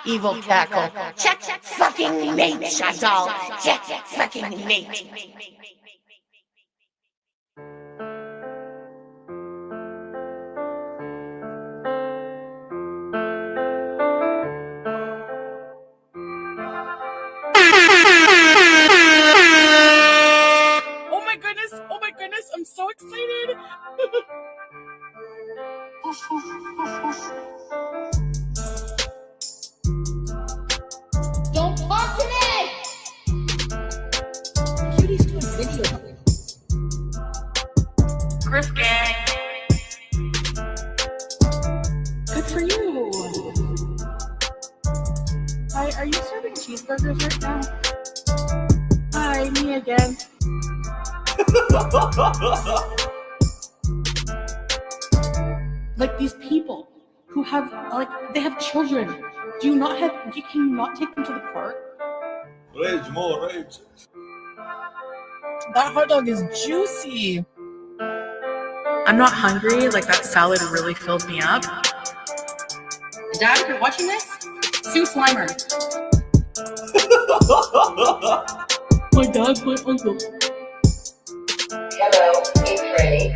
Evil cackle. Check fucking mate, Chantal. Check fucking mate. Oh my goodness, I'm so excited. Don't talk to me! Cutie's doing video. Griff gang. Good for you. Hi, are you serving cheeseburgers right now? Hi, me again. Like these people who have, like, they have children. Can you not take them to the park? Rage, more rage. That hot dog is juicy. I'm not hungry. Like, that salad really filled me up. Dad, if you're watching this, sue Slimer. My dad's my uncle. Hello, it's ready.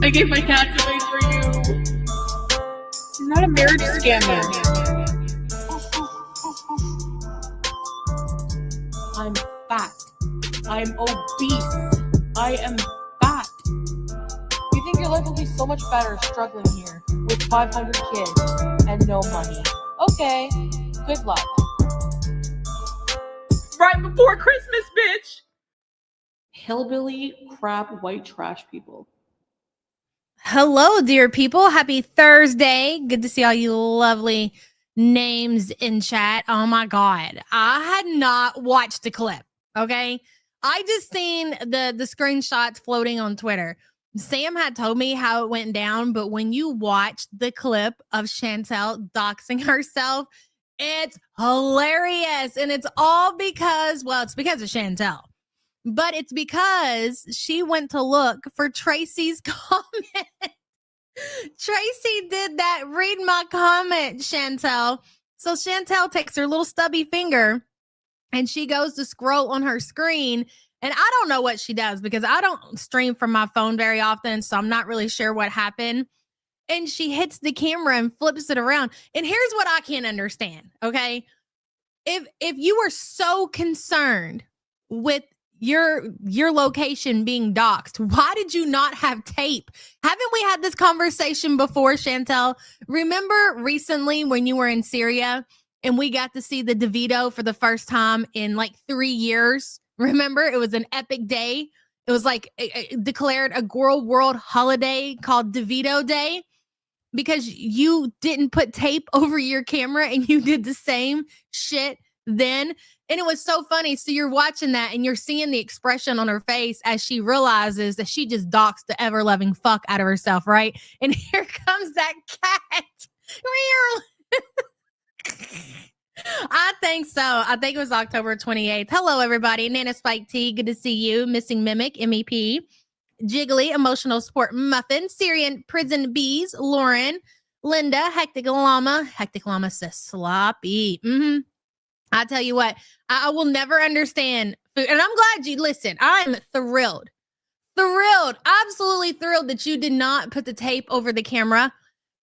I gave my cat away for you. He's not a marriage scammer. I'm fat. I'm obese. I am fat. You think your life will be so much better struggling here with 500 kids and no money? Okay, good luck. Right before Christmas, bitch. Hillbilly, crap, white trash people. Hello, dear people. Happy Thursday. Good to see all you lovely names in chat. Oh my God. I had not watched the clip. Okay. I just seen the screenshots floating on Twitter. Sam had told me how it went down, but when you watch the clip of Chantel doxing herself, it's hilarious. And it's all because, well, it's because of Chantel. But it's because she went to look for Tracy's comment. Tracy did that. Read my comment, Chantel. So Chantel takes her little stubby finger and she goes to scroll on her screen. And I don't know what she does because I don't stream from my phone very often. So I'm not really sure what happened. And she hits the camera and flips it around. And here's what I can't understand. Okay. If you were so concerned with your location being doxxed, why did you not have tape? Haven't we had this conversation before, Chantel? Remember recently when you were in Syria and we got to see the DeVito for the first time in like 3 years? Remember, it was an epic day. It was like declared a world holiday called DeVito Day because you didn't put tape over your camera and you did the same shit then. And it was so funny. So you're watching that and you're seeing the expression on her face as she realizes that she just doxed the ever-loving fuck out of herself, right? And here comes that cat. I think so. I think it was October 28th. Hello, everybody. Nana Spike T, good to see you. Missing Mimic, MEP. Jiggly, Emotional Sport Muffin. Syrian Prison Bees, Lauren. Linda, Hectic Llama. Hectic Llama says sloppy. I tell you what, I will never understand food. And I'm glad you listen. I'm thrilled, absolutely thrilled that you did not put the tape over the camera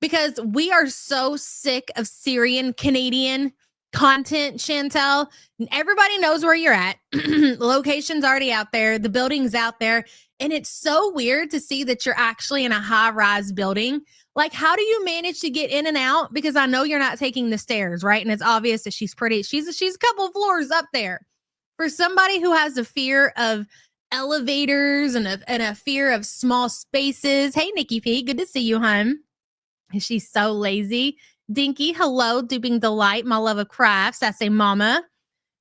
because we are so sick of Syrian Canadian content, Chantel. Everybody knows where you're at. The location's already out there. The building's out there. And it's so weird to see that you're actually in a high-rise building. Like, how do you manage to get in and out? Because I know you're not taking the stairs, right? And it's obvious that she's pretty. She's a couple floors up there. For somebody who has a fear of elevators and a fear of small spaces. Hey, Nikki P, good to see you, hon. She's so lazy. Dinky, hello. Duping Delight, my love of crafts. I say mama.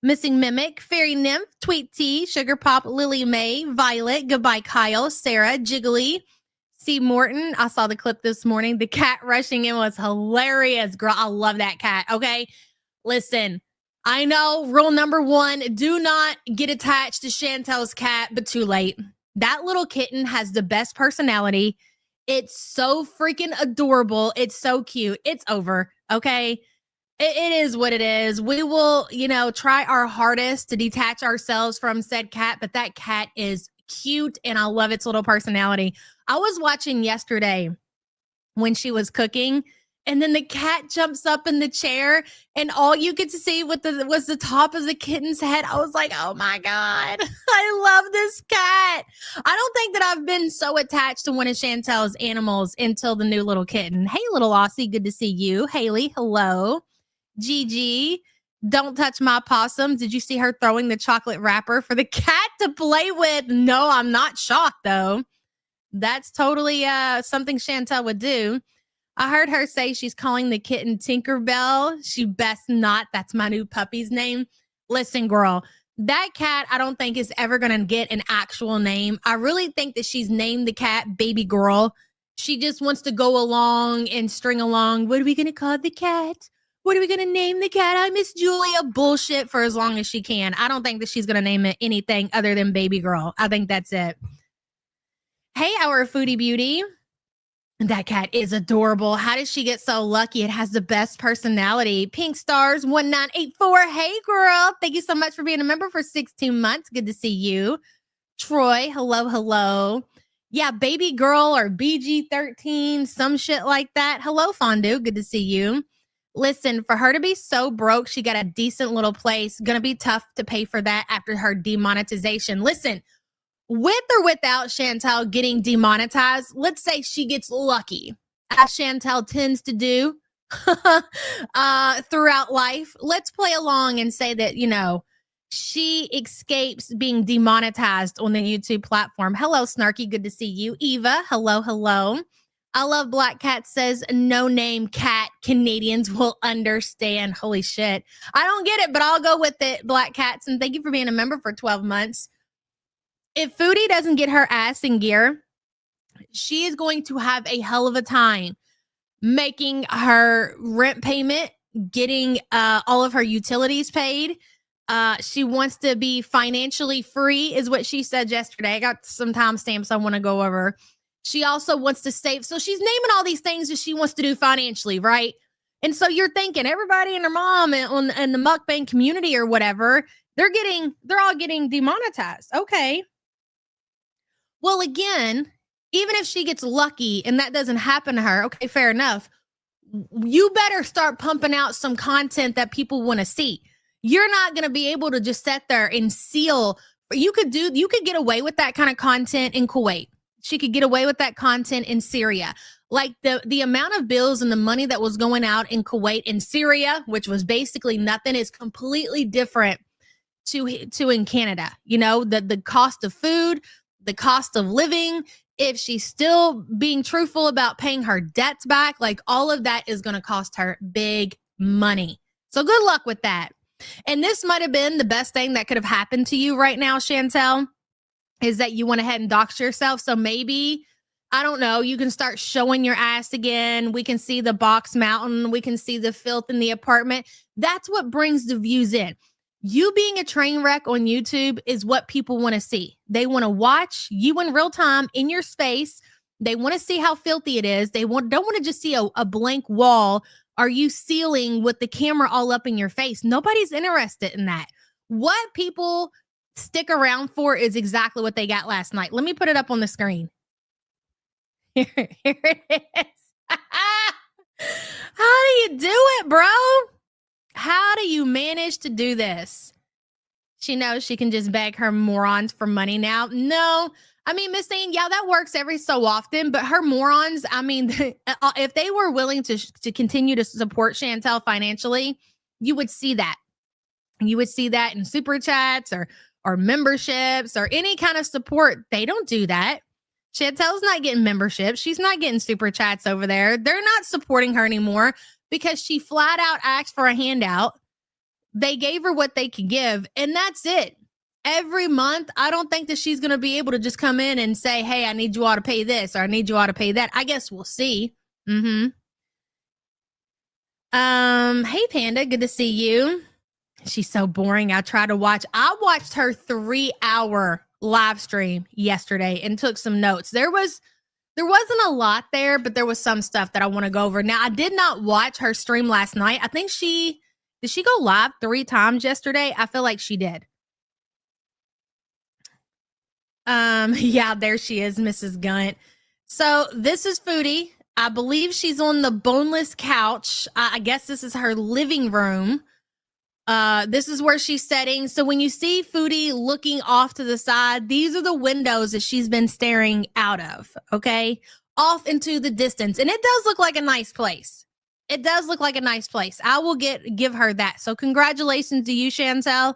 Missing Mimic, Fairy Nymph, Tweet Tea, Sugar Pop, Lily May, Violet, Goodbye Kyle, Sarah, Jiggly, C. Morton. I saw the clip this morning. The cat rushing in was hilarious. Girl, I love that cat. Okay, listen, I know rule number 1, do not get attached to Chantel's cat, but too late. That little kitten has the best personality. It's so freaking adorable. It's so cute. It's over. Okay. It is what it is. We will, try our hardest to detach ourselves from said cat, but that cat is cute and I love its little personality. I was watching yesterday when she was cooking, and then the cat jumps up in the chair, and all you get to see was the top of the kitten's head. I was like, oh my God, I love this cat. I don't think that I've been so attached to one of Chantel's animals until the new little kitten. Hey, little Aussie, good to see you. Haley, hello. Gigi, don't touch my possum. Did you see her throwing the chocolate wrapper for the cat to play with? No, I'm not shocked though. That's totally something Chantel would do. I heard her say she's calling the kitten Tinkerbell. She best not. That's my new puppy's name. Listen, girl, that cat I don't think is ever going to get an actual name. I really think that she's named the cat Baby Girl. She just wants to go along and string along. What are we going to call the cat? What are we going to name the cat? I miss Julia. Bullshit for as long as she can. I don't think that she's going to name it anything other than Baby Girl. I think that's it. Hey, our foodie beauty. That cat is adorable. How did she get so lucky? It has the best personality. Pink Stars 1984. Hey, girl. Thank you so much for being a member for 16 months. Good to see you. Troy, hello, hello. Yeah, Baby Girl or BG13, some shit like that. Hello, Fondue. Good to see you. Listen, for her to be so broke, she got a decent little place. Gonna be tough to pay for that after her demonetization. Listen, with or without Chantel getting demonetized, let's say she gets lucky, as Chantel tends to do throughout life. Let's play along and say that, she escapes being demonetized on the YouTube platform. Hello, Snarky. Good to see you. Eva, hello, hello. I love Black Cat says, no name cat. Canadians will understand. Holy shit. I don't get it, but I'll go with it, Black Cats. And thank you for being a member for 12 months. If Foodie doesn't get her ass in gear, she is going to have a hell of a time making her rent payment, getting all of her utilities paid. She wants to be financially free, is what she said yesterday. I got some timestamps I want to go over. She also wants to save. So she's naming all these things that she wants to do financially, right? And so you're thinking everybody and their mom in the mukbang community or whatever, they're all getting demonetized. Okay. Well, again, even if she gets lucky and that doesn't happen to her, okay, fair enough. You better start pumping out some content that people want to see. You're not going to be able to just sit there and seal. You could get away with that kind of content in Kuwait. She could get away with that content in Syria. Like the amount of bills and the money that was going out in Kuwait and Syria, which was basically nothing, is completely different to in Canada. The cost of food, the cost of living, if she's still being truthful about paying her debts back, like all of that is going to cost her big money. So good luck with that. And this might have been the best thing that could have happened to you right now, Chantel, is that you went ahead and doxed yourself. So maybe, I don't know, you can start showing your ass again. We can see the box mountain. We can see the filth in the apartment. That's what brings the views in. You being a train wreck on YouTube is what people want to see. They want to watch you in real time in your space. They want to see how filthy it is. They don't want to just see a blank wall. Are you sealing with the camera all up in your face? Nobody's interested in that. What people stick around for is exactly what they got last night. Let me put it up on the screen. Here it is. How do you do it, bro? How do you manage to do this? She knows she can just beg her morons for money now. No, I mean, Miss Thane, yeah, that works every so often, but her morons, I mean, if they were willing to continue to support Chantel financially, you would see that. You would see that in super chats or memberships or any kind of support. They don't do that. Chantel's not getting memberships. She's not getting super chats over there. They're not supporting her anymore because she flat out asked for a handout. They gave her what they could give, and that's it. Every month, I don't think that she's going to be able to just come in and say, hey, I need you all to pay this or I need you all to pay that. I guess we'll see. Hey, Panda, good to see you. She's so boring. I watched her 3-hour live stream yesterday and took some notes. There was There wasn't a lot there, but there was some stuff that I want to go over. Now, I did not watch her stream last night. I think did she go live 3 times yesterday? I feel like she did. Yeah, there she is, Mrs. Gunt. So this is Foodie. I believe she's on the boneless couch. I guess this is her living room. This is where she's sitting. So when you see Foodie looking off to the side, these are the windows that she's been staring out of, okay? Off into the distance. And it does look like a nice place. It does look like a nice place. I will give her that. So congratulations to you, Chantel.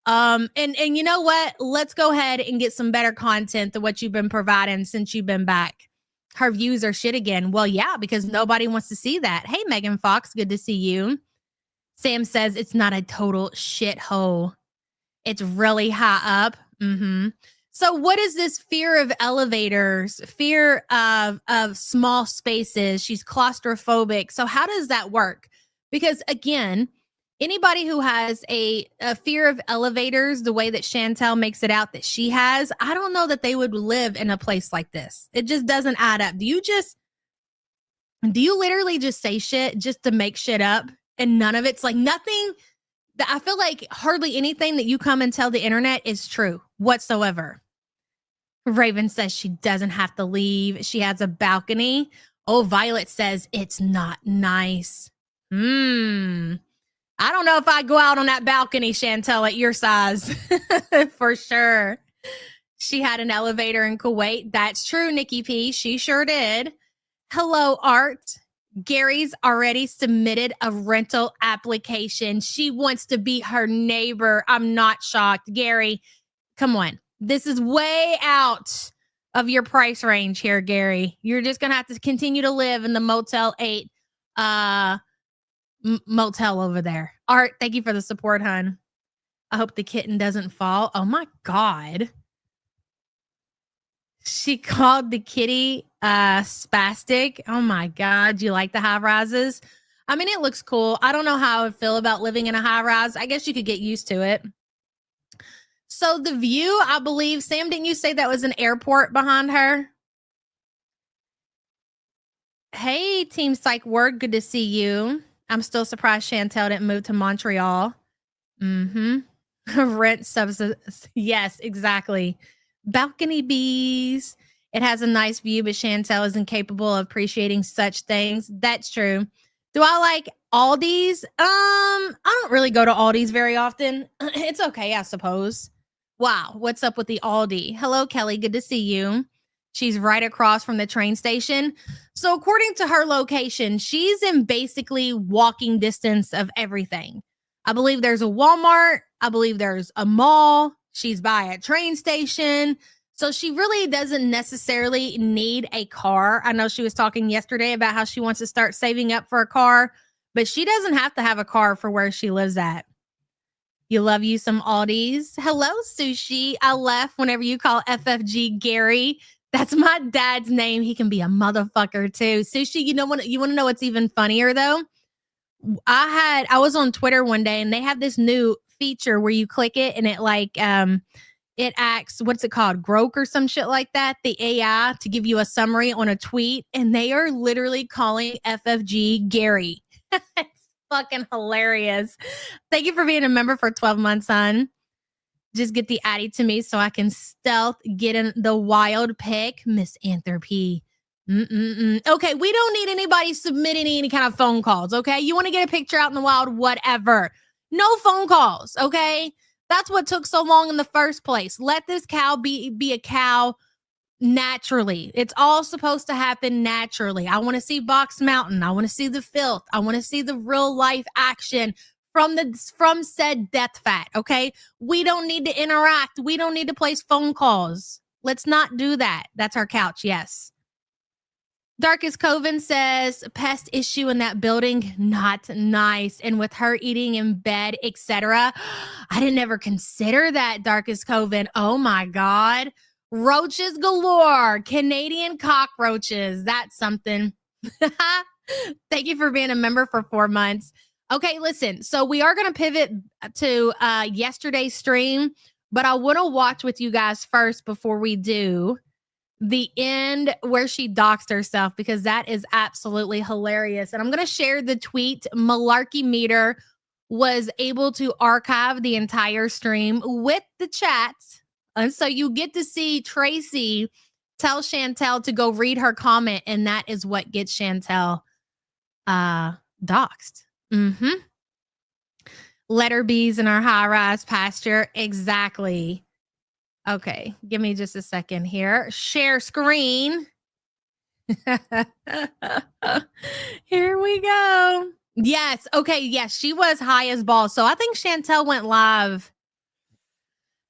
And you know what? Let's go ahead and get some better content than what you've been providing since you've been back. Her views are shit again. Well, yeah, because nobody wants to see that. Hey, Megan Fox, good to see you. Sam says it's not a total shithole. It's really high up. So what is this fear of elevators, fear of small spaces? She's claustrophobic. So how does that work? Because again, anybody who has a fear of elevators, the way that Chantel makes it out that she has, I don't know that they would live in a place like this. It just doesn't add up. Do you literally just say shit just to make shit up? And none of it's like nothing. I feel like hardly anything that you come and tell the internet is true whatsoever. Raven says she doesn't have to leave. She has a balcony. Oh, Violet says it's not nice. I don't know if I'd go out on that balcony, Chantel, at your size. For sure. She had an elevator in Kuwait. That's true, Nikki P. She sure did. Hello, Art. Gary's already submitted a rental application. She wants to be her neighbor. I'm not shocked. Gary, come on. This is way out of your price range here, Gary. You're just going to have to continue to live in the Motel 8 motel over there. Art, thank you for the support, hon. I hope the kitten doesn't fall. Oh, my God. She called the kitty spastic. Oh my God. Do you like the high rises? I mean, it looks cool. I don't know how I would feel about living in a high rise. I guess you could get used to it. So the view, I believe, Sam, didn't you say that was an airport behind her? Hey, Team Psych Word. Good to see you. I'm still surprised Chantel didn't move to Montreal. Rent subsidies. Yes, exactly. Balcony bees. It has a nice view, but Chantel is incapable of appreciating such things. That's true. Do I like Aldi's? I don't really go to Aldi's very often. It's okay, I suppose. Wow, what's up with the Aldi? Hello, Kelly. Good to see you. She's right across from the train station. So according to her location, she's in basically walking distance of everything. I believe there's a Walmart. I believe there's a mall. She's by a train station. So she really doesn't necessarily need a car. I know she was talking yesterday about how she wants to start saving up for a car, but she doesn't have to have a car for where she lives at. You love you some Aldi's. Hello, Sushi. I left whenever you call FFG Gary. That's my dad's name. He can be a motherfucker too. Sushi, you want to know what's even funnier though? I was on Twitter one day and they have this new feature where you click it and it it acts, what's it called? Grok or some shit like that. The AI to give you a summary on a tweet. And they are literally calling FFG Gary. It's fucking hilarious. Thank you for being a member for 12 months, son. Just get the Addy to me so I can stealth get in the wild pick. Miss Anthropy. Okay, we don't need anybody submitting any kind of phone calls, okay? You want to get a picture out in the wild, whatever. No phone calls, okay? That's what took so long in the first place. Let this cow be a cow naturally. It's all supposed to happen naturally. I want to see Box Mountain. I want to see the filth. I want to see the real life action from said death fat, okay? We don't need to interact. We don't need to place phone calls. Let's not do that. That's our couch, yes. Darkest Coven says, pest issue in that building, not nice. And with her eating in bed, etc. I didn't ever consider that, Darkest Coven. Oh my God. Roaches galore. Canadian cockroaches. That's something. Thank you for being a member for 4 months. Okay, listen. So we are going to pivot to yesterday's stream, but I want to watch with you guys first before we do. the end where she doxed herself, because that is absolutely hilarious. And I'm going to share the tweet. Malarkey Meter was able to archive the entire stream with the chat. And so you get to see Tracy tell Chantel to go read her comment. And that is what gets Chantel doxed. Mm-hmm. Letter B's in our high-rise pasture. Exactly. Okay, give me just a second here. Share screen. Here we go. Yes. Okay. Yes, she was high as balls. So I think Chantel went live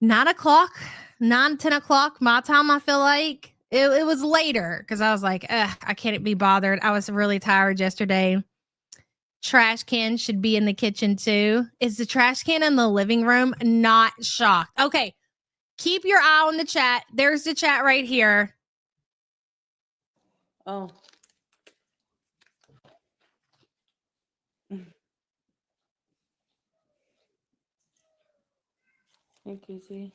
9 o'clock, 10 o'clock my time. I feel like it was later because I was like, I can't be bothered. I was really tired yesterday. Trash can should be in the kitchen too. Is the trash can in the living room? Not shocked. Okay. Keep your eye on the chat. There's the chat right here. Oh. Hey, Casey.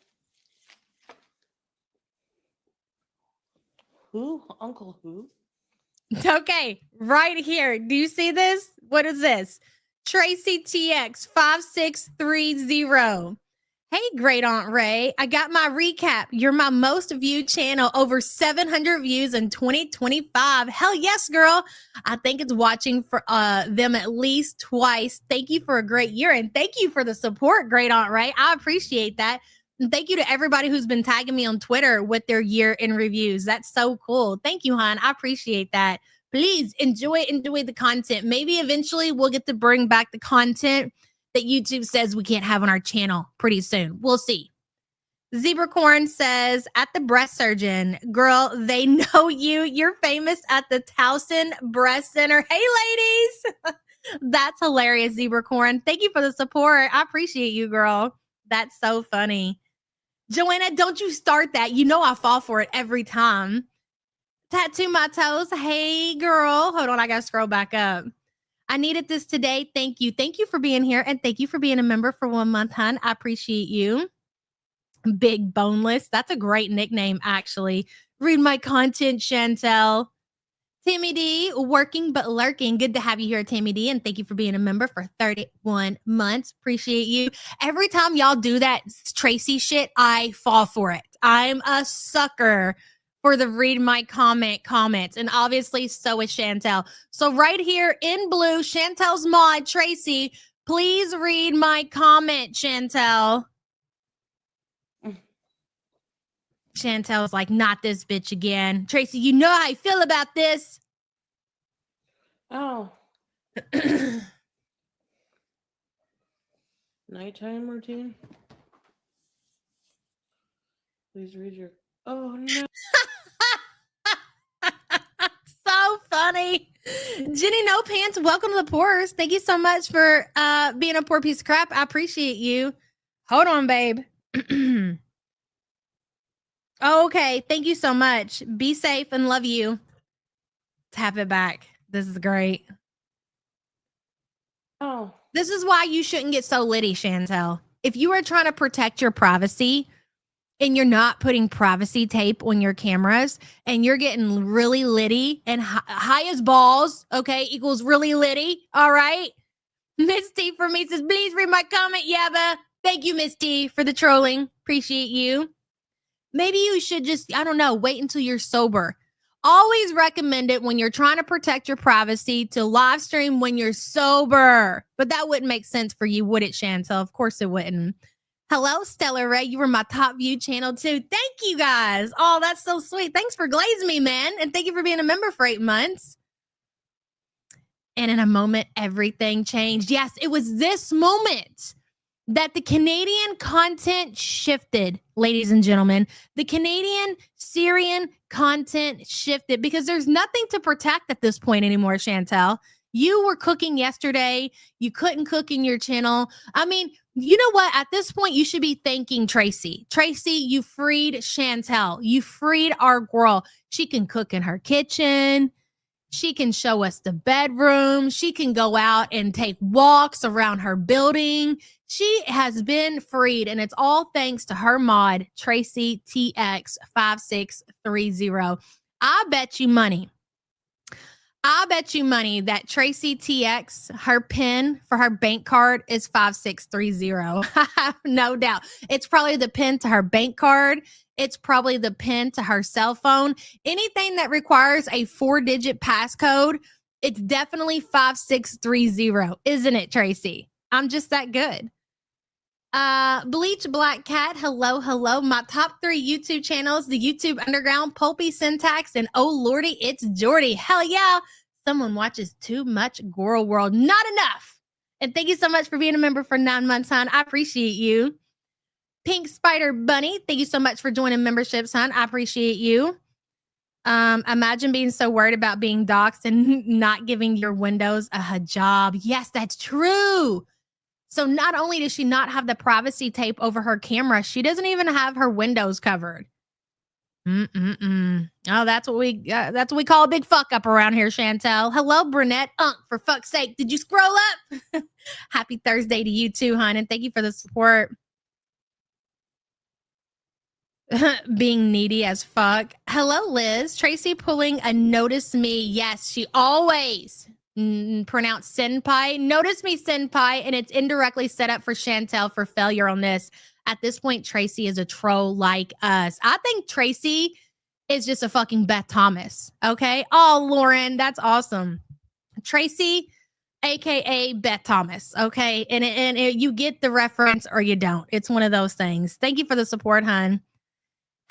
Who? Uncle who? Okay, right here. Do you see this? What is this? Tracy TX 5630. Hey, Great Aunt Ray. I got my recap. You're my most viewed channel. Over 700 views in 2025. Hell yes, girl. I think it's watching for them at least twice. Thank you for a great year. And thank you for the support, Great Aunt Ray. I appreciate that. And thank you to everybody who's been tagging me on Twitter with their year in reviews. That's so cool. Thank you, hon. I appreciate that. Please enjoy the content. Maybe eventually we'll get to bring back the content that YouTube says we can't have on our channel pretty soon. We'll see. Zebracorn says, at the breast surgeon, girl, they know you. You're famous at the Towson Breast Center. Hey, ladies. That's hilarious, Zebracorn. Thank you for the support. I appreciate you, girl. That's so funny. Joanna, don't you start that. You know I fall for it every time. Tattoo my toes. Hey, girl. Hold on. I got to scroll back up. I needed this today. Thank you. Thank you for being here. And thank you for being a member for 1 month, hon. I appreciate you. Big Boneless. That's a great nickname, actually. Read my content, Chantel. Tammy D, working but lurking. Good to have you here, Tammy D. And thank you for being a member for 31 months. Appreciate you. Every time y'all do that Tracy shit, I fall for it. I'm a sucker for the read my comments. And obviously, so is Chantel. So right here in blue, Chantel's mod, Tracy, please read my comment, Chantel. Chantel's like, not this bitch again. Tracy, you know how I feel about this. Oh. Nighttime routine. Please read your... Oh, no. So funny. Jenny No Pants, welcome to the Poor's. Thank you so much for being a poor piece of crap. I appreciate you. Hold on, babe. Okay, thank you so much. Be safe and love you. Tap it back. This is great. Oh. This is why you shouldn't get so litty, Chantel. If you are trying to protect your privacy and you're not putting privacy tape on your cameras and you're getting really litty and high as balls, okay, equals really litty, all right? Miss T for me says, please read my comment, Yaba. Thank you, Miss T, for the trolling. Appreciate you. Maybe you should just, I don't know, wait until you're sober. Always recommend it when you're trying to protect your privacy to live stream when you're sober. But that wouldn't make sense for you, would it, Chantel? Of course it wouldn't. Hello, Stellar Ray. You were my top view channel too. Thank you guys. Oh, that's so sweet. Thanks for glazing me, man. And thank you for being a member for 8 months. And in a moment, everything changed. Yes, it was this moment that the Canadian content shifted, ladies and gentlemen. The Canadian Syrian content shifted because there's nothing to protect at this point anymore, Chantel. You were cooking yesterday. You couldn't cook in your channel. I mean, you know what? At this point, you should be thanking Tracy. Tracy, you freed Chantel. You freed our girl. She can cook in her kitchen. She can show us the bedroom. She can go out and take walks around her building. She has been freed, and it's all thanks to her mod, Tracy TX5630. I bet you money that Tracy TX, her PIN for her bank card is 5630. I have no doubt. It's probably the PIN to her bank card. It's probably the PIN to her cell phone. Anything that requires a 4-digit passcode, it's definitely 5630, isn't it, Tracy? I'm just that good. Bleach Black Cat, hello. My top 3 YouTube channels, the YouTube Underground, Pulpy Syntax, and oh lordy, it's Jordy. Hell yeah. Someone watches too much Girl World. Not enough. And thank you so much for being a member for 9 months, hon. I appreciate you. Pink Spider Bunny, thank you so much for joining memberships, hon. I appreciate you. Imagine being so worried about being doxxed and not giving your windows a hijab. Yes, that's true. So not only does she not have the privacy tape over her camera, she doesn't even have her windows covered. Oh, that's what we call a big fuck up around here, Chantel. Hello, Brunette. For fuck's sake, did you scroll up? Happy Thursday to you too, hon, and thank you for the support. Being needy as fuck. Hello, Liz. Tracy pulling a notice me. Yes, she always pronounce senpai. Notice me, senpai, and it's indirectly set up for Chantel for failure on this. At this point, Tracy is a troll like us. I think Tracy is just a fucking Beth Thomas. Okay. Oh, Lauren, that's awesome. Tracy, aka Beth Thomas. Okay. And you get the reference or you don't. It's one of those things. Thank you for the support, hon.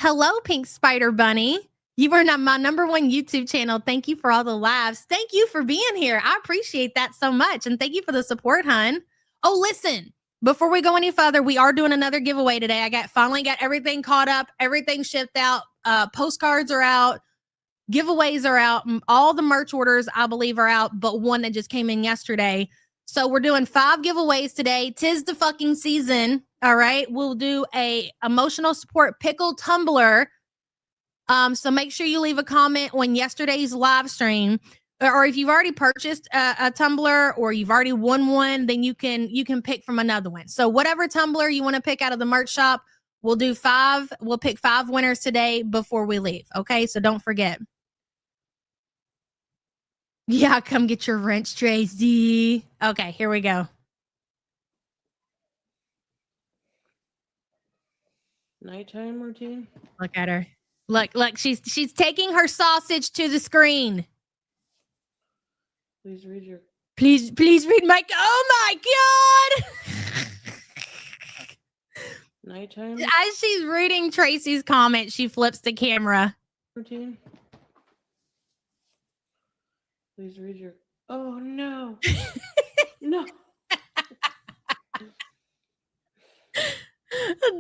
Hello, Pink Spider Bunny. You are my number 1 YouTube channel. Thank you for all the laughs. Thank you for being here. I appreciate that so much. And thank you for the support, hon. Oh, listen, before we go any further, we are doing another giveaway today. I finally got everything caught up, everything shipped out. Postcards are out. Giveaways are out. All the merch orders, I believe, are out, but one that just came in yesterday. So we're doing 5 giveaways today. 'Tis the fucking season. All right. We'll do a emotional support pickle tumbler. So make sure you leave a comment on yesterday's live stream, or if you've already purchased a tumbler or you've already won one, then you can pick from another one. So whatever tumbler you want to pick out of the merch shop, we'll do 5. We'll pick 5 winners today before we leave. Okay. So don't forget. Yeah. Come get your wrench, Tracy. Okay. Here we go. Nighttime routine. Look at her. Look, she's taking her sausage to the screen. Please read my, oh my God. Nighttime As she's reading Tracy's comment, she flips the camera. routine. Please read your, oh no. No.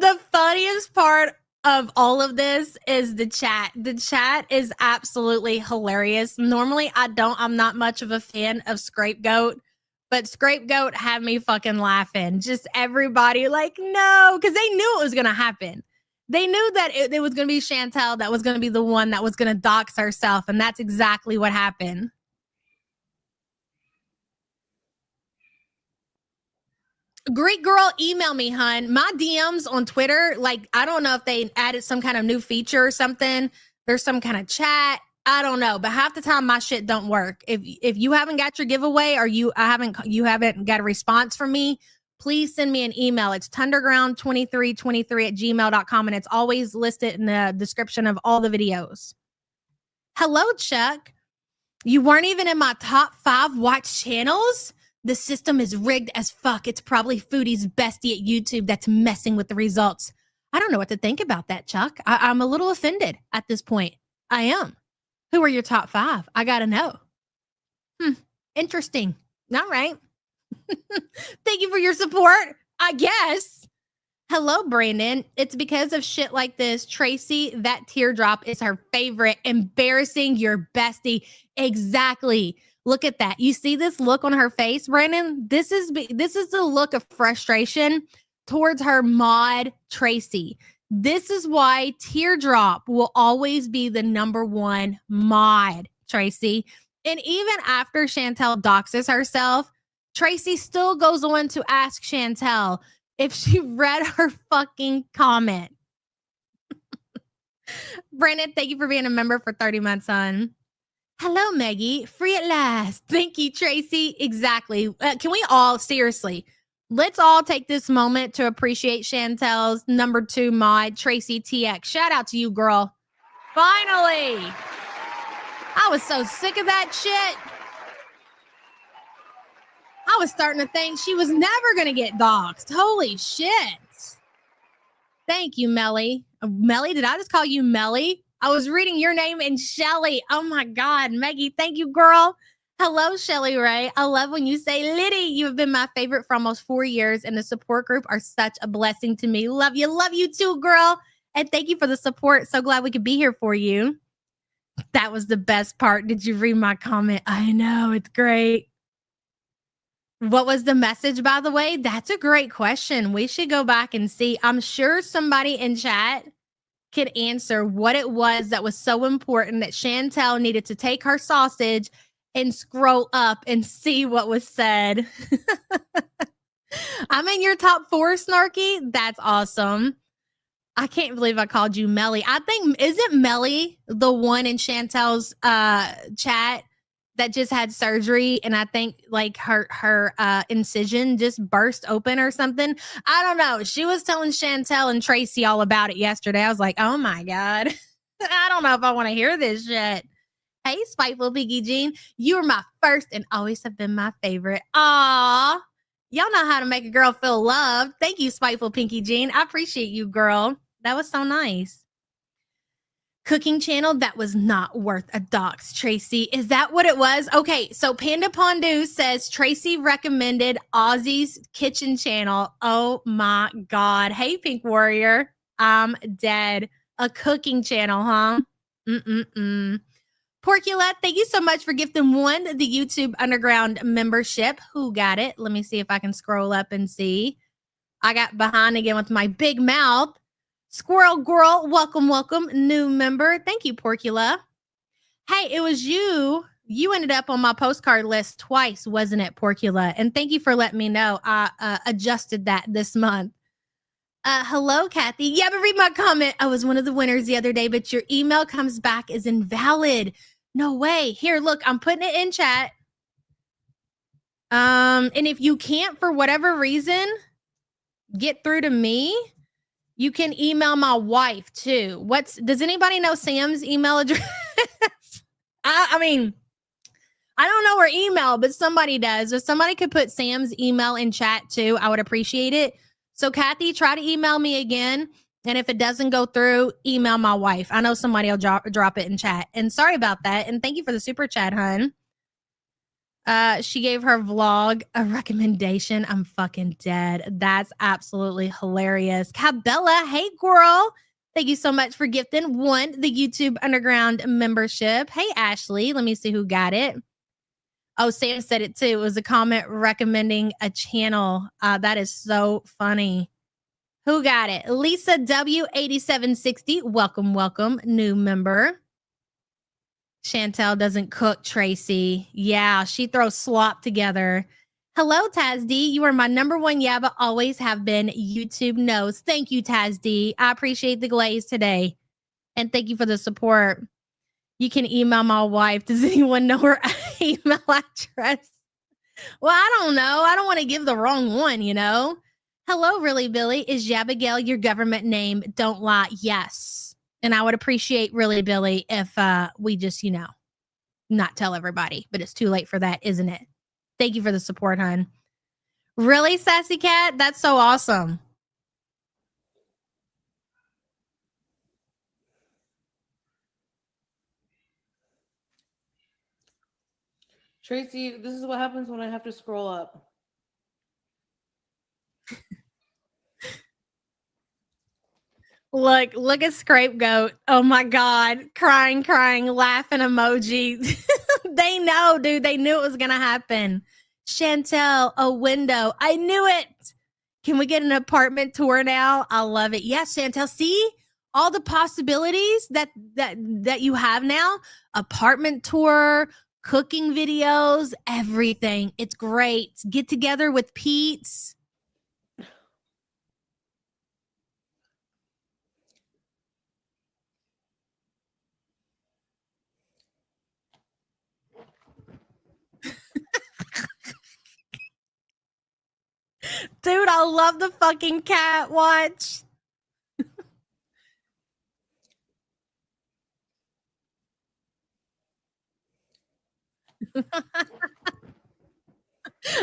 The funniest part of all of this is the chat. The chat is absolutely hilarious. Normally, I'm not much of a fan of Scapegoat, but Scapegoat had me fucking laughing. Just everybody like, no, because they knew it was going to happen. They knew that it was going to be Chantel that was going to be the one that was going to dox herself, and that's exactly what happened. Greek girl, email me, hun. My DMs on Twitter, like, I don't know if they added some kind of new feature or something. There's some kind of chat. I don't know, but half the time my shit don't work. If you haven't got your giveaway or you haven't got a response from me, please send me an email. It's tunderground2323@gmail.com, and it's always listed in the description of all the videos. Hello, Chuck. You weren't even in my top 5 watch channels? The system is rigged as fuck. It's probably Foodie's bestie at YouTube that's messing with the results. I don't know what to think about that, Chuck. I'm a little offended at this point. I am. Who are your top 5? I gotta know. Interesting. All right. Thank you for your support, I guess. Hello, Brandon. It's because of shit like this. Tracy, that teardrop is her favorite. Embarrassing your bestie. Exactly. Look at that. You see this look on her face, Brandon? This is the look of frustration towards her mod, Tracy. This is why Teardrop will always be the number 1 mod, Tracy. And even after Chantel doxes herself, Tracy still goes on to ask Chantel if she read her fucking comment. Brandon, thank you for being a member for 30 months, hon. Hello, Maggie. Free at last. Thank you, Tracy. Exactly. Can we all, seriously, let's all take this moment to appreciate Chantel's number 2 mod, Tracy TX. Shout out to you, girl. Finally. I was so sick of that shit. I was starting to think she was never going to get doxxed. Holy shit. Thank you, Melly. Melly, did I just call you Melly? I was reading your name and Shelly. Oh my God, Maggie, thank you, girl. Hello, Shelly Ray. I love when you say Litty. You have been my favorite for almost 4 years, and the support group are such a blessing to me. Love you too, girl. And thank you for the support. So glad we could be here for you. That was the best part. Did you read my comment? I know, it's great. What was the message, by the way? That's a great question. We should go back and see. I'm sure somebody in chat could answer what it was that was so important that Chantel needed to take her sausage and scroll up and see what was said. I'm in your top 4, Snarky. That's awesome. I can't believe I called you Melly. I think, isn't Melly the one in Chantel's chat that just had surgery, and I think like her incision just burst open or something? I don't know. She was telling Chantel and Tracy all about it yesterday. I was like, oh my God. I don't know if I want to hear this shit. Hey, Spiteful Piggy Jean, you are my first and always have been my favorite. Aw, y'all know how to make a girl feel loved. Thank you, Spiteful Pinky Jean. I appreciate you, girl. That was so nice. Cooking channel that was not worth a dox, Tracy. Is that what it was? Okay, so Panda Pondu says Tracy recommended Ozzy's kitchen channel. Oh my God. Hey, Pink Warrior. I'm dead. A cooking channel, huh? Porculette, thank you so much for gifting the YouTube Underground membership. Who got it? Let me see if I can scroll up and see. I got behind again with my big mouth. Squirrel Girl, welcome, new member. Thank you, Porcula. Hey, it was you. You ended up on my postcard list twice, wasn't it, Porcula? And thank you for letting me know. I adjusted that this month. Hello, Kathy. Yeah, but read my comment. I was one of the winners the other day, but your email comes back as invalid. No way. Here, look, I'm putting it in chat. And if you can't, for whatever reason, get through to me, you can email my wife too. Does anybody know Sam's email address? I mean, I don't know her email, but somebody does. If somebody could put Sam's email in chat too, I would appreciate it. So Kathy, try to email me again. And if it doesn't go through, email my wife. I know somebody will drop it in chat. And sorry about that. And thank you for the super chat, hun. She gave her vlog a recommendation. I'm fucking dead. That's absolutely hilarious. Cabela, hey girl. Thank you so much for gifting the YouTube Underground membership. Hey, Ashley. Let me see who got it. Oh, Sam said it too. It was a comment recommending a channel. That is so funny. Who got it? Lisa W8760. Welcome, new member. Chantel doesn't cook, Tracy. Yeah, she throws slop together. Hello, Taz D. You are my number 1 Yaba, always have been. YouTube knows. Thank you, Taz D. I appreciate the glaze today. And thank you for the support. You can email my wife. Does anyone know her email address? Well, I don't know. I don't want to give the wrong one, you know. Hello, Really Billy. Is Yabigail your government name? Don't lie. Yes. And I would appreciate, Really Billy, if we just, not tell everybody. But it's too late for that, isn't it? Thank you for the support, hon. Really, Sassy Cat? That's so awesome. Tracy, this is what happens when I have to scroll up. Look at Scapegoat. Oh my God. Crying, laughing emoji. They know, dude. They knew it was going to happen. Chantel, a window. I knew it. Can we get an apartment tour now? I love it. Yes, Chantel. See all the possibilities that you have now. Apartment tour, cooking videos, everything. It's great. Get together with Pete's. Dude, I love the fucking cat watch.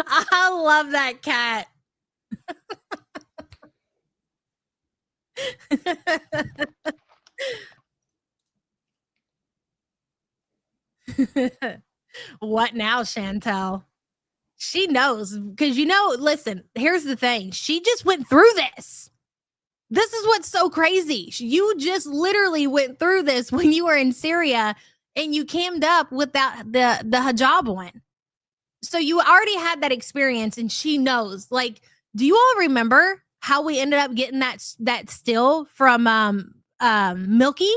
I love that cat. What now, Chantel? She knows because listen, here's the thing. She just went through this. This is what's so crazy. You just literally went through this when you were in Syria and you cammed up with the hijab one. So you already had that experience and she knows. Like, do you all remember how we ended up getting that still from Milky?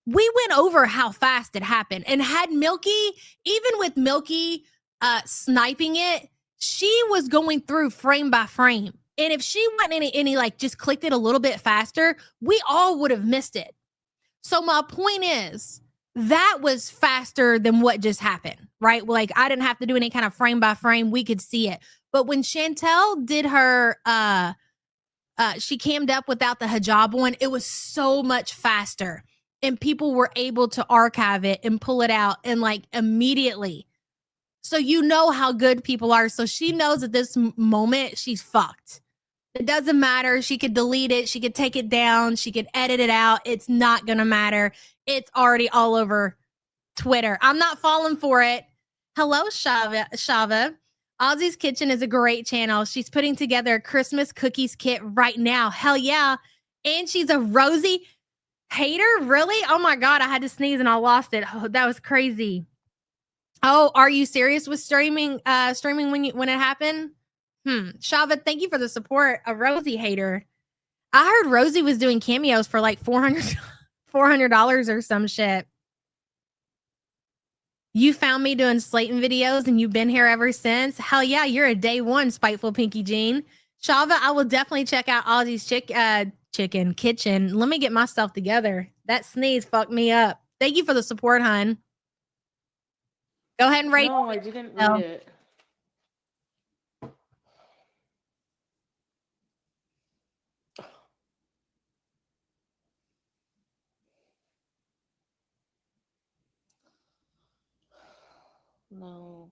We went over how fast it happened. And had Milky, even with Milky sniping it, she was going through frame by frame. And if she went any like just clicked it a little bit faster, we all would have missed it. So my point is, that was faster than what just happened, right? Like I didn't have to do any kind of frame by frame. We could see it. But when Chantel did her, she cammed up without the hijab one, it was so much faster. And people were able to archive it and pull it out and like immediately. So you know how good people are. So she knows at this moment she's fucked. It doesn't matter. She could delete it. She could take it down. She could edit it out. It's not going to matter. It's already all over Twitter. I'm not falling for it. Hello, Shava. Ozzy's Kitchen is a great channel. She's putting together a Christmas cookies kit right now. Hell yeah. And she's a Rosie hater. Really? Oh my God. I had to sneeze and I lost it. Oh, that was crazy. Oh, are you serious with streaming when it happened? Shava, thank you for the support. A Rosie hater. I heard Rosie was doing cameos for like $400 or some shit. You found me doing Slayton videos and you've been here ever since. Hell yeah, you're a day one, spiteful Pinky Jean. Shava, I will definitely check out Ozzy's chicken kitchen. Let me get myself together. That sneeze fucked me up. Thank you for the support, hun. Go ahead and rate. No, I didn't read it. No.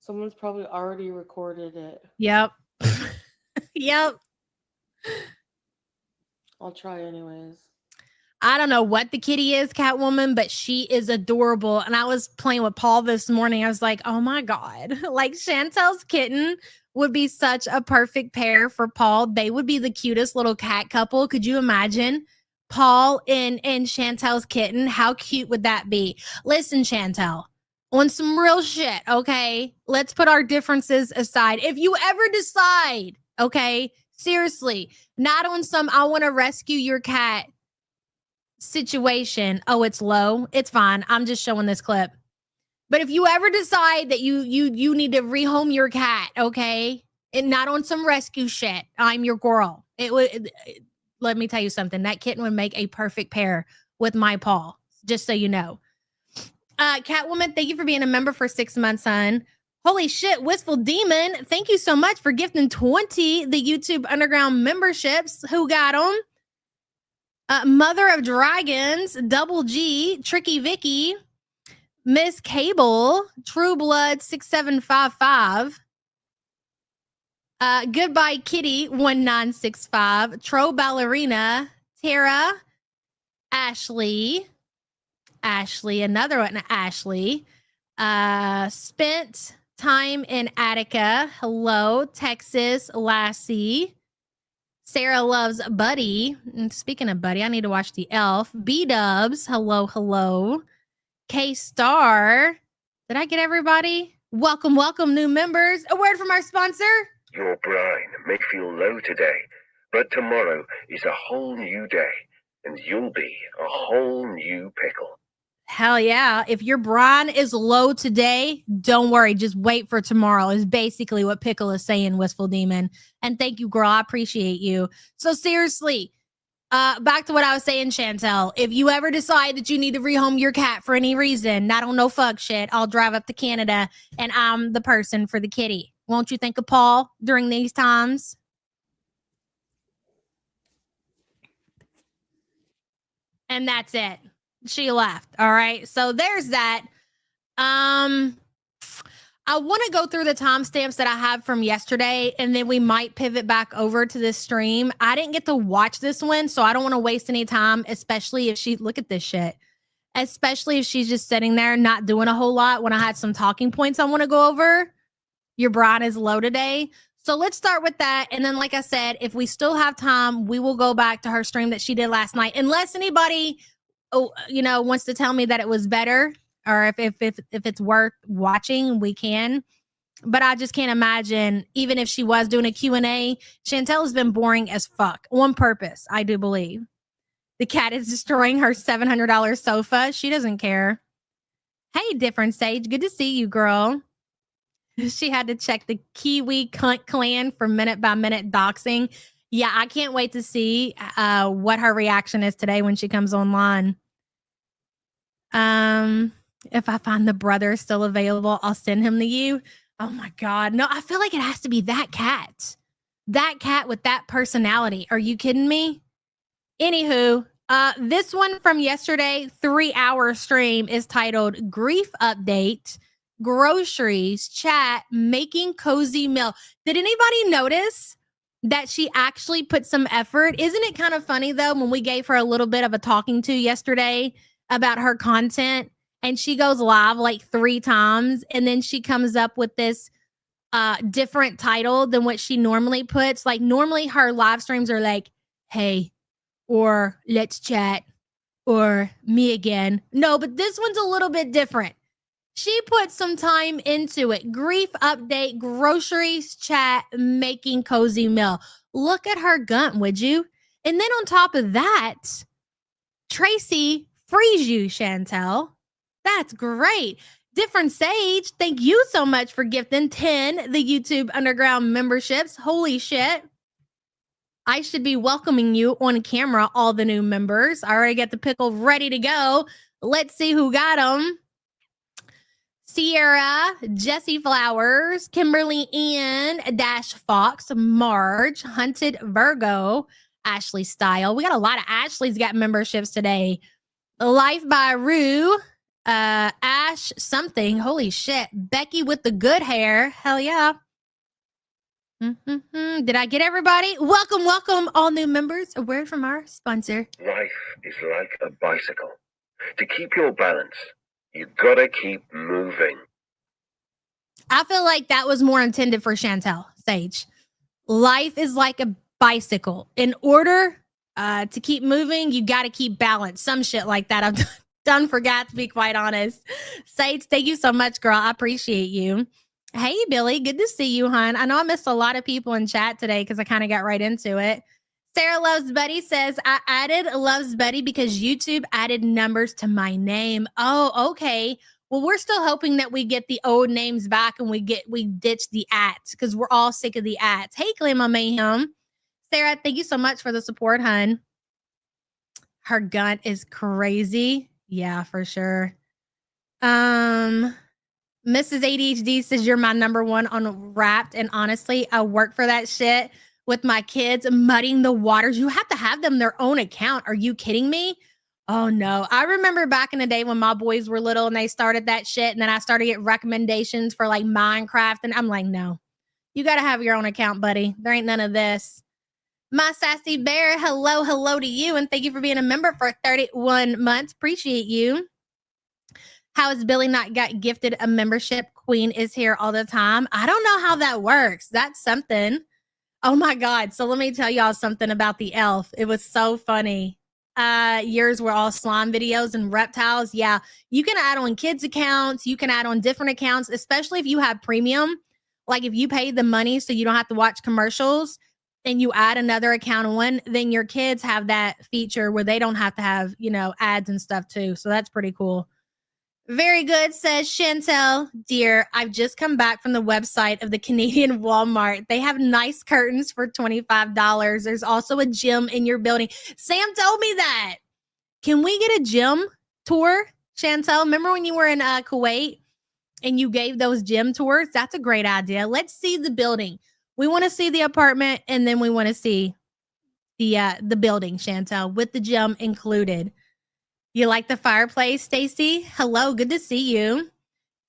Someone's probably already recorded it. Yep. Yep. I'll try anyways. I don't know what the kitty is, Catwoman, but she is adorable. And I was playing with Paul this morning. I was like, oh my God. Like Chantel's kitten would be such a perfect pair for Paul. They would be the cutest little cat couple. Could you imagine? Paul and Chantel's kitten. How cute would that be? Listen, Chantel, on some real shit, okay? Let's put our differences aside. If you ever decide, okay, seriously, not on some I want to rescue your cat situation. Oh, it's low. It's fine. I'm just showing this clip. But if you ever decide that you need to rehome your cat, okay, and not on some rescue shit, I'm your girl. Let me tell you something. That kitten would make a perfect pair with my Paul, just so you know. Catwoman, thank you for being a member for 6 months, hon. Holy shit, Wistful Demon, thank you so much for gifting 20 the YouTube Underground memberships. Who got them? Mother of Dragons, Double G, Tricky Vicky, Miss Cable, True Blood 6755. Goodbye Kitty 1965, Tro Ballerina, Tara, Ashley, another one, Ashley, Spent Time in Attica, hello, Texas Lassie, Sarah Loves Buddy, and speaking of Buddy, I need to watch The Elf, B-Dubs, hello, K-Star, did I get everybody? Welcome, new members. A word from our sponsor. Your brain may feel low today, but tomorrow is a whole new day, and you'll be a whole new pickle. Hell yeah. If your brine is low today, don't worry. Just wait for tomorrow, is basically what Pickle is saying, Wistful Demon. And thank you, girl. I appreciate you. So seriously, back to what I was saying, Chantel. If you ever decide that you need to rehome your cat for any reason, not on no fuck shit, I'll drive up to Canada and I'm the person for the kitty. Won't you think of Paul during these times? And that's it. She left. All right. So there's that. I want to go through the timestamps that I have from yesterday, and then we might pivot back over to this stream. I didn't get to watch this one, so I don't want to waste any time, especially if she, look at this shit, especially if she's just sitting there not doing a whole lot when I had some talking points I want to go over. Your brine is low today. So let's start with that. And then, like I said, if we still have time, we will go back to her stream that she did last night, unless anybody wants to tell me that it was better, or if it's worth watching, we can. But I just can't imagine, even if she was doing a Q&A, Chantel has been boring as fuck on purpose, I do believe. The cat is destroying her $700 sofa. She doesn't care. Hey, Different Sage. Good to see you, girl. She had to check the Kiwi Cunt Clan for minute-by-minute doxing. Yeah, I can't wait to see what her reaction is today when she comes online. If I find the brother still available, I'll send him to you. Oh my God. No, I feel like it has to be that cat. That cat with that personality. Are you kidding me? Anywho, this one from yesterday, 3-hour stream, is titled Grief Update, Groceries, Chat, Making Cozy Meal. Did anybody notice that she actually put some effort? Isn't it kind of funny, though, when we gave her a little bit of a talking to yesterday about her content, and she goes live like 3 times, and then she comes up with this different title than what she normally puts. Like, normally her live streams are like, hey, or let's chat, or me again. No, but this one's a little bit different. She put some time into it. Grief update, groceries, chat, making cozy meal. Look at her gunt, would you? And then on top of that, Tracy frees you, Chantel. That's great. Different Sage, thank you so much for gifting 10 the YouTube Underground memberships. Holy shit. I should be welcoming you on camera, all the new members. I already got the pickle ready to go. Let's see who got them. Sierra, Jesse Flowers, Kimberly Ann, Dash Fox, Marge, Hunted Virgo, Ashley Style. We got a lot of Ashleys got memberships today. Life by Rue, Ash something. Holy shit. Becky with the good hair. Hell yeah. Did I get everybody? Welcome, all new members. A word from our sponsor. Life is like a bicycle. To keep your balance, you gotta keep moving. I feel like that was more intended for Chantel, Sage. Life is like a bicycle. In order to keep moving, you got to keep balance. Some shit like that. I've done forgot, to be quite honest. Sage, thank you so much, girl. I appreciate you. Hey, Billy. Good to see you, hon. I know I missed a lot of people in chat today because I kind of got right into it. Sarah Loves Buddy says, I added Loves Buddy because YouTube added numbers to my name. Oh, okay. Well, we're still hoping that we get the old names back and we ditch the ats because we're all sick of the ats. Hey, Clema Mayhem. Sarah, thank you so much for the support, hun. Her gunt is crazy. Yeah, for sure. Mrs. ADHD says you're my number one on Wrapped. And honestly, I work for that shit with my kids muddying the waters. You have to have them their own account. Are you kidding me? Oh no. I remember back in the day when my boys were little and they started that shit. And then I started getting recommendations for like Minecraft. And I'm like, no, you got to have your own account, buddy. There ain't none of this. My Sassy Bear, hello to you. And thank you for being a member for 31 months. Appreciate you. How has Billy not got gifted a membership? Queen is here all the time. I don't know how that works. That's something. Oh my God. So let me tell y'all something about the elf. It was so funny. Yours were all slime videos and reptiles. Yeah. You can add on kids accounts. You can add on different accounts, especially if you have premium. Like if you pay the money so you don't have to watch commercials and you add another account on, then your kids have that feature where they don't have to have, ads and stuff too. So that's pretty cool. Very good, says Chantel. Dear, I've just come back from the website of the Canadian Walmart. They have nice curtains for $25. There's also a gym in your building. Sam told me that. Can we get a gym tour, Chantel? Remember when you were in Kuwait and you gave those gym tours? That's a great idea. Let's see the building. We want to see the apartment, and then we want to see the building, Chantel, with the gym included. You like the fireplace, Stacy? Hello, good to see you.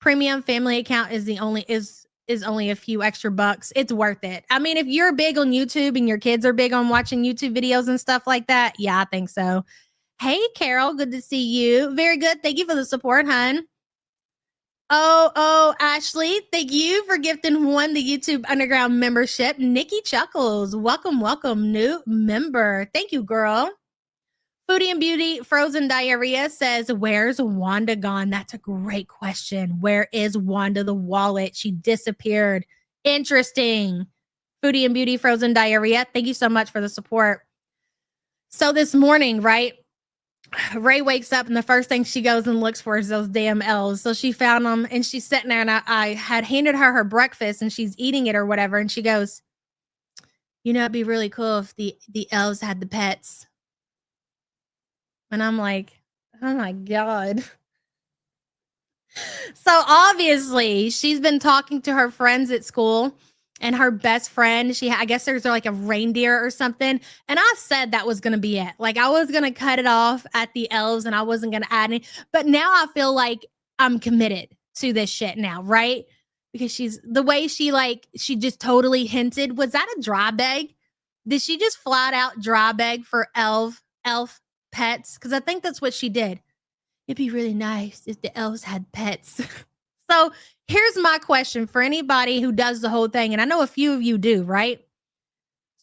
Premium family account is only a few extra bucks. It's worth it. I mean, if you're big on YouTube and your kids are big on watching YouTube videos and stuff like that, yeah, I think so. Hey, Carol, good to see you. Very good. Thank you for the support, hun. Oh, Ashley, thank you for gifting one the YouTube Underground membership. Nikki Chuckles, welcome, new member. Thank you, girl. Foodie and Beauty Frozen Diarrhea says, where's Wanda gone? That's a great question. Where is Wanda the wallet? She disappeared. Interesting. Foodie and Beauty Frozen Diarrhea, thank you so much for the support. So this morning, right, Ray wakes up and the first thing she goes and looks for is those damn L's. So she found them and she's sitting there, and I had handed her breakfast and she's eating it or whatever. And she goes, you know, it'd be really cool if the elves had the pets. And I'm like, oh my God. So obviously she's been talking to her friends at school, and her best friend, I guess there's like a reindeer or something. And I said that was going to be it. Like I was going to cut it off at the elves and I wasn't going to add any. But now I feel like I'm committed to this shit now, right? Because the way she just totally hinted. Was that a dry bag? Did she just flat out dry bag for elf pets? Because I think that's what she did. It'd be really nice if the elves had pets. So here's my question for anybody who does the whole thing. And I know a few of you do, right?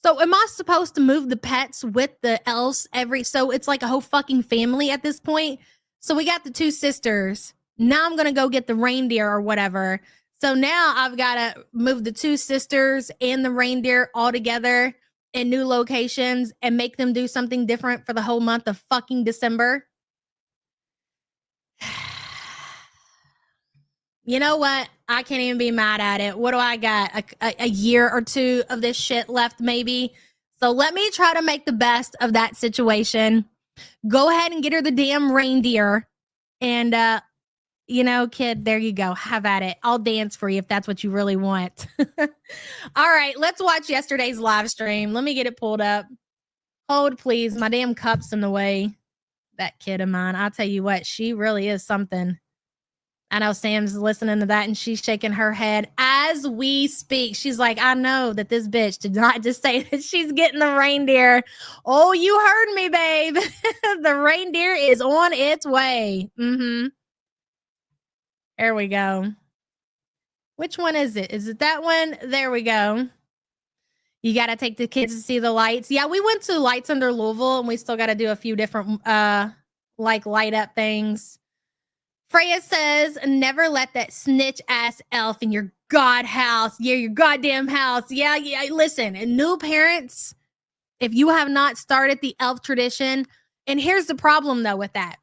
So am I supposed to move the pets with the elves so it's like a whole fucking family at this point? So we got the two sisters. Now I'm going to go get the reindeer or whatever. So now I've got to move the two sisters and the reindeer all together in new locations and make them do something different for the whole month of fucking December. You know what? I can't even be mad at it. What do I got? A year or two of this shit left, maybe. So let me try to make the best of that situation. Go ahead and get her the damn reindeer. And, kid, there you go. Have at it. I'll dance for you if that's what you really want. All right, let's watch yesterday's live stream. Let me get it pulled up. Hold, please. My damn cup's in the way. That kid of mine, I'll tell you what, she really is something. I know Sam's listening to that and she's shaking her head as we speak. She's like, I know that this bitch did not just say that she's getting the reindeer. Oh, you heard me, babe. The reindeer is on its way. There we go. Which one is it? Is it that one? There we go. You got to take the kids to see the lights. Yeah, we went to Lights Under Louisville and we still got to do a few different light up things. Freya says, never let that snitch ass elf in your god house. Yeah, your goddamn house. Yeah. Listen, and new parents, if you have not started the elf tradition, and here's the problem though with that.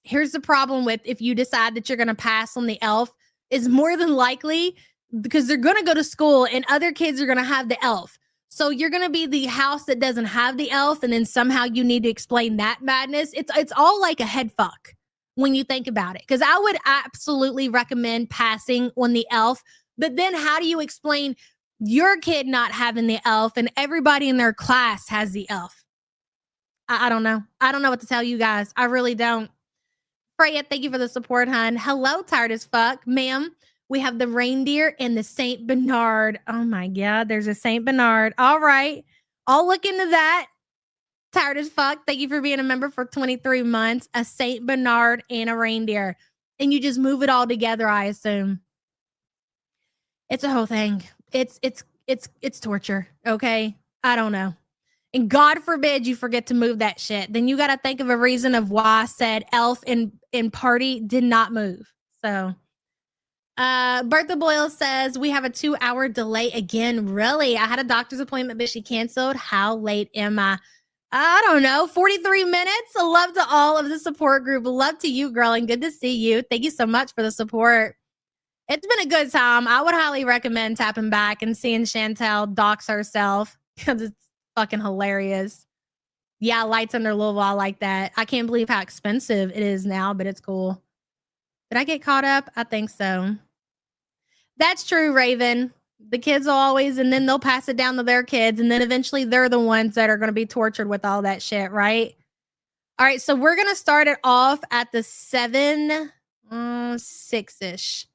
Here's the problem with if you decide that you're going to pass on the elf, is more than likely because they're going to go to school and other kids are going to have the elf. So you're going to be the house that doesn't have the elf, and then somehow you need to explain that madness. It's all like a head fuck when you think about it. Because I would absolutely recommend passing on the elf. But then how do you explain your kid not having the elf and everybody in their class has the elf? I don't know. I don't know what to tell you guys. I really don't. Freya, thank you for the support, hon. Hello, tired as fuck. Ma'am, we have the reindeer and the St. Bernard. Oh my God, there's a St. Bernard. All right. I'll look into that. Tired as fuck. Thank you for being a member for 23 months. A St. Bernard and a reindeer. And you just move it all together, I assume. It's a whole thing. It's torture. Okay. I don't know. And God forbid you forget to move that shit. Then you got to think of a reason of why said elf in party did not move. So Bertha Boyle says, we have a 2-hour delay again. Really? I had a doctor's appointment, but she canceled. How late am I? I don't know, 43 minutes. Love to all of the support group. Love to you, girl, and good to see you. Thank you so much for the support. It's been a good time. I would highly recommend tapping back and seeing Chantel dox herself because it's fucking hilarious. Yeah, lights under Louisville. I like that. I can't believe how expensive it is now, but it's cool. Did I get caught up? I think so. That's true, Raven. The kids will always, and then they'll pass it down to their kids, and then eventually they're the ones that are going to be tortured with all that shit, right? All right, so we're going to start it off at the 6-ish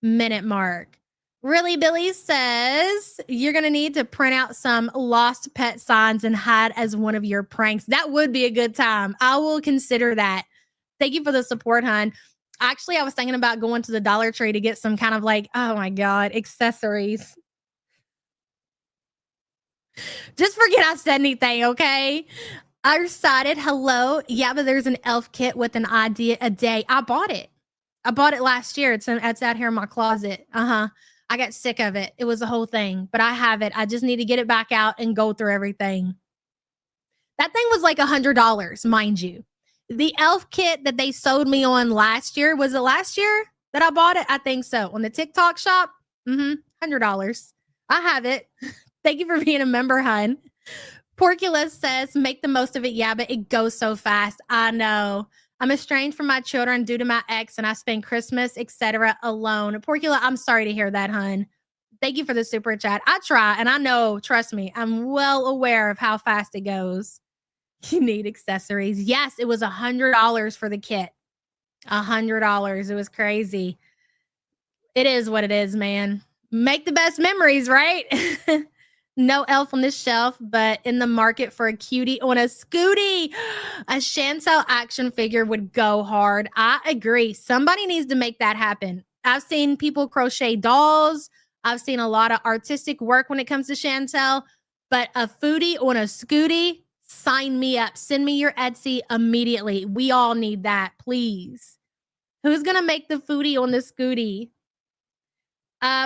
minute mark. Really, Billy says you're going to need to print out some lost pet signs and hide as one of your pranks. That would be a good time. I will consider that. Thank you for the support, hon. Actually, I was thinking about going to the Dollar Tree to get some kind of like, oh my God, accessories. Just forget I said anything, okay? I decided, hello. Yeah, but there's an elf kit with an idea a day. I bought it. I bought it last year. It's out here in my closet. I got sick of it. It was a whole thing, but I have it. I just need to get it back out and go through everything. That thing was like $100, mind you. The elf kit that they sold me on last year, was it last year that I bought it? I think so. On the TikTok shop, $100. I have it. Thank you for being a member, hun. Porculus says, make the most of it. Yeah, but it goes so fast. I know. I'm estranged from my children due to my ex, and I spend Christmas, etc. alone. Porcula, I'm sorry to hear that, hun. Thank you for the super chat. I try, and I know, trust me, I'm well aware of how fast it goes. You need accessories. Yes, it was $100 for the kit. $100. It was crazy. It is what it is, man. Make the best memories, right? No elf on this shelf, but in the market for a cutie on a scooty. A Chantel action figure would go hard. I agree. Somebody needs to make that happen. I've seen people crochet dolls. I've seen a lot of artistic work when it comes to Chantel, but a foodie on a scooty, sign me up. Send me your Etsy immediately. We all need that, please. Who's going to make the foodie on the scooty?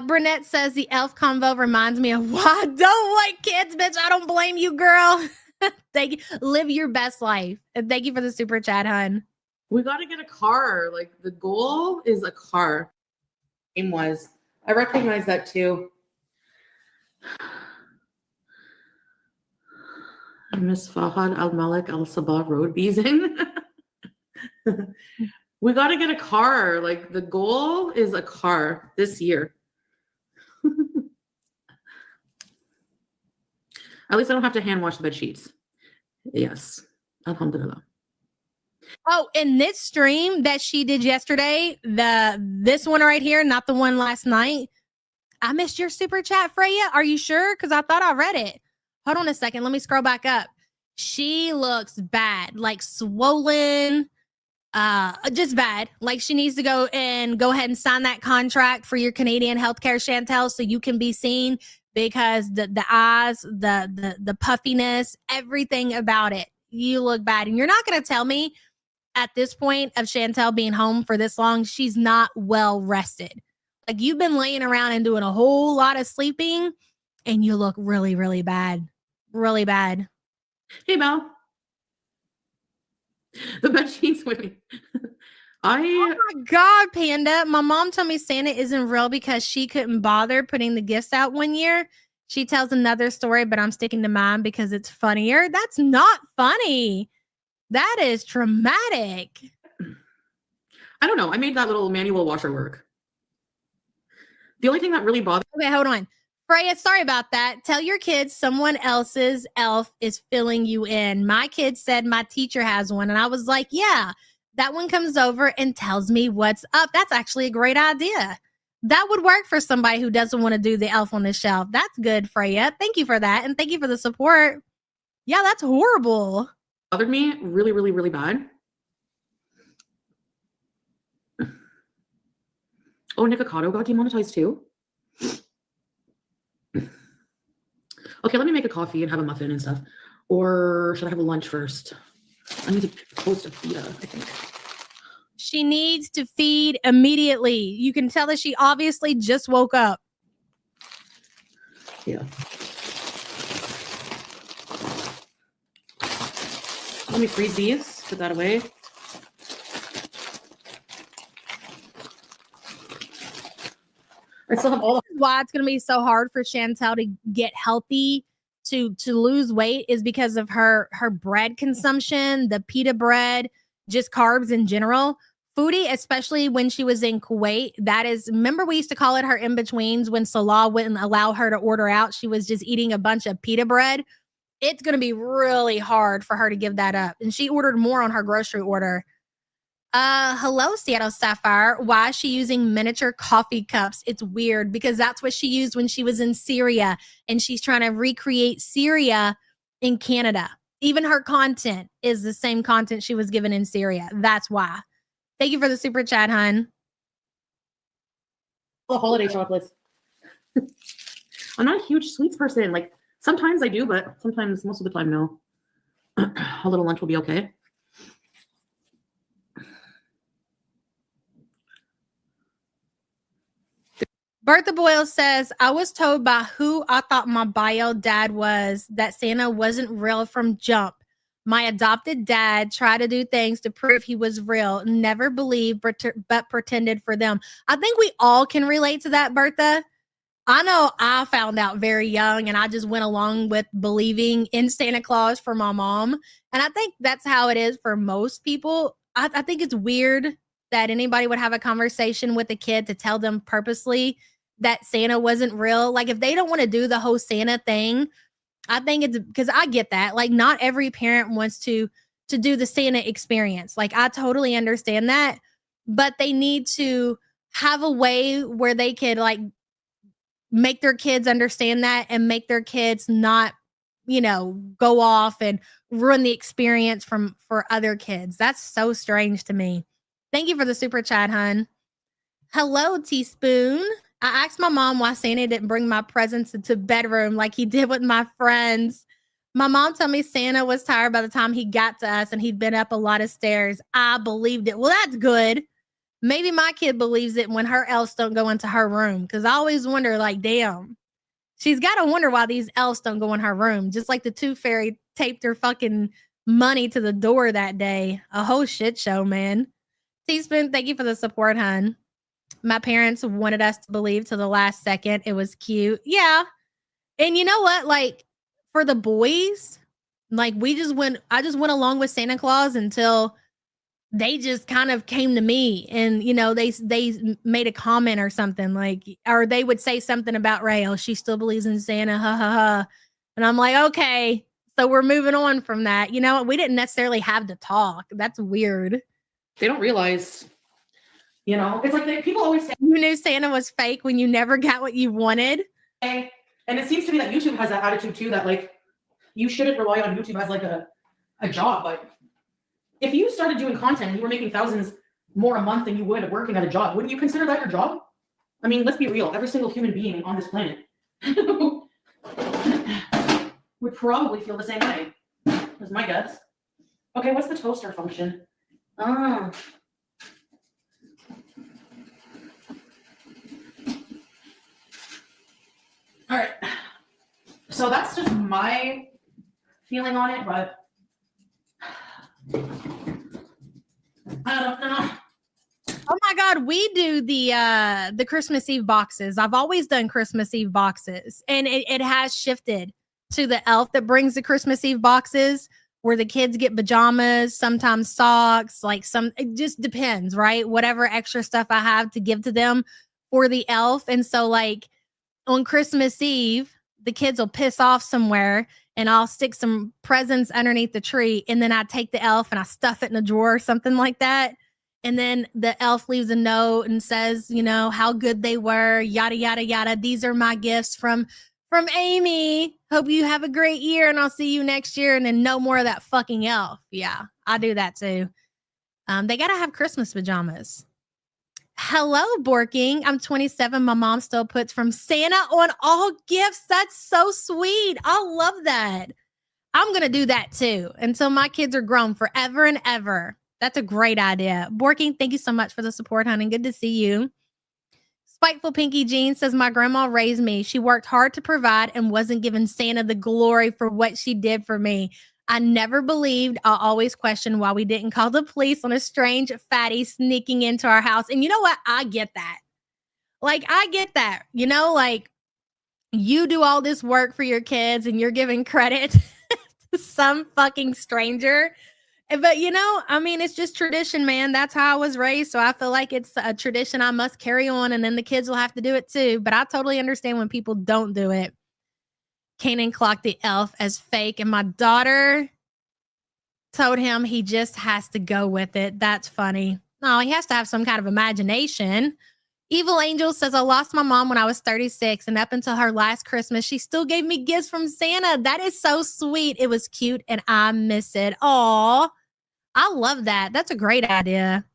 Brunette says the elf convo reminds me of why I don't like kids, bitch. I don't blame you, girl. Thank you. Live your best life. And thank you for the super chat, hun. We got to get a car. Like, the goal is a car. Game was. I recognize that too. I miss Fahad Al-Malik Al-Sabah road beezing. We got to get a car. Like, the goal is a car this year. At least I don't have to hand wash the bed sheets. Yes. Alhamdulillah. Oh, in this stream that she did yesterday, this one right here, not the one last night. I missed your super chat, Freya. Are you sure? Because I thought I read it. Hold on a second. Let me scroll back up. She looks bad, like swollen, just bad. Like she needs to go ahead and sign that contract for your Canadian healthcare, Chantel, so you can be seen, because the eyes, the puffiness, everything about it, you look bad. And you're not going to tell me at this point of Chantel being home for this long, she's not well rested. Like, you've been laying around and doing a whole lot of sleeping, and you look really, really bad. Really bad. Hey, Mel. The bed sheets with me. Oh my God, Panda. My mom told me Santa isn't real because she couldn't bother putting the gifts out one year. She tells another story, but I'm sticking to mine because it's funnier. That's not funny. That is traumatic. I don't know. I made that little manual washer work. The only thing that really bothered Okay, hold on. Freya, sorry about that. Tell your kids someone else's elf is filling you in. My kid said my teacher has one, and I was like, yeah, that one comes over and tells me what's up. That's actually a great idea. That would work for somebody who doesn't want to do the elf on the shelf. That's good, Freya. Thank you for that, and thank you for the support. Yeah, that's horrible. bothered me really, really, really bad. Oh, Nikocado got demonetized too. Okay, let me make a coffee and have a muffin and stuff. Or should I have a lunch first? I need to post a pita, I think. She needs to feed immediately. You can tell that she obviously just woke up. Yeah. Let me freeze these. Put that away. I still have all the Why it's going to be so hard for Chantel to get healthy, to lose weight, is because of her bread consumption, the pita bread, just carbs in general. Foodie, especially when she was in Kuwait, remember we used to call it her in-betweens when Salah wouldn't allow her to order out. She was just eating a bunch of pita bread. It's going to be really hard for her to give that up. And she ordered more on her grocery order. Hello, Seattle Sapphire. Why is she using miniature coffee cups? It's weird because that's what she used when she was in Syria, and she's trying to recreate Syria in Canada. Even her content is the same content she was given in Syria. That's why. Thank you for the super chat, hun. holiday chocolates. I'm not a huge sweets person. Like sometimes I do, but sometimes, most of the time, no. A little lunch will be okay. Bertha Boyle says, I was told by who I thought my bio dad was that Santa wasn't real from jump. My adopted dad tried to do things to prove he was real. Never believed, but pretended for them. I think we all can relate to that, Bertha. I know I found out very young and I just went along with believing in Santa Claus for my mom. And I think that's how it is for most people. I think it's weird that anybody would have a conversation with a kid to tell them purposely that Santa wasn't real. Like if they don't want to do the whole Santa thing, I think it's because I get that. Like not every parent wants to do the Santa experience. Like I totally understand that, but they need to have a way where they could like make their kids understand that and make their kids not, go off and ruin the experience for other kids. That's so strange to me. Thank you for the super chat, hun. Hello, Teaspoon. I asked my mom why Santa didn't bring my presents into bedroom like he did with my friends. My mom told me Santa was tired by the time he got to us and he'd been up a lot of stairs. I believed it. Well, that's good. Maybe my kid believes it when her elves don't go into her room. Because I always wonder, like, damn, she's got to wonder why these elves don't go in her room. Just like the tooth fairy taped her fucking money to the door that day. A whole shit show, man. Teaspoon, thank you for the support, hun. My parents wanted us to believe to the last second. It was cute. Yeah. And you know what? Like for the boys, like I just went along with Santa Claus until they just kind of came to me and, they made a comment or something like, or they would say something about Ray. Oh, she still believes in Santa. Ha ha ha. And I'm like, okay, so we're moving on from that. We didn't necessarily have to talk. That's weird. They don't realize, it's like people always say you knew Santa was fake when you never got what you wanted. and it seems to me that YouTube has that attitude too, that like you shouldn't rely on YouTube as like a job. But if you started doing content and you were making thousands more a month than you would working at a job, wouldn't you consider that your job? I mean, let's be real. Every single human being on this planet would probably feel the same way. That's my guess. Okay, what's the toaster function? All right. So that's just my feeling on it, but I don't know. Oh my God, we do the Christmas Eve boxes. I've always done Christmas Eve boxes, and it has shifted to the elf that brings the Christmas Eve boxes where the kids get pajamas, sometimes socks, it just depends, right? Whatever extra stuff I have to give to them for the elf. And so like on Christmas Eve, the kids will piss off somewhere and I'll stick some presents underneath the tree. And then I take the elf and I stuff it in a drawer or something like that. And then the elf leaves a note and says, how good they were, yada, yada, yada. These are my gifts from Amy. Hope you have a great year and I'll see you next year. And then no more of that fucking elf. Yeah, I do that too. They got to have Christmas pajamas. Hello, Borking. I'm 27. My mom still puts from Santa on all gifts. That's so sweet. I love that. I'm going to do that too until my kids are grown forever and ever. That's a great idea. Borking, thank you so much for the support, honey. Good to see you. Spiteful Pinky Jean says, my grandma raised me. She worked hard to provide and wasn't giving Santa the glory for what she did for me. I never believed. I always questioned why we didn't call the police on a strange fatty sneaking into our house. And you know what? I get that. Like, I get that. You know, like, you do all this work for your kids and you're giving credit to some fucking stranger. But, you know, I mean, it's just tradition, man. That's how I was raised. So I feel like it's a tradition I must carry on. And then the kids will have to do it too. But I totally understand when people don't do it. Kanan clocked the elf as fake. And my daughter told him he just has to go with it. That's funny. No, he has to have some kind of imagination. Evil Angel says, I lost my mom when I was 36, and up until her last Christmas, she still gave me gifts from Santa. That is so sweet. It was cute, and I miss it. Aw, I love that. That's a great idea.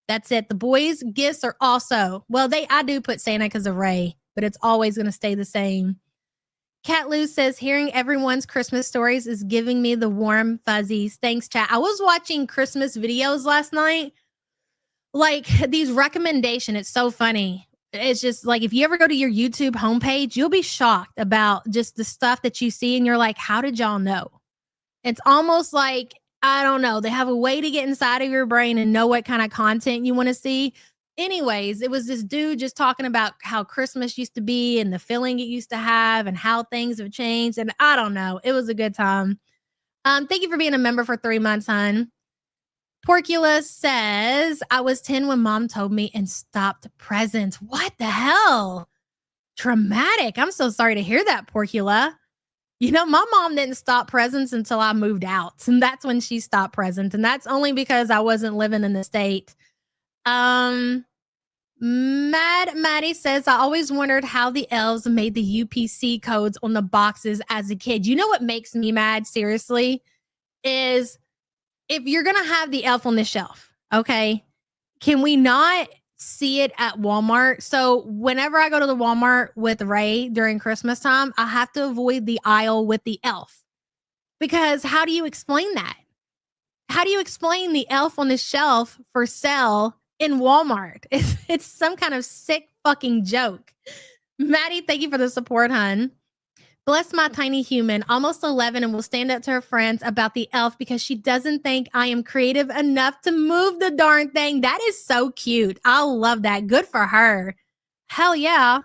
That's it. The boys' gifts are also, well, I do put Santa because of Ray, but it's always going to stay the same. Cat Lou says, hearing everyone's Christmas stories is giving me the warm fuzzies. Thanks, chat. I was watching Christmas videos last night. Like these recommendations, it's so funny. It's just like, if you ever go to your YouTube homepage, you'll be shocked about just the stuff that you see. And you're like, how did y'all know? It's almost like, I don't know. They have a way to get inside of your brain and know what kind of content you want to see. Anyways, it was this dude just talking about how Christmas used to be and the feeling it used to have and how things have changed. And I don't know. It was a good time. Thank you for being a member for 3 months, hon. Porcula says, I was 10 when mom told me and stopped presents. What the hell? Traumatic. I'm so sorry to hear that, Porcula. You know, my mom didn't stop presents until I moved out. And that's when she stopped presents. And that's only because I wasn't living in the state. Mad Maddie says, I always wondered how the elves made the UPC codes on the boxes as a kid. You know what makes me mad, seriously, is if you're going to have the elf on the shelf, okay, can we not see it at Walmart? So whenever I go to the Walmart with Ray during Christmas time, I have to avoid the aisle with the elf. Because how do you explain that? How do you explain the elf on the shelf for sale in Walmart? It's some kind of sick fucking joke. Maddie, thank you for the support, hun. Bless my tiny human, almost 11, and will stand up to her friends about the elf because she doesn't think I am creative enough to move the darn thing. That is so cute. I love that. Good for her. Hell yeah.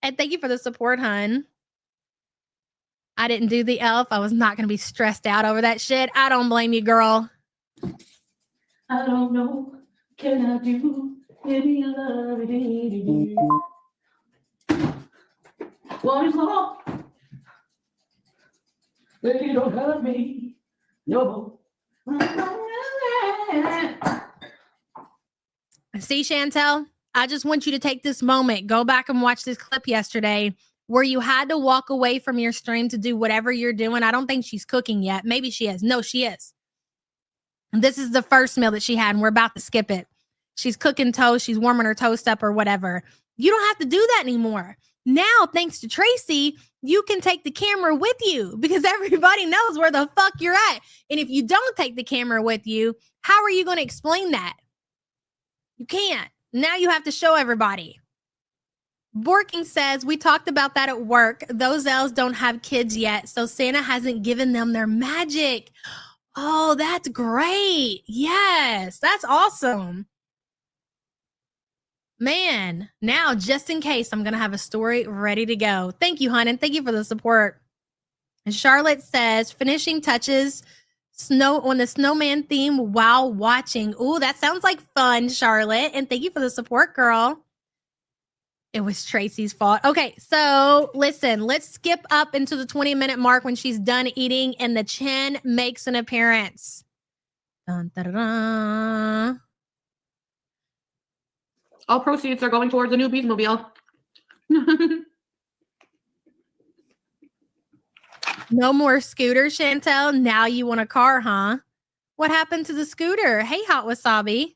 And thank you for the support, hun. I didn't do the elf. I was not going to be stressed out over that shit. I don't blame you, girl. I don't know. Can I do any love? What is love? Baby, don't hurt me. No. See, Chantel, I just want you to take this moment, go back and watch this clip yesterday where you had to walk away from your stream to do whatever you're doing. I don't think she's cooking yet. Maybe she is. No, she is. This is the first meal that she had, and we're about to skip it. She's cooking toast. She's warming her toast up or whatever. You don't have to do that anymore. Now, thanks to Tracy, you can take the camera with you because everybody knows where the fuck you're at. And if you don't take the camera with you, how are you going to explain that? You can't. Now you have to show everybody. Borking says, we talked about that at work. Those elves don't have kids yet, so Santa hasn't given them their magic. Oh, that's great. Yes, that's awesome. Man, now just in case, I'm going to have a story ready to go. Thank you, hon, and thank you for the support. And Charlotte says, finishing touches snow on the snowman theme while watching. Ooh, that sounds like fun, Charlotte. And thank you for the support, girl. It was Tracy's fault. Okay, so listen, let's skip up into the 20-minute mark when she's done eating and the chin makes an appearance. Dun, da, da, da. All proceeds are going towards a new Beesmobile. No more scooter, Chantel. Now you want a car, huh? What happened to the scooter? Hey, Hot Wasabi.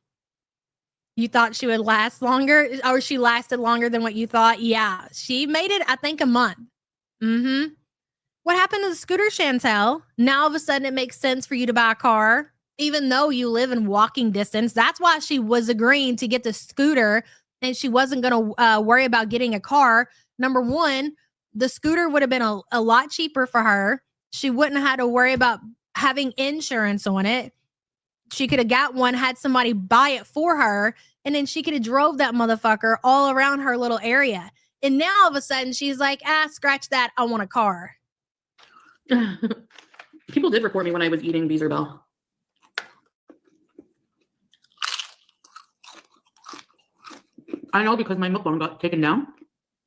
You thought she would last longer, or she lasted longer than what you thought? Yeah, she made it, I think, a month. Mm-hmm. What happened to the scooter, Chantel? Now all of a sudden it makes sense for you to buy a car, even though you live in walking distance. That's why she was agreeing to get the scooter, and she wasn't going to worry about getting a car. Number one, the scooter would have been a lot cheaper for her. She wouldn't have had to worry about having insurance on it. She could have got one, had somebody buy it for her, and then she could have drove that motherfucker all around her little area. And now all of a sudden she's like, scratch that. I want a car. People did report me when I was eating Beezer Bell. I know because my milk bone got taken down.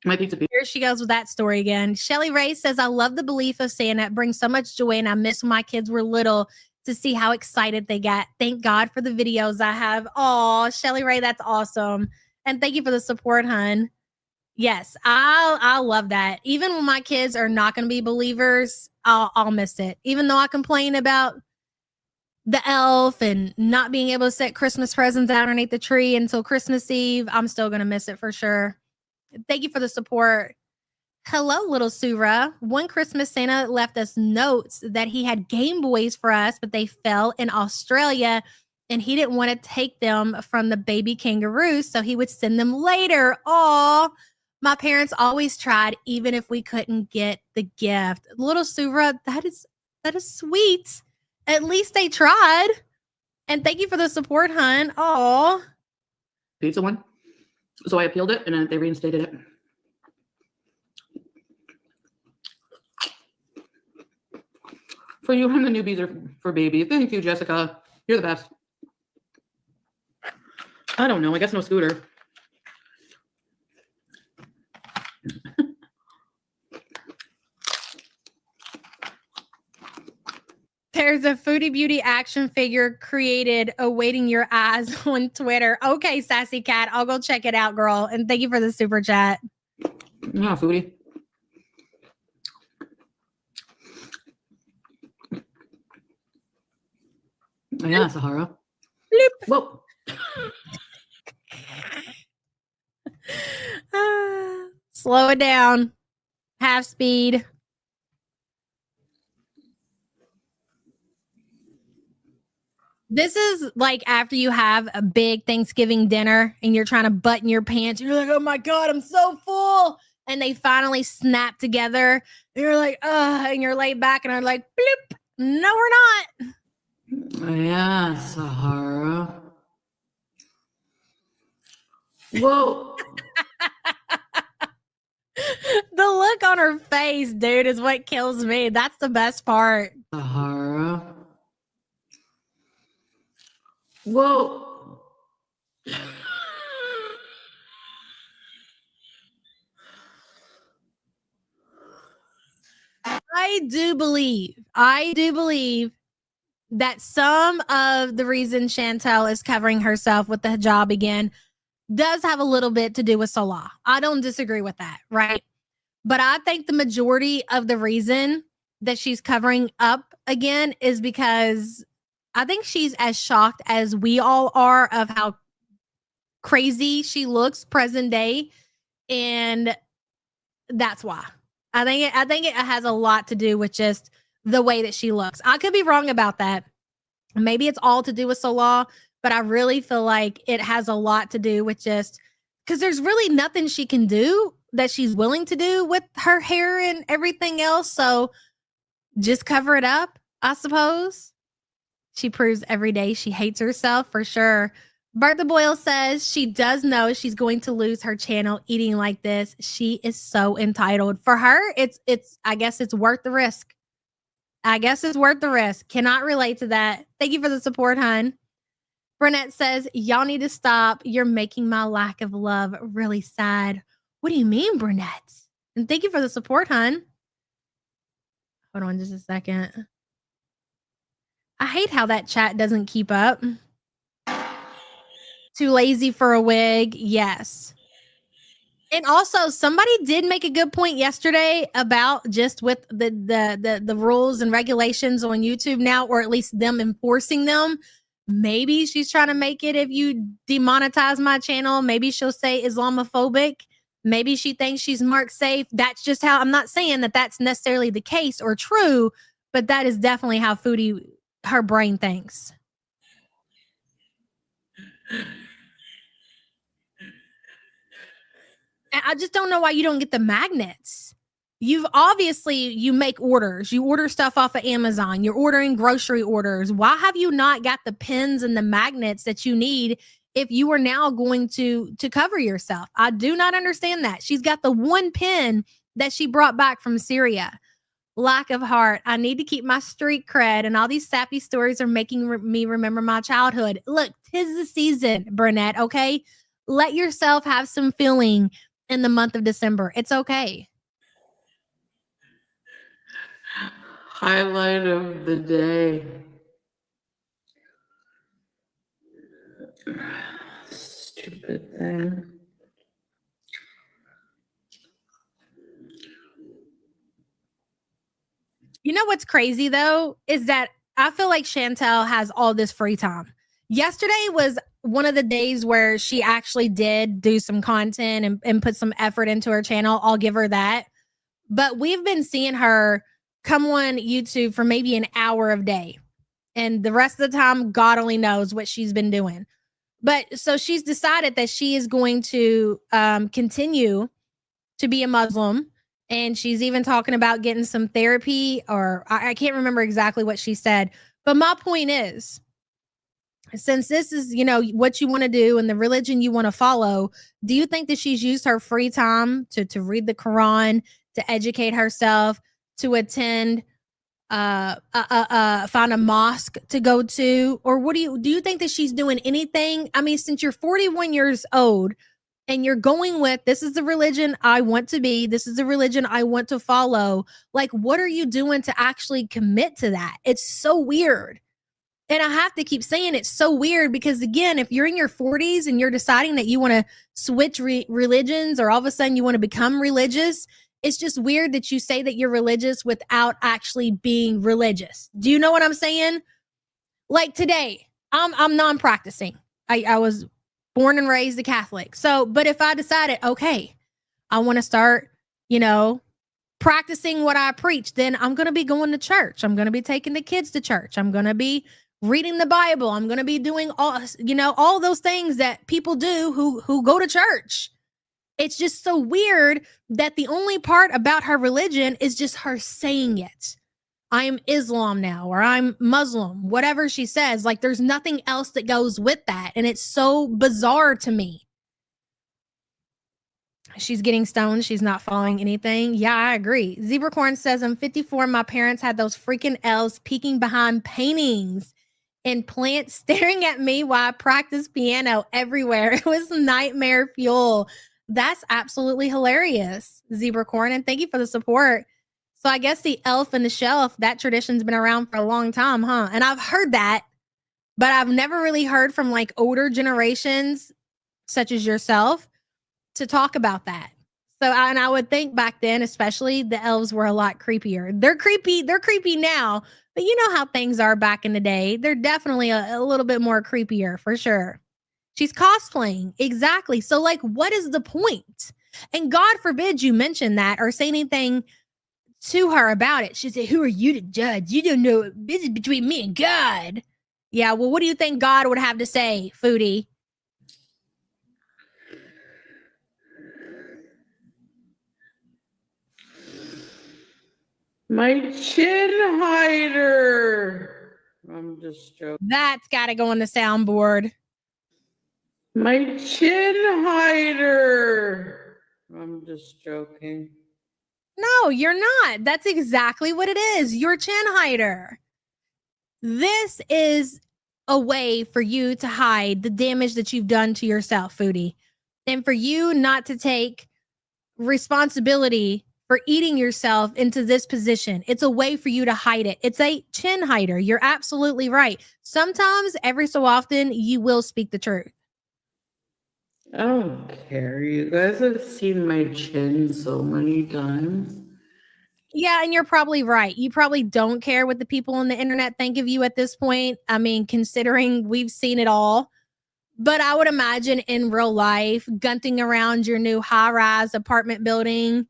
My pizza. Here she goes with that story again. Shelly Ray says, I love the belief of Santa. It brings so much joy, and I miss when my kids were little to see how excited they got. Thank God for the videos I have. Oh, Shelly Ray, that's awesome. And thank you for the support, hun. Yes, I'll love that. Even when my kids are not going to be believers, I'll miss it. Even though I complain about the elf and not being able to set Christmas presents out underneath the tree until Christmas Eve, I'm still going to miss it for sure. Thank you for the support. Hello, little Sura. One Christmas, Santa left us notes that he had Game Boys for us, but they fell in Australia, and he didn't want to take them from the baby kangaroos, so he would send them later. Aw, my parents always tried, even if we couldn't get the gift. Little Sura, that is sweet. At least they tried. And thank you for the support, hun. Aw. Pizza one. So I appealed it, and then they reinstated it. For you, and the newbies are for baby. Thank you, Jessica. You're the best. I don't know. I guess no scooter. There's a Foodie Beauty action figure created awaiting your eyes on Twitter. Okay, Sassy Cat. I'll go check it out, girl. And thank you for the super chat. Yeah, Foodie. Yeah, Sahara. Bloop. Whoa. Slow it down. Half speed. This is like after you have a big Thanksgiving dinner and you're trying to button your pants. You're like, oh my God, I'm so full. And they finally snap together. And you're like, and you're laid back and are like, bloop. No, we're not. Yeah, Sahara. Whoa. The look on her face, dude, is what kills me. That's the best part. Sahara. Whoa. I do believe that some of the reason Chantel is covering herself with the hijab again does have a little bit to do with Salah. I don't disagree with that, right? But I think the majority of the reason that she's covering up again is because I think she's as shocked as we all are of how crazy she looks present day. And that's why. I think it has a lot to do with just the way that she looks. I could be wrong about that. Maybe it's all to do with Salah, but I really feel like it has a lot to do with just because there's really nothing she can do that she's willing to do with her hair and everything else. So just cover it up, I suppose. She proves every day she hates herself for sure. Bertha Boyle says she does know she's going to lose her channel eating like this. She is so entitled. For her, it's I guess it's worth the risk. Cannot relate to that. Thank you for the support, hun. Burnett says, y'all need to stop. You're making my lack of love really sad. What do you mean, Burnett? And thank you for the support, hun. Hold on just a second. I hate how that chat doesn't keep up. Too lazy for a wig. Yes. And also, somebody did make a good point yesterday about just with the rules and regulations on YouTube now, or at least them enforcing them. Maybe she's trying to make it if you demonetize my channel. Maybe she'll say Islamophobic. Maybe she thinks she's marked safe. That's just how, I'm not saying that that's necessarily the case or true, but that is definitely how Foodie, her brain thinks. I just don't know why you don't get the magnets. you make orders. You order stuff off of Amazon. You're ordering grocery orders. Why have you not got the pins and the magnets that you need if you are now going to cover yourself? I do not understand that. She's got the one pin that she brought back from Syria. Lack of heart. I need to keep my street cred, and all these sappy stories are making me remember my childhood. Look, 'tis the season, Burnett, okay? Let yourself have some feeling in the month of December. It's okay. Highlight of the day. Stupid thing. You know what's crazy though is that I feel like Chantel has all this free time. Yesterday was one of the days where she actually did do some content and put some effort into her channel. I'll give her that. But we've been seeing her come on YouTube for maybe an hour a day. And the rest of the time, God only knows what she's been doing. But so she's decided that she is going to continue to be a Muslim. And she's even talking about getting some therapy, or I can't remember exactly what she said. But my point is, since this is, what you want to do and the religion you want to follow, do you think that she's used her free time to read the Quran, to educate herself, to attend, find a mosque to go to? Or do you think that she's doing anything? I mean, since you're 41 years old, and you're going with, this is the religion I want to be, this is the religion I want to follow. Like, what are you doing to actually commit to that? It's so weird. And I have to keep saying it's so weird because, again, if you're in your 40s and you're deciding that you want to switch religions, or all of a sudden you want to become religious, it's just weird that you say that you're religious without actually being religious. Do you know what I'm saying? Like today, I'm non-practicing. I was born and raised a Catholic. So, but if I decided, okay, I want to start, practicing what I preach, then I'm going to be going to church. I'm going to be taking the kids to church. I'm going to be reading the Bible. I'm going to be doing all those things that people do who go to church. It's just so weird that the only part about her religion is just her saying it. I am Islam now, or I'm Muslim, whatever she says. Like, there's nothing else that goes with that. And it's so bizarre to me. She's getting stoned. She's not following anything. Yeah, I agree. Zebracorn says, I'm 54. My parents had those freaking elves peeking behind paintings and plants staring at me while I practiced piano everywhere. It was nightmare fuel. That's absolutely hilarious, Zebracorn. And thank you for the support. So I guess the elf and the shelf, that tradition's been around for a long time, huh? And I've heard that, but I've never really heard from like older generations, such as yourself, to talk about that. So, and I would think back then, especially, the elves were a lot creepier. They're creepy now, but you know how things are back in the day. They're definitely a little bit more creepier, for sure. She's cosplaying. Exactly. So like, what is the point? And God forbid you mention that or say anything to her about it. She said, who are you to judge? You don't know. This is between me and God. Yeah, well, what do you think God would have to say, Foodie? My chin hider. I'm just joking. That's got to go on the soundboard. My chin hider. I'm just joking. No, you're not. That's exactly what it is. Your chin hider. This is a way for you to hide the damage that you've done to yourself, Foodie. And for you not to take responsibility for eating yourself into this position. It's a way for you to hide it. It's a chin hider. You're absolutely right. Sometimes, every so often, you will speak the truth. I don't care. You guys have seen my chin so many times. Yeah, and you're probably right. You probably don't care what the people on the internet think of you at this point. I mean, considering we've seen it all. But I would imagine in real life, gunting around your new high-rise apartment building,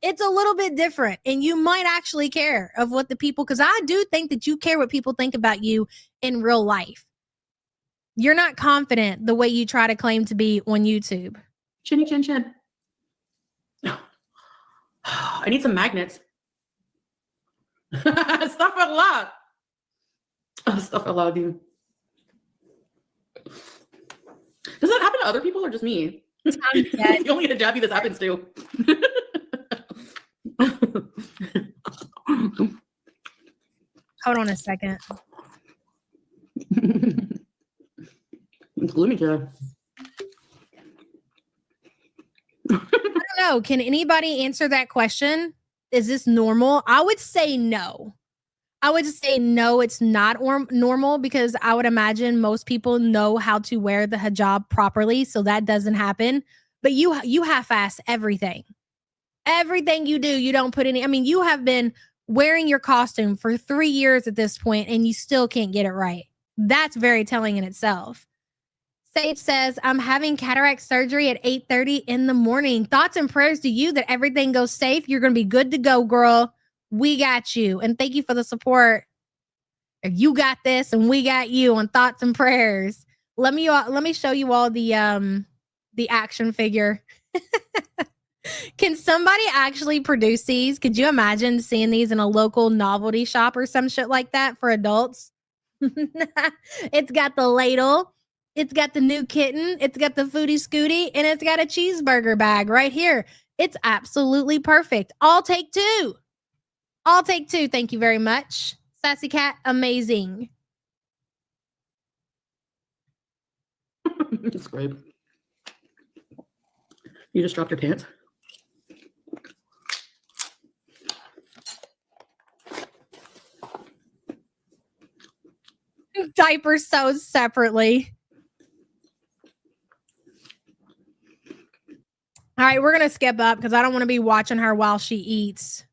it's a little bit different. And you might actually care of what the people, because I do think that you care what people think about you in real life. You're not confident the way you try to claim to be on YouTube. Chinny chin chin. I need some magnets. Astaghfirullah. Astaghfirullah, dude. Does that happen to other people or just me? It's the only hijabi this happens to. Hold on a second. It's gloomy today. I don't know. Can anybody answer that question? Is this normal? I would say no. I would say no, it's not normal because I would imagine most people know how to wear the hijab properly, so that doesn't happen. But you half-ass everything. Everything you do, you don't put any. I mean, you have been wearing your costume for 3 years at this point, and you still can't get it right. That's very telling in itself. Sage says, I'm having cataract surgery at 8:30 in the morning. Thoughts and prayers to you that everything goes safe. You're going to be good to go, girl. We got you. And thank you for the support. You got this and we got you on thoughts and prayers. Let me show you all the action figure. Can somebody actually produce these? Could you imagine seeing these in a local novelty shop or some shit like that for adults? It's got the ladle. It's got the new kitten. It's got the Foodie Scooty. And it's got a cheeseburger bag right here. It's absolutely perfect. I'll take two. I'll take two. Thank you very much. Sassy Cat, amazing. It's great. You just dropped your pants. Diapers sewed separately. All right, we're going to skip up because I don't want to be watching her while she eats.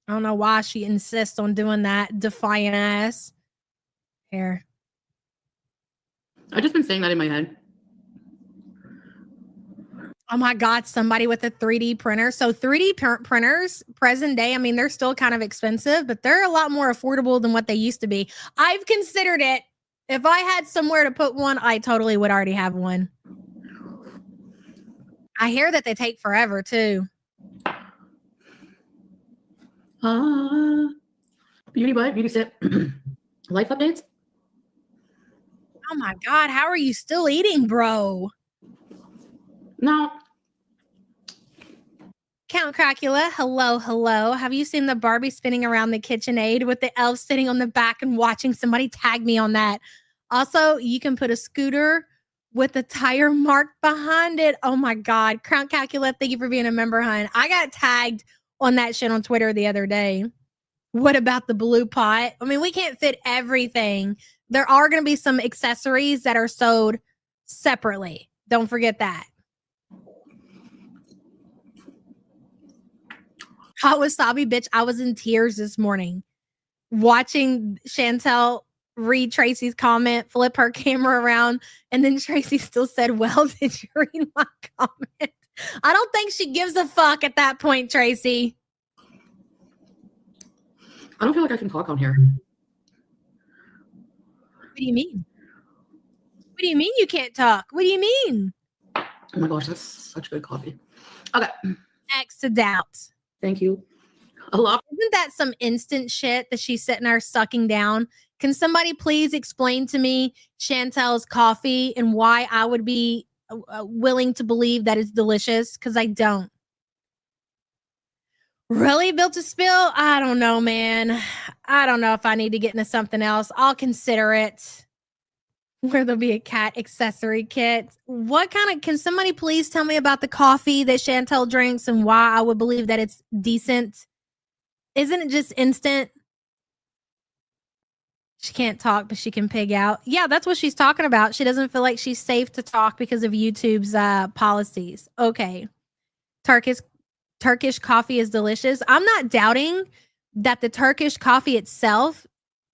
I don't know why she insists on doing that. Defiant ass. Here. I've just been saying that in my head. Oh my God, somebody with a 3D printer. So 3D printers, present day, I mean, they're still kind of expensive, but they're a lot more affordable than what they used to be. I've considered it. If I had somewhere to put one, I totally would already have one. I hear that they take forever too. Beauty butt, beauty sip. Life updates? Oh my God, how are you still eating, bro? No. Count Cracula, hello, hello. Have you seen the Barbie spinning around the KitchenAid with the elf sitting on the back and watching? Somebody tag me on that. Also, you can put a scooter with a tire mark behind it. Oh my God. Count Calcula, thank you for being a member, hun. I got tagged on that shit on Twitter the other day. What about the blue pot? I mean, we can't fit everything. There are going to be some accessories that are sold separately. Don't forget that. Hot wasabi, bitch. I was in tears this morning watching Chantel read Tracy's comment, flip her camera around, and then Tracy still said, well, did you read my comment? I don't think she gives a fuck at that point, Tracy. I don't feel like I can talk on here. What do you mean? What do you mean you can't talk? What do you mean? Oh my gosh, that's such good coffee. Okay. X to doubt. Thank you. A lot. Isn't that some instant shit that she's sitting there sucking down? Can somebody please explain to me Chantel's coffee and why I would be willing to believe that it's delicious? Because I don't. Really, Built to Spill? I don't know, man. I don't know if I need to get into something else. I'll consider it. Where there'll be a cat accessory kit. What kind of, can somebody please tell me about the coffee that Chantel drinks and why I would believe that it's decent? Isn't it just instant? She can't talk, but she can pig out. Yeah, that's what she's talking about. She doesn't feel like she's safe to talk because of YouTube's policies. Okay. Turkish coffee is delicious. I'm not doubting that the Turkish coffee itself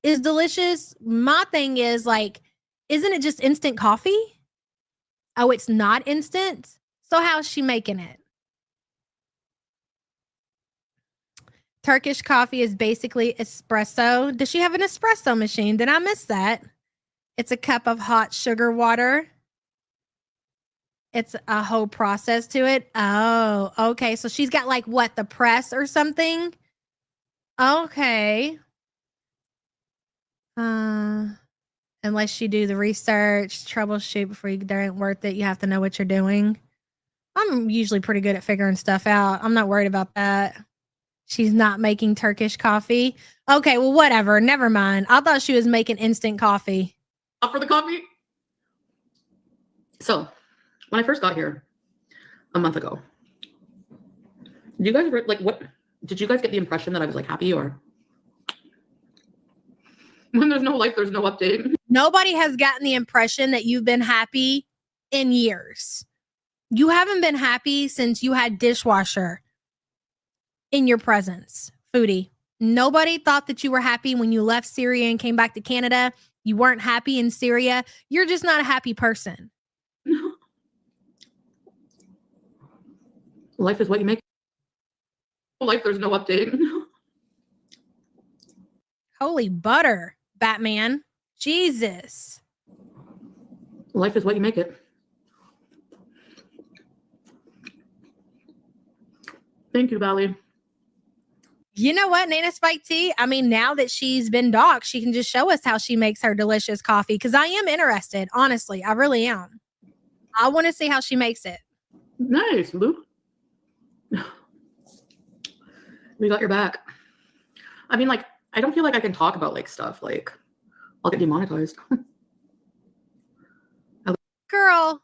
is delicious. My thing is like, isn't it just instant coffee? Oh, it's not instant? So how's she making it? Turkish coffee is basically espresso. Does she have an espresso machine? Did I miss that? It's a cup of hot sugar water. It's a whole process to it. Oh, okay. So she's got like what, the press or something? Okay. Unless you do the research, troubleshoot before you, they ain't worth it. You have to know what you're doing. I'm usually pretty good at figuring stuff out. I'm not worried about that. She's not making Turkish coffee. Okay, well, whatever. Never mind. I thought she was making instant coffee. Up for the coffee. So, when I first got here a month ago, you guys were like, what? Did you guys get the impression that I was like happy, or when there's no life, there's no update? Nobody has gotten the impression that you've been happy in years. You haven't been happy since you had dishwasher in your presence, Foodie. Nobody thought that you were happy when you left Syria and came back to Canada. You weren't happy in Syria. You're just not a happy person. Life is what you make. Life, there's no update. Holy butter, Batman. Jesus. Life is what you make it. Thank you, Valley. You know what, Nana Spike Tea? I mean, now that she's been docked, she can just show us how she makes her delicious coffee, because I am interested. Honestly, I really am. I want to see how she makes it. Nice, Luke. We got your back. I mean, like, I don't feel like I can talk about like stuff. Like, I'll get demonetized. Girl,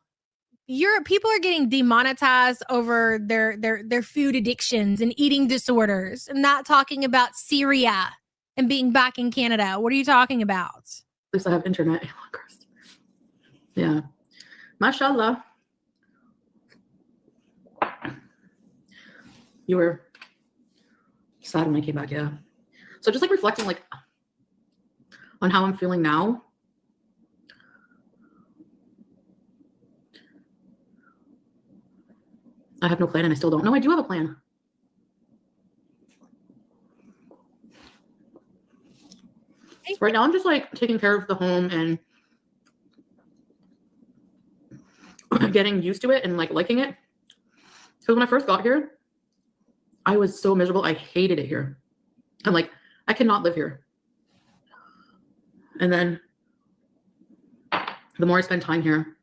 people are getting demonetized over their food addictions and eating disorders, and not talking about Syria and being back in Canada. What are you talking about? At least I have internet. Yeah. Mashallah. You were sad when I came back, yeah. So just like reflecting like on how I'm feeling now. I have no plan, and I still don't know. I do have a plan. Right now I'm just like taking care of the home and getting used to it and like liking it. Because when I first got here, I was so miserable. I hated it here. I'm like, I cannot live here. And then the more I spend time here,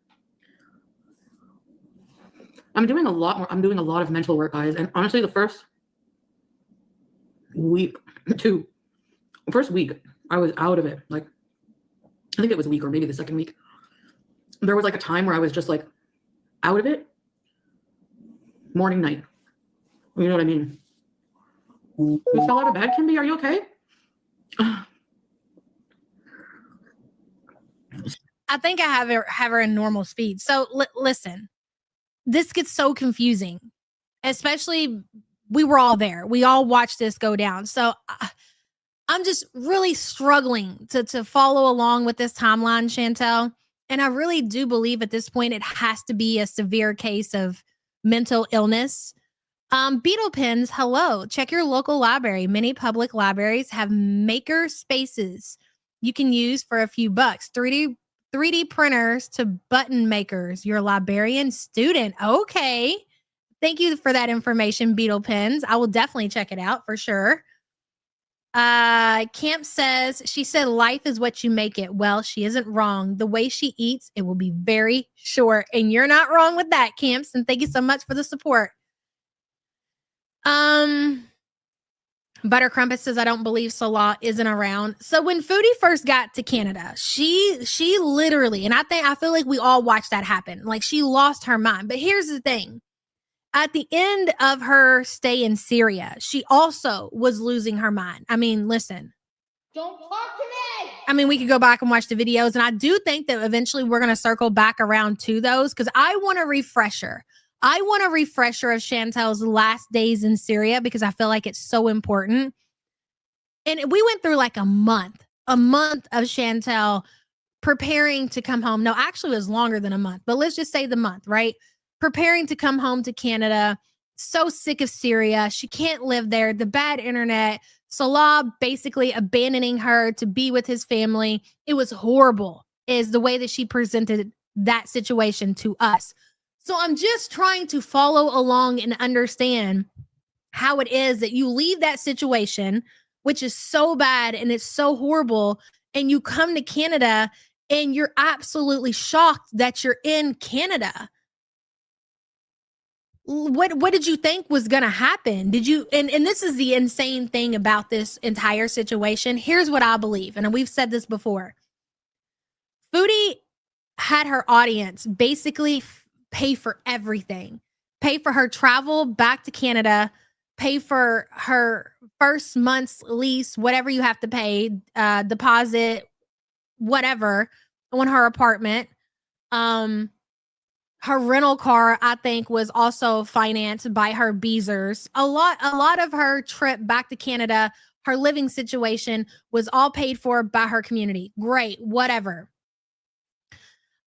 I'm doing a lot more. I'm doing a lot of mental work, guys. And honestly, the first week, I was out of it. Like, I think it was a week or maybe the second week. There was like a time where I was just like out of it. Morning, night. You know what I mean? You fell out of bed, Kimby? Are you okay? I think I have her in normal speed. So listen, this gets so confusing, especially we were all there. We all watched this go down. So I'm just really struggling to follow along with this timeline, Chantel. And I really do believe at this point it has to be a severe case of mental illness. Beetle pens, hello. Check your local library. Many public libraries have maker spaces you can use for a few bucks. 3D printers to button makers. Your librarian student. Okay. Thank you for that information, Beetle pens. I will definitely check it out for sure. Camp says, she said, life is what you make it. Well, she isn't wrong. The way she eats, it will be very short. And you're not wrong with that, Camps. And thank you so much for the support. Butter Crumpet says, I don't believe Salah isn't around. So when Foodie first got to Canada, she literally, and I feel like we all watched that happen. Like, she lost her mind. But here's the thing. At the end of her stay in Syria, she also was losing her mind. I mean, listen. Don't talk to me! I mean, we could go back and watch the videos, and I do think that eventually we're going to circle back around to those, because I want a refresher. I want a refresher of Chantel's last days in Syria, because I feel like it's so important. And we went through like a month of Chantel preparing to come home. No, actually it was longer than a month, but let's just say the month, right? Preparing to come home to Canada. So sick of Syria. She can't live there. The bad internet. Salah basically abandoning her to be with his family. It was horrible, is the way that she presented that situation to us. So I'm just trying to follow along and understand how it is that you leave that situation, which is so bad and it's so horrible, and you come to Canada and you're absolutely shocked that you're in Canada. What did you think was going to happen? Did you, and this is the insane thing about this entire situation. Here's what I believe, and we've said this before. Foodie had her audience basically pay for everything, pay for her travel back to Canada, pay for her first month's lease, whatever you have to pay, deposit, whatever, on her apartment. Her rental car, I think, was also financed by her Beezers. A lot of her trip back to Canada, her living situation was all paid for by her community. Great, whatever.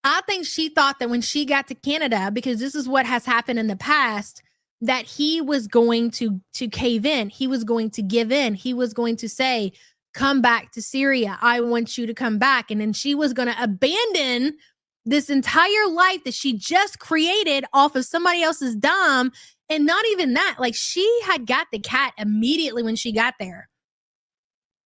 I think she thought that when she got to Canada, because this is what has happened in the past, that he was going to cave in. He was going to give in. He was going to say, come back to Syria. I want you to come back. And then she was going to abandon this entire life that she just created off of somebody else's dime. And not even that, like, she had got the cat immediately when she got there.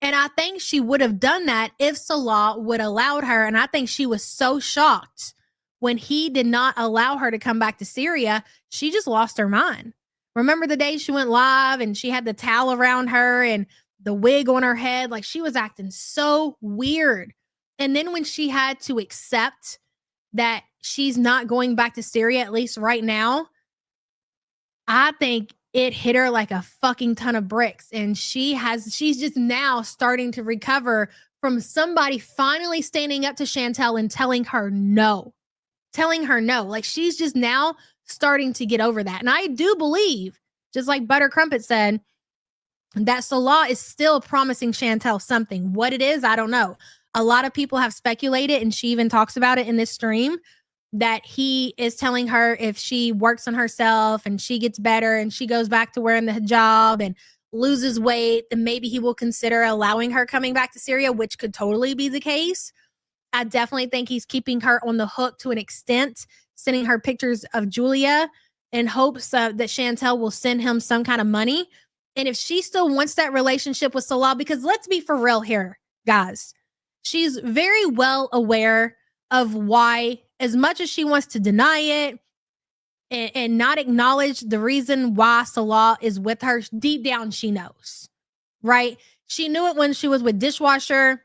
And I think she would have done that if Salah would allowed her. And I think she was so shocked when he did not allow her to come back to Syria. She just lost her mind. Remember the day she went live and she had the towel around her and the wig on her head? Like, she was acting so weird. And then when she had to accept that she's not going back to Syria, at least right now, I think it hit her like a fucking ton of bricks. And she's just now starting to recover from somebody finally standing up to Chantel and telling her no. Like, she's just now starting to get over that. And I do believe, just like Butter Crumpet said, that Salah is still promising Chantel something. What it is, I don't know. A lot of people have speculated, and she even talks about it in this stream, that he is telling her if she works on herself and she gets better and she goes back to wearing the hijab and loses weight, then maybe he will consider allowing her coming back to Syria, which could totally be the case. I definitely think he's keeping her on the hook to an extent, sending her pictures of Julia in hopes that Chantel will send him some kind of money. And if she still wants that relationship with Salah, because let's be for real here, guys, she's very well aware of why, as much as she wants to deny it and not acknowledge the reason why Salah is with her, deep down she knows, right? She knew it when she was with Dishwasher,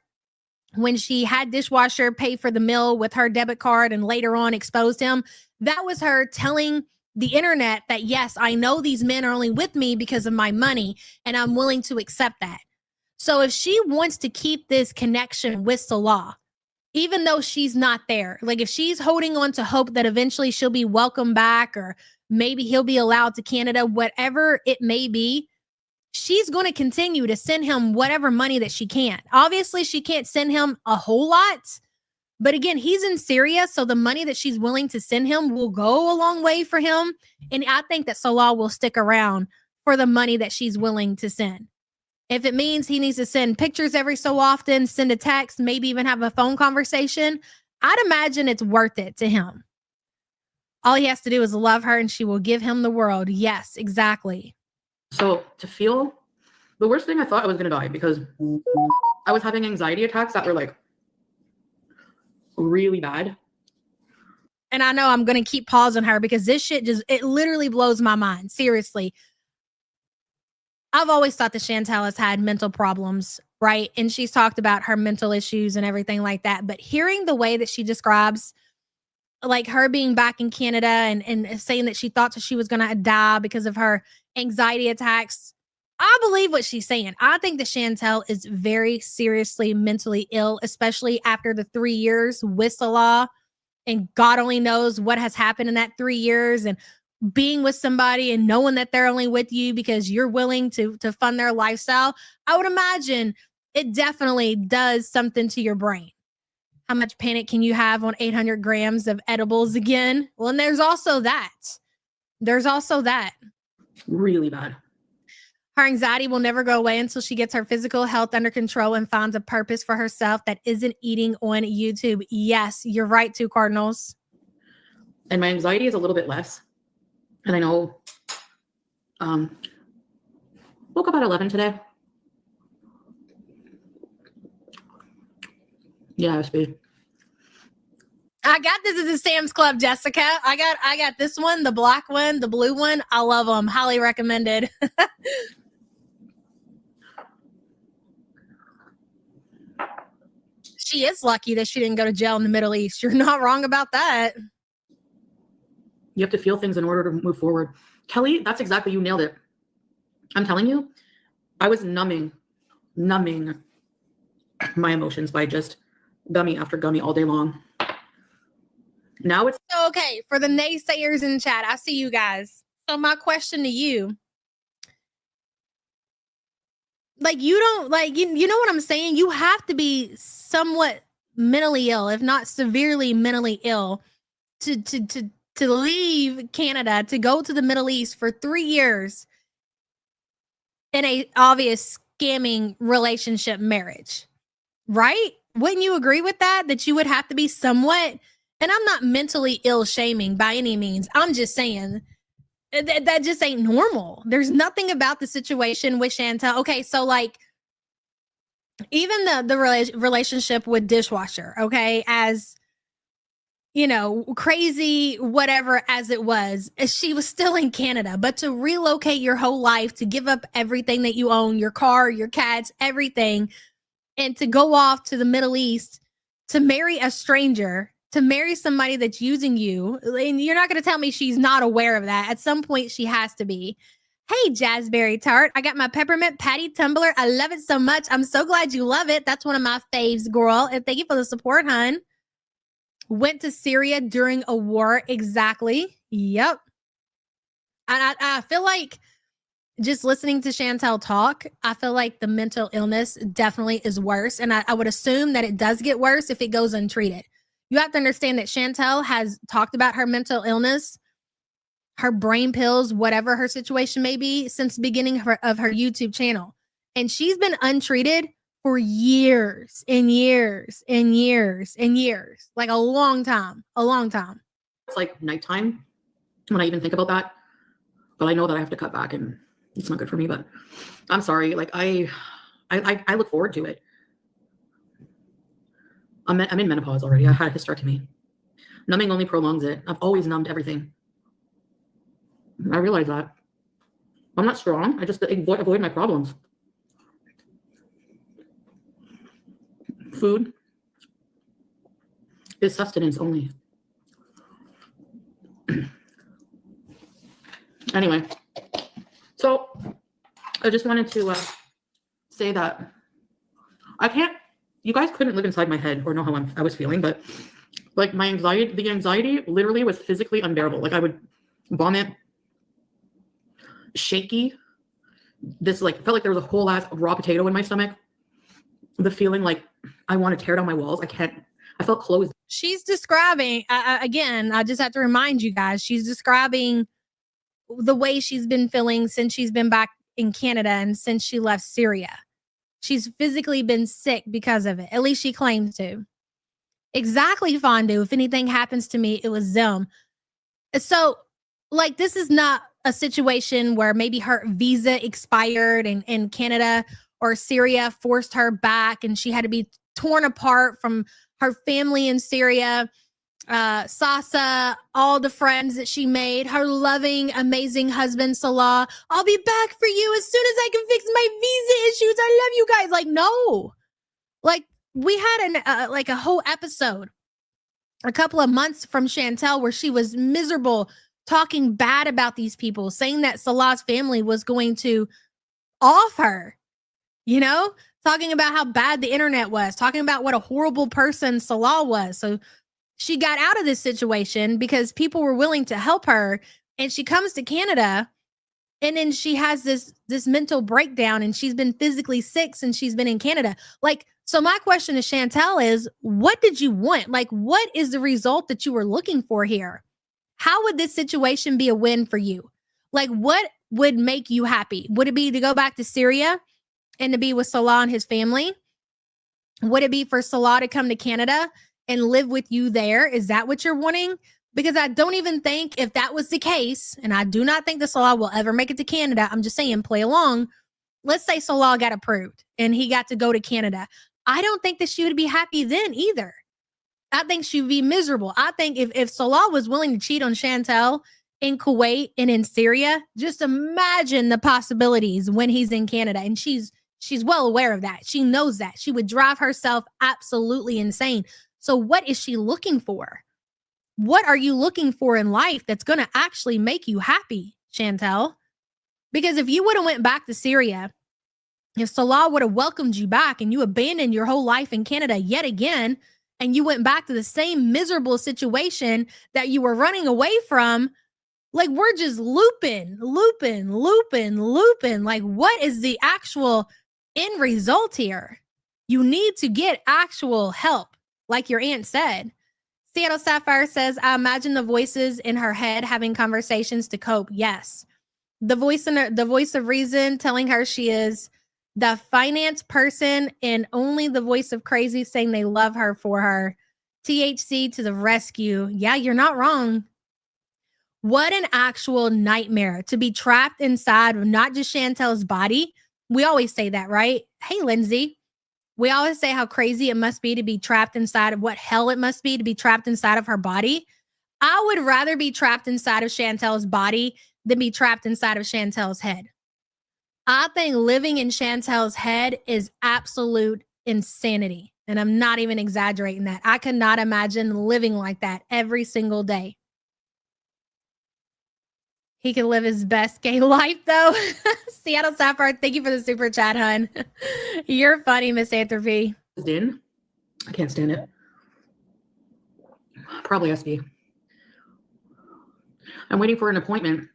when she had Dishwasher pay for the meal with her debit card and later on exposed him. That was her telling the internet that, yes, I know these men are only with me because of my money, and I'm willing to accept that. So if she wants to keep this connection with Salah, even though she's not there, like if she's holding on to hope that eventually she'll be welcomed back, or maybe he'll be allowed to Canada, whatever it may be, she's going to continue to send him whatever money that she can. Obviously, she can't send him a whole lot. But again, he's in Syria, so the money that she's willing to send him will go a long way for him. And I think that Salah will stick around for the money that she's willing to send. If it means he needs to send pictures every so often, send a text, maybe even have a phone conversation, I'd imagine it's worth it to him. All he has to do is love her and she will give him the world. Yes, exactly. So to feel, the worst thing, I thought I was going to die because I was having anxiety attacks that were like really bad. And I know I'm going to keep pausing her because this shit it literally blows my mind. Seriously. I've always thought that Chantel has had mental problems, right? And she's talked about her mental issues and everything like that. But hearing the way that she describes, like her being back in Canada and saying that she thought that she was going to die because of her anxiety attacks, I believe what she's saying. I think that Chantel is very seriously mentally ill, especially after the 3 years with Salah. And God only knows what has happened in that 3 years, and being with somebody and knowing that they're only with you because you're willing to fund their lifestyle. I would imagine it definitely does something to your brain. How much panic can you have on 800 grams of edibles again? Well, and there's also that. Really bad. Her anxiety will never go away until she gets her physical health under control and finds a purpose for herself that isn't eating on YouTube. Yes, you're right too, Cardinals. and my anxiety is a little bit less. And I know, woke up at 11 today. Yeah, speed. I got this as a Sam's Club, Jessica. I got this one, the black one, the blue one. I love them. Highly recommended. She is lucky that she didn't go to jail in the Middle East. You're not wrong about that. You have to feel things in order to move forward. Kelly, that's exactly, you nailed it. I'm telling you, I was numbing my emotions by just gummy after gummy all day long. Now it's So, okay, for the naysayers in chat, I see you guys. So my question to you, like, you don't, like, you know what I'm saying? You have to be somewhat mentally ill, if not severely mentally ill, to leave Canada, to go to the Middle East for 3 years in a obvious scamming relationship marriage, right? Wouldn't you agree with that? That you would have to be somewhat, and I'm not mentally ill shaming by any means. I'm just saying that just ain't normal. There's nothing about the situation with Chantel. Okay, so like even the relationship with Dishwasher, okay, as you know, crazy, whatever as it was, she was still in Canada. But to relocate your whole life, to give up everything that you own, your car, your cats, everything, and to go off to the Middle East to marry a stranger, to marry somebody that's using you, and you're not going to tell me she's not aware of that. At some point, she has to be. Hey, Jazzberry Tart, I got my peppermint patty tumbler. I love it so much. I'm so glad you love it. That's one of my faves, girl. And thank you for the support, hun. Went to Syria during a war. Exactly. Yep. And I feel like just listening to Chantel talk, I feel like the mental illness definitely is worse. And I would assume that it does get worse if it goes untreated. You have to understand that Chantel has talked about her mental illness, her brain pills, whatever her situation may be, since the beginning of her YouTube channel. And she's been untreated for years and years and years and years, like a long time. It's like nighttime when I even think about that, but I know that I have to cut back and it's not good for me, but I'm sorry. Like I look forward to it. I'm in menopause already. I had a hysterectomy. Numbing only prolongs it. I've always numbed everything. I realize that. I'm not strong. I just avoid my problems. Food is sustenance only. Anyway, so I just wanted to say that you guys couldn't live inside my head or know how I was feeling, but like the anxiety literally was physically unbearable. Like I would vomit, shaky. This like felt like there was a whole ass raw potato in my stomach. The feeling like I want to tear down my walls. I felt closed. She's describing, again, I just have to remind you guys, she's describing the way she's been feeling since she's been back in Canada and since she left Syria. She's physically been sick because of it. At least she claims to. Exactly, Fondu. If anything happens to me, it was them. So, like, this is not a situation where maybe her visa expired and Canada or Syria forced her back and she had to be torn apart from her family in Syria. Sasa, all the friends that she made, her loving, amazing husband, Salah. I'll be back for you as soon as I can fix my visa issues. I love you guys. Like, no. Like, we had a whole episode a couple of months from Chantel where she was miserable, talking bad about these people, saying that Salah's family was going to off her, you know, talking about how bad the internet was, talking about what a horrible person Salah was. So she got out of this situation because people were willing to help her, and she comes to Canada and then she has this mental breakdown and she's been physically sick since she's been in Canada. Like, so my question to Chantel is, what did you want? Like, what is the result that you were looking for here? How would this situation be a win for you? Like, what would make you happy? Would it be to go back to Syria and to be with Salah and his family? Would it be for Salah to come to Canada and live with you there? Is that what you're wanting? Because I don't even think if that was the case, and I do not think that Salah will ever make it to Canada. I'm just saying, play along. Let's say Salah got approved and he got to go to Canada. I don't think that she would be happy then either. I think she'd be miserable. I think if Salah was willing to cheat on Chantel in Kuwait and in Syria, just imagine the possibilities when he's in Canada. And she's well aware of that. She knows that. She would drive herself absolutely insane. So what is she looking for? What are you looking for in life that's going to actually make you happy, Chantel? Because if you would have went back to Syria, if Salah would have welcomed you back and you abandoned your whole life in Canada yet again, and you went back to the same miserable situation that you were running away from, like, we're just looping. Like, what is the actual end result here? You need to get actual help, like your aunt said. Seattle Sapphire says, I imagine the voices in her head having conversations to cope. Yes. The voice of reason telling her she is the finance person, and only the voice of crazy saying they love her for her. THC to the rescue. Yeah, you're not wrong. What an actual nightmare to be trapped inside of not just Chantel's body. We always say that, right? Hey, Lindsay. We always say how crazy it must be to be trapped inside of what hell it must be to be trapped inside of her body. I would rather be trapped inside of Chantel's body than be trapped inside of Chantel's head. I think living in Chantel's head is absolute insanity. And I'm not even exaggerating that. I could not imagine living like that every single day. He can live his best gay life, though. Seattle Sapphire, thank you for the super chat, hun. You're funny, Misanthropy. In. I can't stand it. Probably SB. I'm waiting for an appointment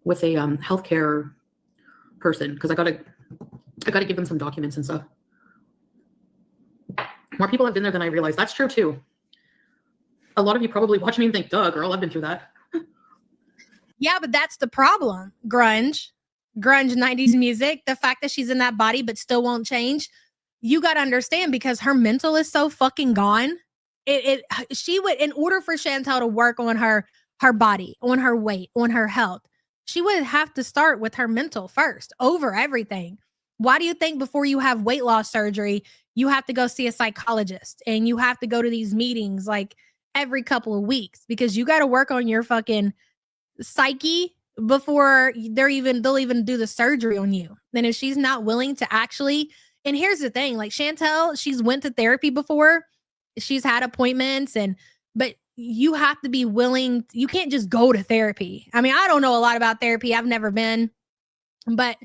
with a healthcare person because I gotta give them some documents and stuff. More people have been there than I realized. That's true too. A lot of you probably watch me and think, duh, girl, I've been through that. Yeah, but that's the problem. Grunge 90s music, the fact that she's in that body but still won't change. You got to understand, because her mental is so fucking gone. She would, in order for Chantel to work on her body, on her weight, on her health, she would have to start with her mental first over everything. Why do you think before you have weight loss surgery, you have to go see a psychologist and you have to go to these meetings like every couple of weeks? Because you got to work on your fucking psyche before they'll even do the surgery on you. Then if she's not willing to actually, and here's the thing, like Chantel, she's went to therapy before, she's had appointments, but you have to be willing. You can't just go to therapy. I mean, I don't know a lot about therapy. I've never been, but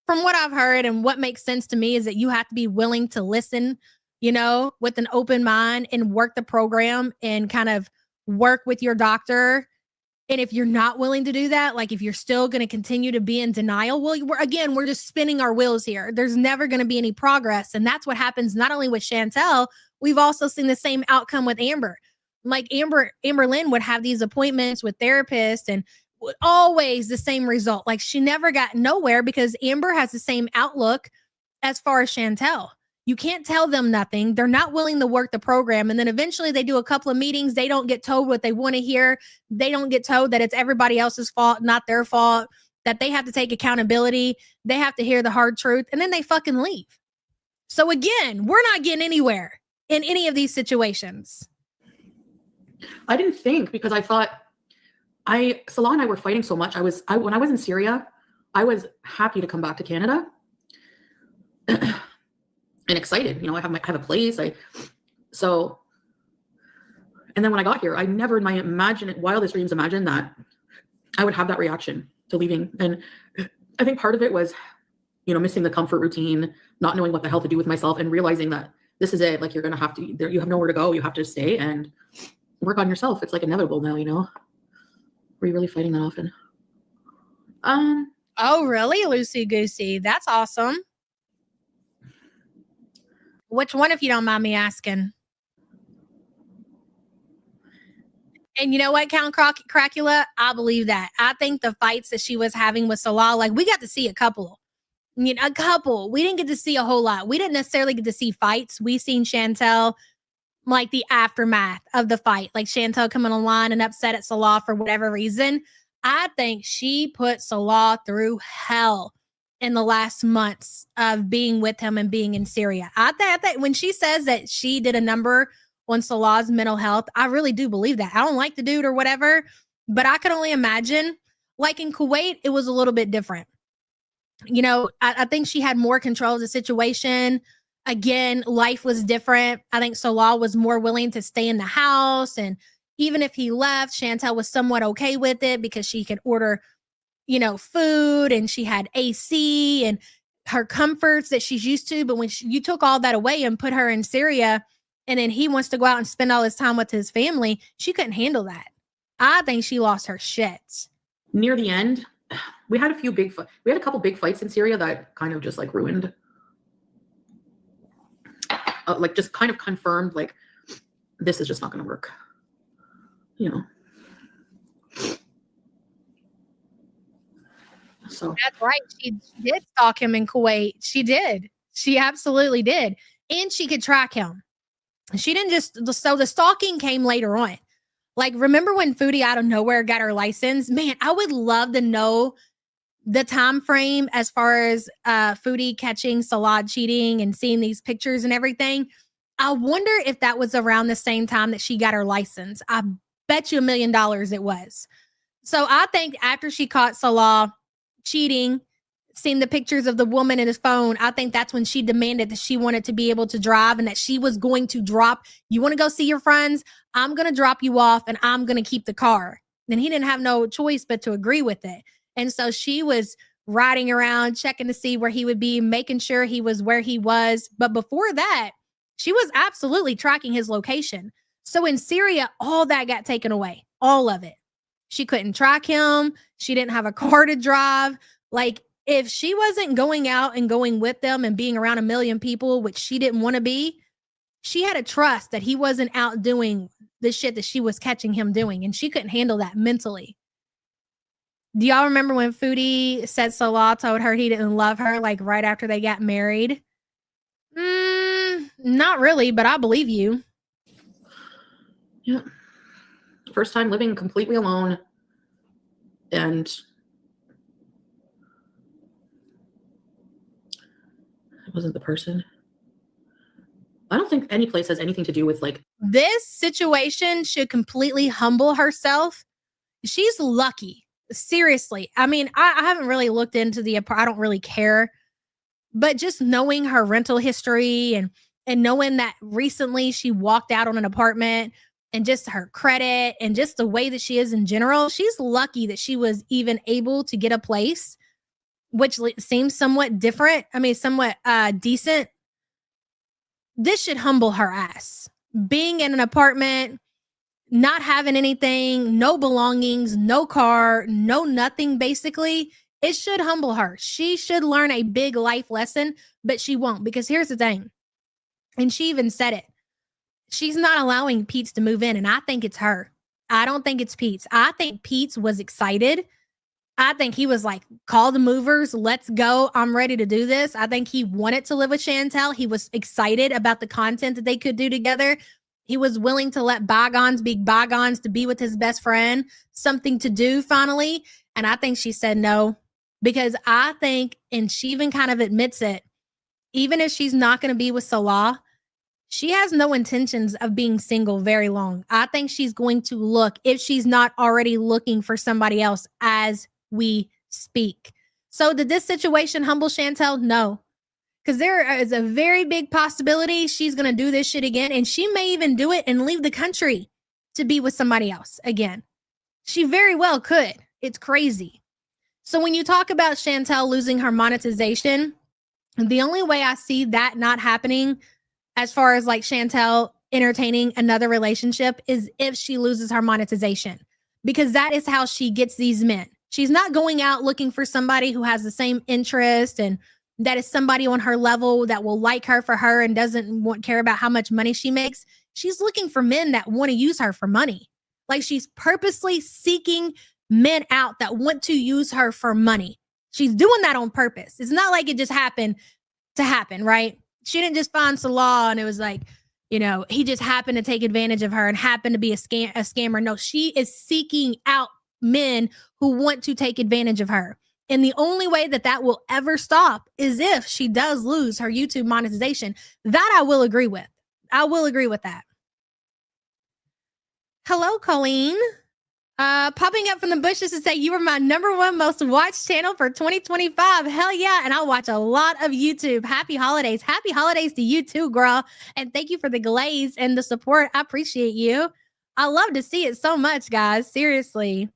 from what I've heard and what makes sense to me is that you have to be willing to listen, with an open mind and work the program and kind of work with your doctor. And if you're not willing to do that, like if you're still going to continue to be in denial, well, we're just spinning our wheels here. There's never going to be any progress. And that's what happens not only with Chantel, we've also seen the same outcome with Amber. Like Amber Lynn would have these appointments with therapists and always the same result. Like she never got nowhere because Amber has the same outlook as far as Chantel. You can't tell them nothing. They're not willing to work the program. And then eventually they do a couple of meetings. They don't get told what they want to hear. They don't get told that it's everybody else's fault, not their fault, that they have to take accountability. They have to hear the hard truth. And then they fucking leave. So again, we're not getting anywhere in any of these situations. I didn't think, because I thought Salah and I were fighting so much. When I was in Syria, I was happy to come back to Canada. And excited, I have a place. And then when I got here, I never in my wildest dreams imagined that I would have that reaction to leaving. And I think part of it was, missing the comfort routine, not knowing what the hell to do with myself, and realizing that this is it. Like you're gonna have to, you have nowhere to go. You have to stay and work on yourself. It's like inevitable now. Were you really fighting that often? Oh, really, Lucy Goosey? That's awesome. Which one, if you don't mind me asking? And you know what, Count Cracula? I believe that. I think the fights that she was having with Salah, like we got to see a couple. A couple. We didn't get to see a whole lot. We didn't necessarily get to see fights. We seen Chantel like the aftermath of the fight, like Chantel coming online and upset at Salah for whatever reason. I think she put Salah through hell in the last months of being with him and being in Syria. I think when she says that she did a number on Salah's mental health, I really do believe that. I don't like the dude or whatever, but I can only imagine, like in Kuwait, it was a little bit different. You know, I think she had more control of the situation. Again, life was different. I think Salah was more willing to stay in the house. And even if he left, Chantel was somewhat okay with it because she could order, you know, food, and she had AC and her comforts that she's used to. But when you took all that away and put her in Syria, and then he wants to go out and spend all his time with his family, she couldn't handle that. I think she lost her shit. Near the end, we had a couple big fights in Syria that kind of just like ruined, like just kind of confirmed, like, this is just not going to work, you know. So that's right. She did stalk him in Kuwait. She did. She absolutely did. And she could track him. She didn't just, so the stalking came later on. Like, remember when Foodie out of nowhere got her license? Man, I would love to know the time frame as far as Foodie catching Salah cheating and seeing these pictures and everything. I wonder if that was around the same time that she got her license. I bet you $1 million it was. So I think after she caught Salah cheating, seeing the pictures of the woman in his phone, I think that's when she demanded that she wanted to be able to drive and that she was going to drop. You want to go see your friends? I'm going to drop you off and I'm going to keep the car. And he didn't have no choice but to agree with it. And so she was riding around, checking to see where he would be, making sure he was where he was. But before that, she was absolutely tracking his location. So in Syria, all that got taken away, all of it. She couldn't track him. She didn't have a car to drive. Like, if she wasn't going out and going with them and being around 1 million people, which she didn't want to be, she had to trust that he wasn't out doing the shit that she was catching him doing. And she couldn't handle that mentally. Do y'all remember when Foodie said Salah told her he didn't love her, like right after they got married? Not really, but I believe you. Yeah. First time living completely alone. And I wasn't the person. I don't think any place has anything to do with like. This situation should completely humble herself. She's lucky. Seriously. I mean, I haven't really looked into I don't really care. But just knowing her rental history and knowing that recently she walked out on an apartment, and just her credit and just the way that she is in general, she's lucky that she was even able to get a place, which seems somewhat different. I mean, somewhat decent. This should humble her ass. Being in an apartment, not having anything, no belongings, no car, no nothing, basically, it should humble her. She should learn a big life lesson, but she won't, because here's the thing. And she even said it. She's not allowing Pete's to move in, and I think it's her. I don't think it's Pete's. I think Pete's was excited. I think he was like, call the movers, let's go. I'm ready to do this. I think he wanted to live with Chantel. He was excited about the content that they could do together. He was willing to let bygones be bygones, to be with his best friend, something to do finally. And I think she said no, because I think, and she even kind of admits it, even if she's not going to be with Salah, she has no intentions of being single very long. I think she's going to look, if she's not already looking for somebody else as we speak. So did this situation humble Chantel? No. Because there is a very big possibility she's going to do this shit again. And she may even do it and leave the country to be with somebody else again. She very well could. It's crazy. So when you talk about Chantel losing her monetization, the only way I see that not happening as far as like Chantel entertaining another relationship is if she loses her monetization, because that is how she gets these men. She's not going out looking for somebody who has the same interest and that is somebody on her level that will like her for her and doesn't care about how much money she makes. She's looking for men that want to use her for money. Like, she's purposely seeking men out that want to use her for money. She's doing that on purpose. It's not like it just happened to happen, right? She didn't just find Salah and it was like, you know, he just happened to take advantage of her and happened to be a scammer. No, she is seeking out men who want to take advantage of her. And the only way that that will ever stop is if she does lose her YouTube monetization. That I will agree with. I will agree with that. Hello, Colleen. Popping up from the bushes to say you were my #1 most watched channel for 2025. Hell yeah. And I watch a lot of YouTube. Happy holidays. Happy holidays to you too, girl. And thank you for the glaze and the support. I appreciate you. I love to see it so much, guys. Seriously.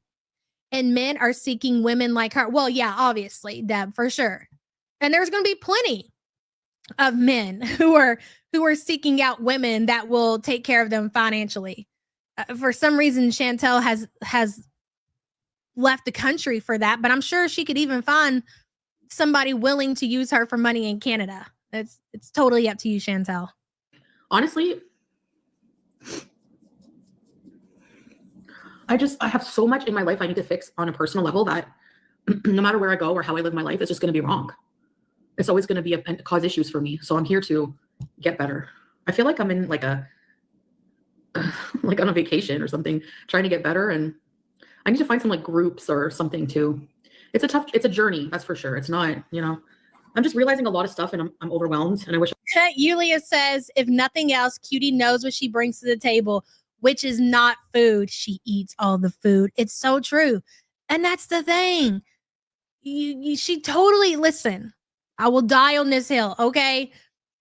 And men are seeking women like her. Well, yeah, obviously, Deb, for sure. And there's going to be plenty of men who are seeking out women that will take care of them financially. For some reason, Chantel has left the country for that, but I'm sure she could even find somebody willing to use her for money in Canada. It's totally up to you, Chantel. Honestly, I have so much in my life I need to fix on a personal level that no matter where I go or how I live my life, it's just going to be wrong. It's always going to be cause issues for me. So I'm here to get better. I feel like I'm in like like on a vacation or something, trying to get better. And I need to find some like groups or something too. It's a journey. That's for sure. It's not, you know, I'm just realizing a lot of stuff and I'm overwhelmed and I wish. Yulia says, if nothing else, Cutie knows what she brings to the table, which is not food. She eats all the food. It's so true. And that's the thing. She totally, listen, I will die on this hill. Okay.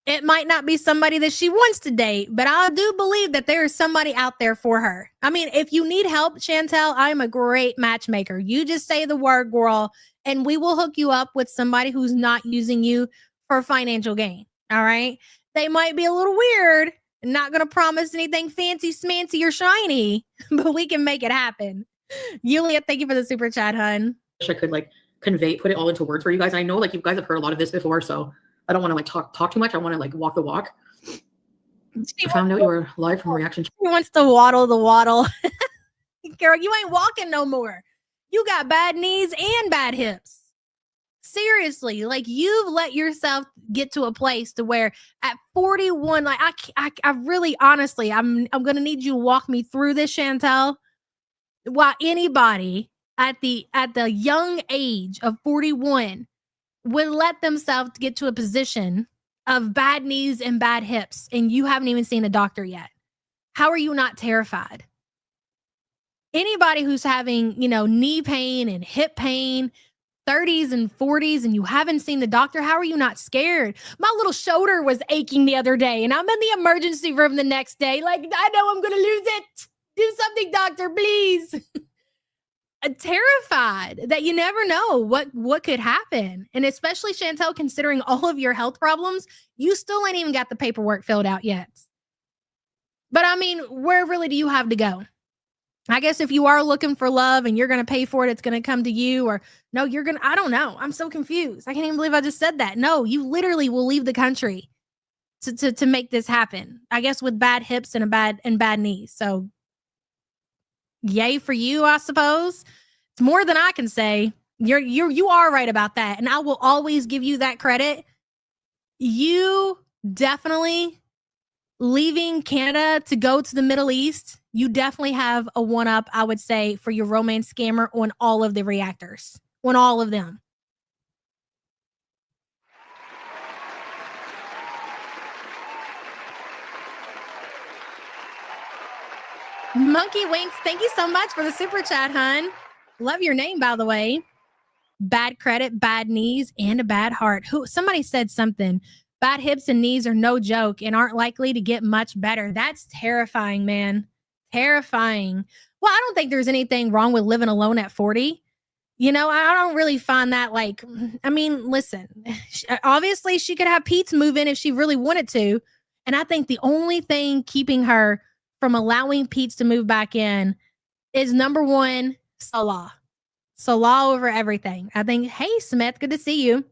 It might not be somebody that she wants to date, but I do believe that there is somebody out there for her. I mean, if you need help, Chantel, I'm a great matchmaker. You just say the word, girl, and we will hook you up with somebody who's not using you for financial gain. All right. They might be a little weird and not going to promise anything fancy, smancy, or shiny, but we can make it happen. Yulia, thank you for the super chat, hun. I could like put it all into words for you guys. I know like you guys have heard a lot of this before, so I don't want to like talk too much. I want to like walk the walk. I found out you were live from Reaction. She wants to waddle the waddle. Girl, you ain't walking no more. You got bad knees and bad hips. Seriously, like you've let yourself get to a place to where at 41, like I really honestly, I'm gonna need you to walk me through this, Chantel. While anybody at the young age of 41 would let themselves get to a position of bad knees and bad hips, and you haven't even seen a doctor yet. How are you not terrified? Anybody who's having, you know, knee pain and hip pain, 30s and 40s, and you haven't seen the doctor, how are you not scared? My little shoulder was aching the other day, and I'm in the emergency room the next day. Like, I know I'm going to lose it. Do something, doctor, please. Terrified that you never know what could happen. And especially, Chantel, considering all of your health problems, you still ain't even got the paperwork filled out yet. But I mean, where really do you have to go? I guess if you are looking for love and you're going to pay for it, it's going to come to you, or no, I don't know. I'm so confused. I can't even believe I just said that. No, you literally will leave the country to make this happen. I guess with bad hips and bad knees. So yay for you, I suppose. It's more than I can say. You are right about that. And I will always give you that credit. You definitely leaving Canada to go to the Middle East, you definitely have a one-up, I would say, for your romance scammer on all of the reactors. On all of them. Monkey Winks, thank you so much for the super chat, hun. Love your name, by the way. Bad credit, bad knees, and a bad heart. Somebody said something. Bad hips and knees are no joke and aren't likely to get much better. That's terrifying, man. Terrifying. Well, I don't think there's anything wrong with living alone at 40. You know, I don't really find that like, I mean, listen, obviously she could have Pete's move in if she really wanted to. And I think the only thing keeping her from allowing Pete's to move back in is number one, Salah. Salah over everything. I think, hey, Smith, good to see you.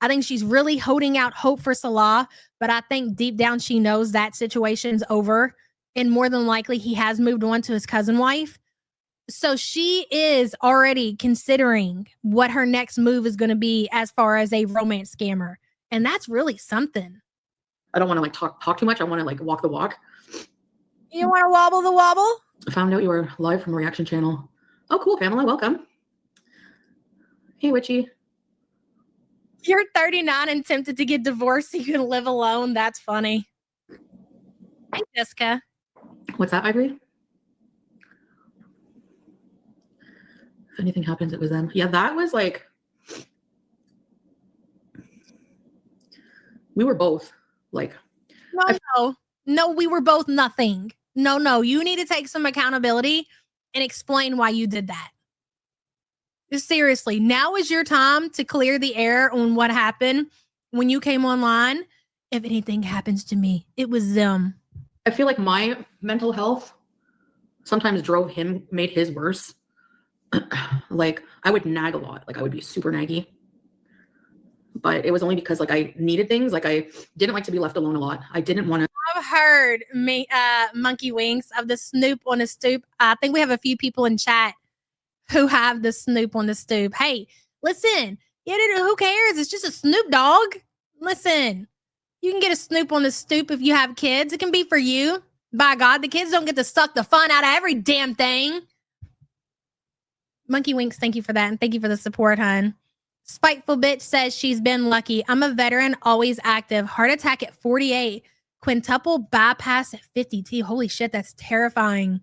I think she's really holding out hope for Salah, but I think deep down she knows that situation's over, and more than likely he has moved on to his cousin wife. So she is already considering what her next move is going to be as far as a romance scammer, and that's really something. I don't want to like talk too much. I want to like walk the walk. You want to wobble the wobble? I found out you were live from a reaction channel. Oh, cool, Pamela. Welcome. Hey, Witchy. You're 39 and tempted to get divorced so you can live alone. That's funny. Hey, Jessica. What's that, Ivory? If anything happens, it was them. Yeah, that was like, we were both like, No, we were both nothing. No, you need to take some accountability and explain why you did that. Seriously, now is your time to clear the air on what happened when you came online. If anything happens to me, it was them. I feel like my mental health sometimes made his worse. Like I would nag a lot. Like I would be super naggy. But it was only because like I needed things. Like I didn't like to be left alone a lot. I didn't want to. I've heard Monkey Wings of the Snoop on the Stoop. I think we have a few people in chat who have the Snoop on the Stoop. Hey, listen, who cares? It's just a Snoop Dogg. Listen, you can get a Snoop on the Stoop if you have kids. It can be for you. By God, the kids don't get to suck the fun out of every damn thing. Monkey Winks, thank you for that. And thank you for the support, hon. Spiteful Bitch says she's been lucky. I'm a veteran, always active. Heart attack at 48. Quintuple bypass at 50. Holy shit, that's terrifying.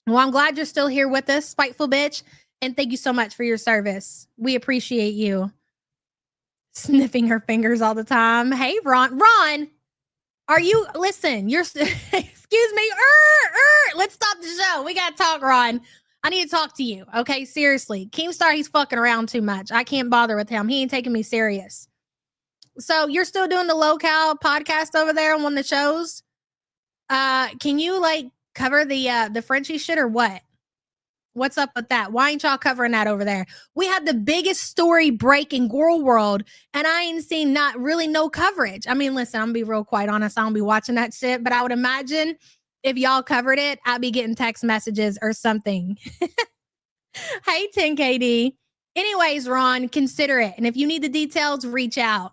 Well, I'm glad you're still here with us, Spiteful Bitch. And thank you so much for your service. We appreciate you. Sniffing her fingers all the time. Hey, Ron. Ron, are you, listen, you're, excuse me. Let's stop the show. We got to talk, Ron. I need to talk to you. Okay, seriously. Keemstar, he's fucking around too much. I can't bother with him. He ain't taking me serious. So you're still doing the local podcast over there on one of the shows? Can you like cover the Frenchie shit or what? What's up with that? Why ain't y'all covering that over there? We had the biggest story break in Girl World, and I ain't seen not really no coverage. I mean, listen, I'm gonna be real quite honest. I don't be watching that shit, but I would imagine if y'all covered it, I'd be getting text messages or something. Hey, 10KD. Anyways, Ron, consider it. And if you need the details, reach out.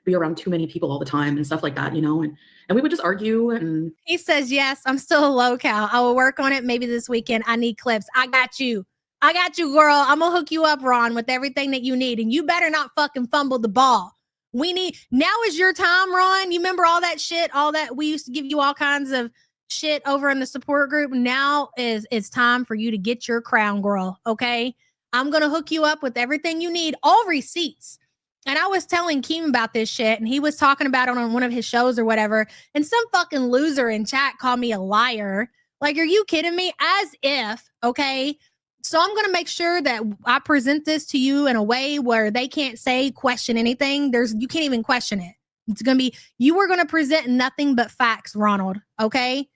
Be around too many people all the time and stuff like that, you know, and we would just argue. And he says, yes, I'm still a local. I will work on it maybe this weekend. I need clips. I got you, girl. I'm gonna hook you up, Ron, with everything that you need. And you better not fucking fumble the ball. Now is your time, Ron. You remember all that shit, all that we used to give you all kinds of shit over in the support group. Now it's time for you to get your crown, girl. Okay. I'm going to hook you up with everything you need, all receipts. And I was telling Keem about this shit, and he was talking about it on one of his shows or whatever. And some fucking loser in chat called me a liar. Like, are you kidding me? As if, okay. So I'm going to make sure that I present this to you in a way where they can't question anything. You can't even question it. It's going to be, you are going to present nothing but facts, Ronald. Okay.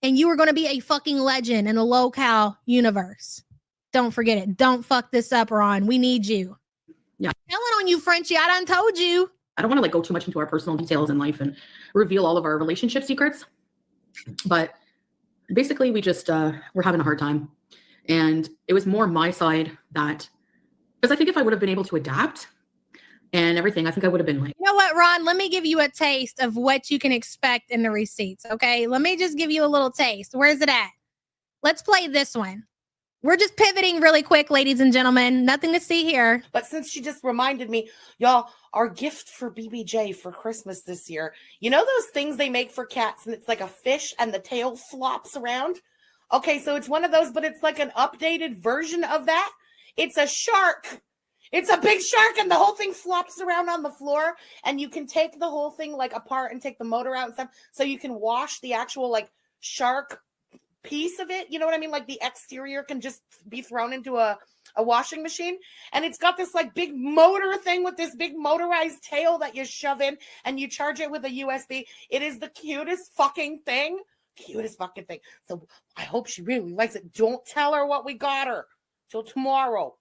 And you are going to be a fucking legend in the local universe. Don't forget it. Don't fuck this up, Ron. We need you. Yeah. Telling on you, Frenchie. I done told you. I don't want to like go too much into our personal details in life and reveal all of our relationship secrets. But basically we just, we're having a hard time. And it was more my side that, because I think if I would have been able to adapt and everything, I think I would have been like, you know what, Ron, let me give you a taste of what you can expect in the receipts. Okay. Let me just give you a little taste. Where's it at? Let's play this one. We're just pivoting really quick, ladies and gentlemen. Nothing to see here. But since she just reminded me, y'all, our gift for BBJ for Christmas this year, you know those things they make for cats and it's like a fish and the tail flops around? Okay, so it's one of those, but it's like an updated version of that. It's a shark. It's a big shark and the whole thing flops around on the floor and you can take the whole thing like apart and take the motor out and stuff so you can wash the actual like shark piece of it. You know what I mean? Like the exterior can just be thrown into a washing machine. And it's got this like big motor thing with this big motorized tail that you shove in and you charge it with a USB. It is the cutest fucking thing. Cutest fucking thing. So I hope she really likes it. Don't tell her what we got her till tomorrow.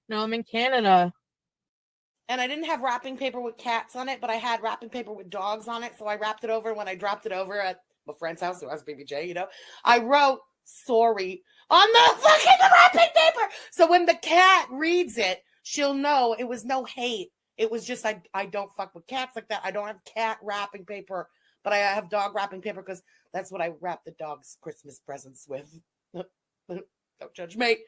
No, I'm in Canada. And I didn't have wrapping paper with cats on it, but I had wrapping paper with dogs on it. So I wrapped it over. When I dropped it over at my friend's house, who has BBJ, you know, I wrote sorry on the fucking wrapping paper. So when the cat reads it, she'll know it was no hate. It was just I don't fuck with cats like that. I don't have cat wrapping paper, but I have dog wrapping paper because that's what I wrap the dog's Christmas presents with. Don't judge me.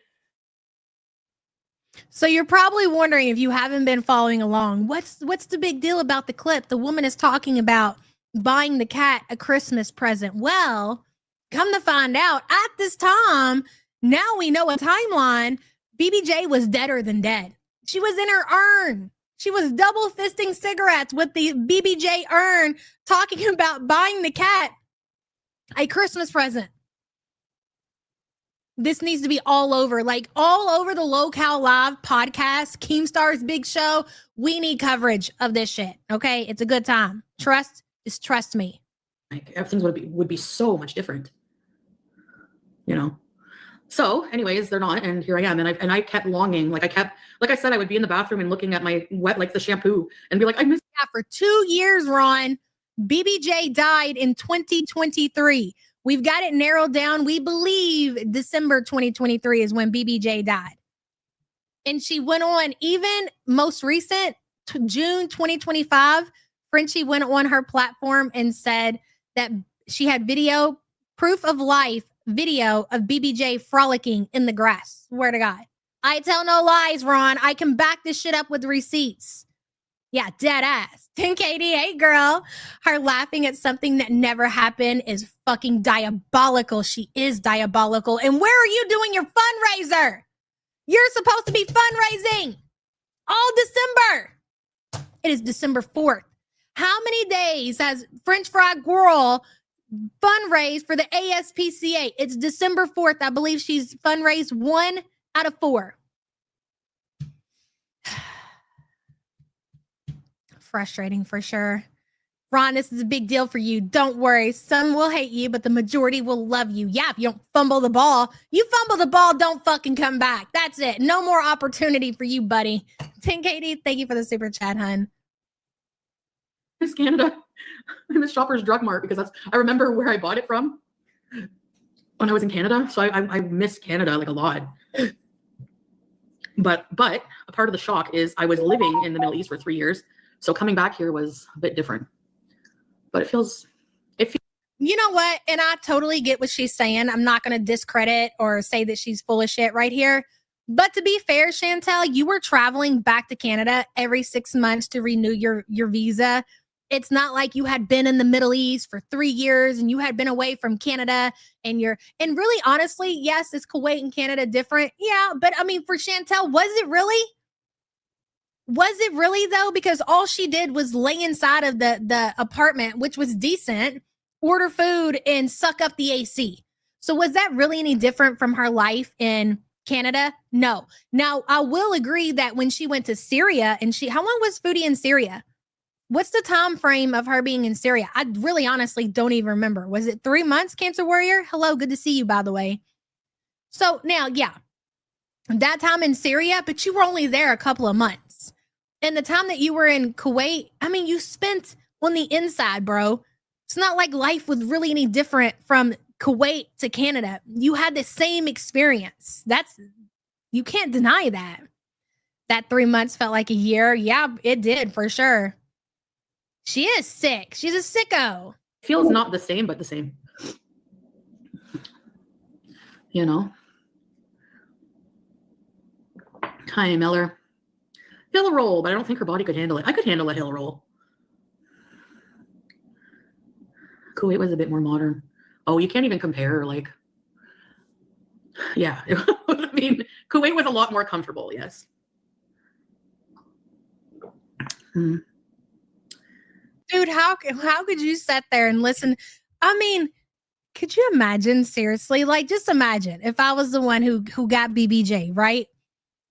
So you're probably wondering, if you haven't been following along, what's the big deal about the clip? The woman is talking about buying the cat a Christmas present. Well, come to find out, at this time, now we know a timeline, BBJ was deader than dead. She was in her urn. She was double fisting cigarettes with the BBJ urn, talking about buying the cat a Christmas present. This needs to be all over, like all over the Local Live podcast, Keemstar's big show. We need coverage of this shit. Okay. It's a good time. Trust me. Like everything would be so much different, you know? So anyways, they're not. And here I am. And I kept longing. Like I said, I would be in the bathroom and looking at my like the shampoo and be like, I miss. Yeah, for 2 years, Ron, BBJ died in 2023. We've got it narrowed down. We believe December 2023 is when BBJ died. And she went on, even most recent, June 2025, Frenchie went on her platform and said that she had proof of life video of BBJ frolicking in the grass. Swear to God. I tell no lies, Ron. I can back this shit up with receipts. Yeah, dead ass. 10KD, girl. Her laughing at something that never happened is fucking diabolical. She is diabolical. And where are you doing your fundraiser? You're supposed to be fundraising all December. It is December 4th. How many days has French Fry Girl fundraised for the ASPCA? It's December 4th. I believe she's fundraised 1 out of 4. Frustrating for sure. Ron, this is a big deal for you. Don't worry. Some will hate you, but the majority will love you. Yeah, if you don't fumble the ball, don't fucking come back. That's it. No more opportunity for you, buddy. 10KD, thank you for the super chat, hun. Miss Canada. I miss Shoppers Drug Mart because I remember where I bought it from when I was in Canada. So I miss Canada like a lot. But a part of the shock is I was living in the Middle East for 3 years. So coming back here was a bit different, but it feels. You know what? And I totally get what she's saying. I'm not going to discredit or say that she's full of shit right here. But to be fair, Chantel, you were traveling back to Canada every 6 months to renew your visa. It's not like you had been in the Middle East for 3 years and you had been away from Canada and really honestly, yes, is Kuwait and Canada different? Yeah. But I mean, for Chantel, was it really? Was it really though? Because all she did was lay inside of the apartment, which was decent, order food and suck up the AC. So was that really any different from her life in Canada? No. Now, I will agree that when she went to Syria and how long was Foodie in Syria? What's the time frame of her being in Syria? I really honestly don't even remember. Was it 3 months, Cancer Warrior? Hello, good to see you, by the way. So now, yeah, that time in Syria, but you were only there a couple of months. And the time that you were in Kuwait, I mean, you spent on the inside, bro. It's not like life was really any different from Kuwait to Canada. You had the same experience. You can't deny that. That 3 months felt like a year. Yeah, it did for sure. She is sick. She's a sicko. Feels not the same, but the same. You know? Hi, Miller. Hill roll, but I don't think her body could handle it. I could handle a hill roll. Kuwait was a bit more modern. Oh, you can't even compare. Like, yeah. I mean, Kuwait was a lot more comfortable. Yes. Dude, how could you sit there and listen? I mean, could you imagine, seriously? Like, just imagine if I was the one who got BBJ, right?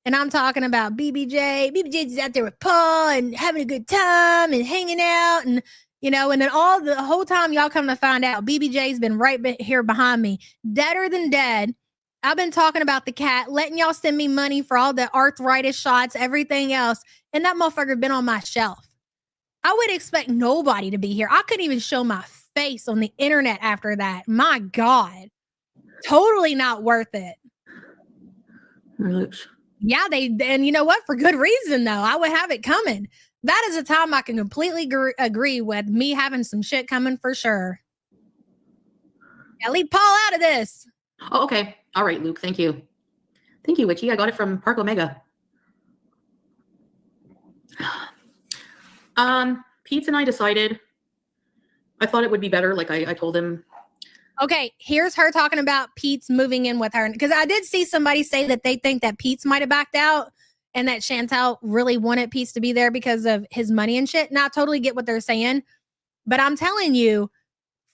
And I'm talking about BBJ. BBJ's out there with Paul and having a good time and hanging out. And, you know, and then the whole time y'all come to find out, BBJ's been right here behind me, deader than dead. I've been talking about the cat, letting y'all send me money for all the arthritis shots, everything else. And that motherfucker been on my shelf. I would expect nobody to be here. I couldn't even show my face on the internet after that. My God. Totally not worth it. My lips. Yeah, and you know what? For good reason, though. I would have it coming. That is a time I can completely agree with me having some shit coming for sure. Yeah, leave Paul out of this. Oh, okay. All right, Luke. Thank you. Thank you, Witchy. I got it from Park Omega. Pete and I decided, I thought it would be better. Like I told him. Okay, here's her talking about Pete's moving in with her. Because I did see somebody say that they think that Pete's might have backed out and that Chantel really wanted Pete's to be there because of his money and shit. Now, I totally get what they're saying. But I'm telling you,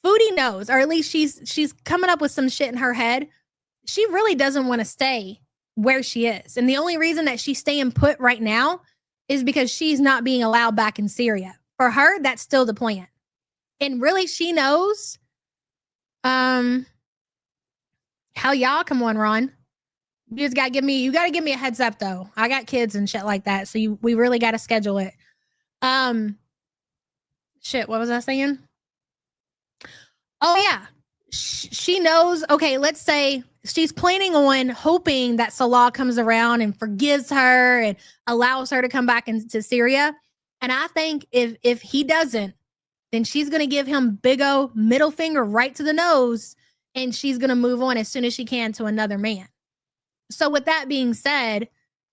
Foodie knows, or at least she's coming up with some shit in her head. She really doesn't want to stay where she is. And the only reason that she's staying put right now is because she's not being allowed back in Syria. For her, that's still the plan. And really, she knows. Hell y'all, come on, Ron. You just gotta give me a heads up though. I got kids and shit like that. So we really gotta schedule it. Shit, what was I saying? Oh yeah. She knows, okay, let's say she's planning on hoping that Salah comes around and forgives her and allows her to come back into Syria. And I think if he doesn't, then she's going to give him big old middle finger right to the nose, and she's going to move on as soon as she can to another man. So with that being said,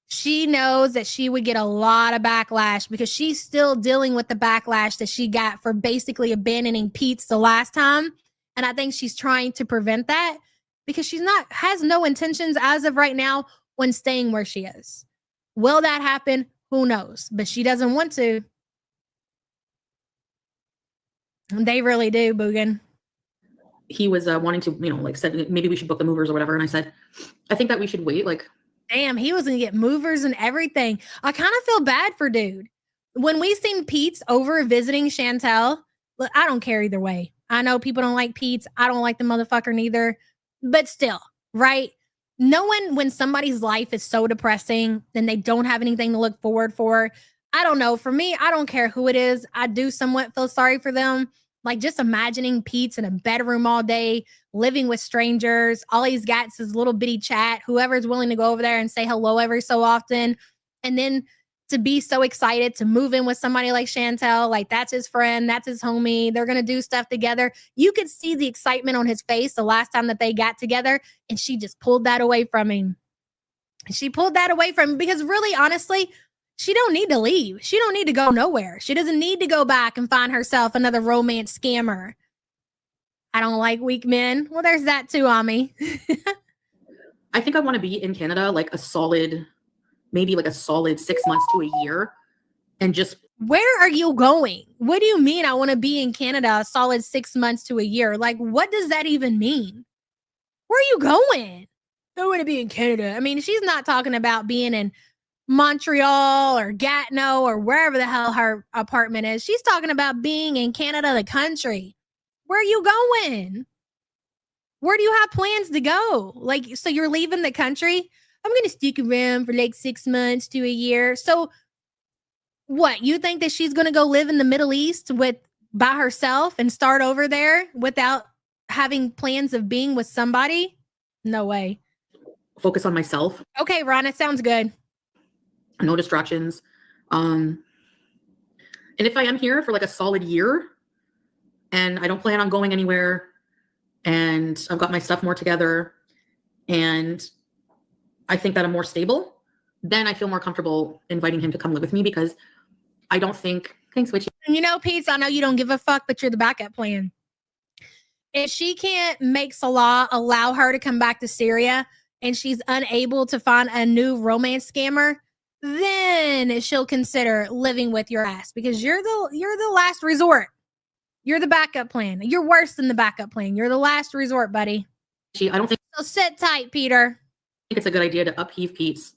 she knows that she would get a lot of backlash because she's still dealing with the backlash that she got for basically abandoning Pete's the last time. And I think she's trying to prevent that because has no intentions as of right now when staying where she is. Will that happen? Who knows? But she doesn't want to. They really do, Boogan. He was wanting to, like said, maybe we should book the movers or whatever. And I said, I think that we should wait. Like, damn, he was going to get movers and everything. I kind of feel bad for dude. When we seen Pete's over visiting Chantel, look, I don't care either way. I know people don't like Pete's. I don't like the motherfucker neither. But still, right? Knowing when somebody's life is so depressing and they don't have anything to look forward for, I don't know. For me, I don't care who it is. I do somewhat feel sorry for them. Like just imagining Pete's in a bedroom all day, living with strangers. All he's got is his little bitty chat. Whoever's willing to go over there and say hello every so often. And then to be so excited to move in with somebody like Chantel, like that's his friend, that's his homie. They're going to do stuff together. You could see the excitement on his face the last time that they got together. And she just pulled that away from him. She pulled that away from him because really, honestly, she don't need to leave. She don't need to go nowhere. She doesn't need to go back and find herself another romance scammer. I don't like weak men. Well, there's that too, Ami. I think I want to be in Canada like maybe like a solid 6 months to a year. And just... Where are you going? What do you mean I want to be in Canada a solid 6 months to a year? Like, what does that even mean? Where are you going? I want to be in Canada. I mean, she's not talking about being in Montreal or Gatineau or wherever the hell her apartment is. She's talking about being in Canada, the country. Where are you going? Where do you have plans to go? Like, so you're leaving the country? I'm going to stick around for like 6 months to a year. So what? You think that she's going to go live in the Middle East by herself and start over there without having plans of being with somebody? No way. Focus on myself. Okay, Ron, it sounds good. No distractions. And if I am here for like a solid year and I don't plan on going anywhere and I've got my stuff more together and I think that I'm more stable, then I feel more comfortable inviting him to come live with me because I don't think... Thanks, Witchy. You know, Pete, I know you don't give a fuck, but you're the backup plan. If she can't make Salah allow her to come back to Syria and she's unable to find a new romance scammer, then she'll consider living with your ass because you're the last resort. You're the backup plan. You're worse than the backup plan. You're the last resort, buddy. I don't think... So sit tight, Peter. I think it's a good idea to upheave Pete's.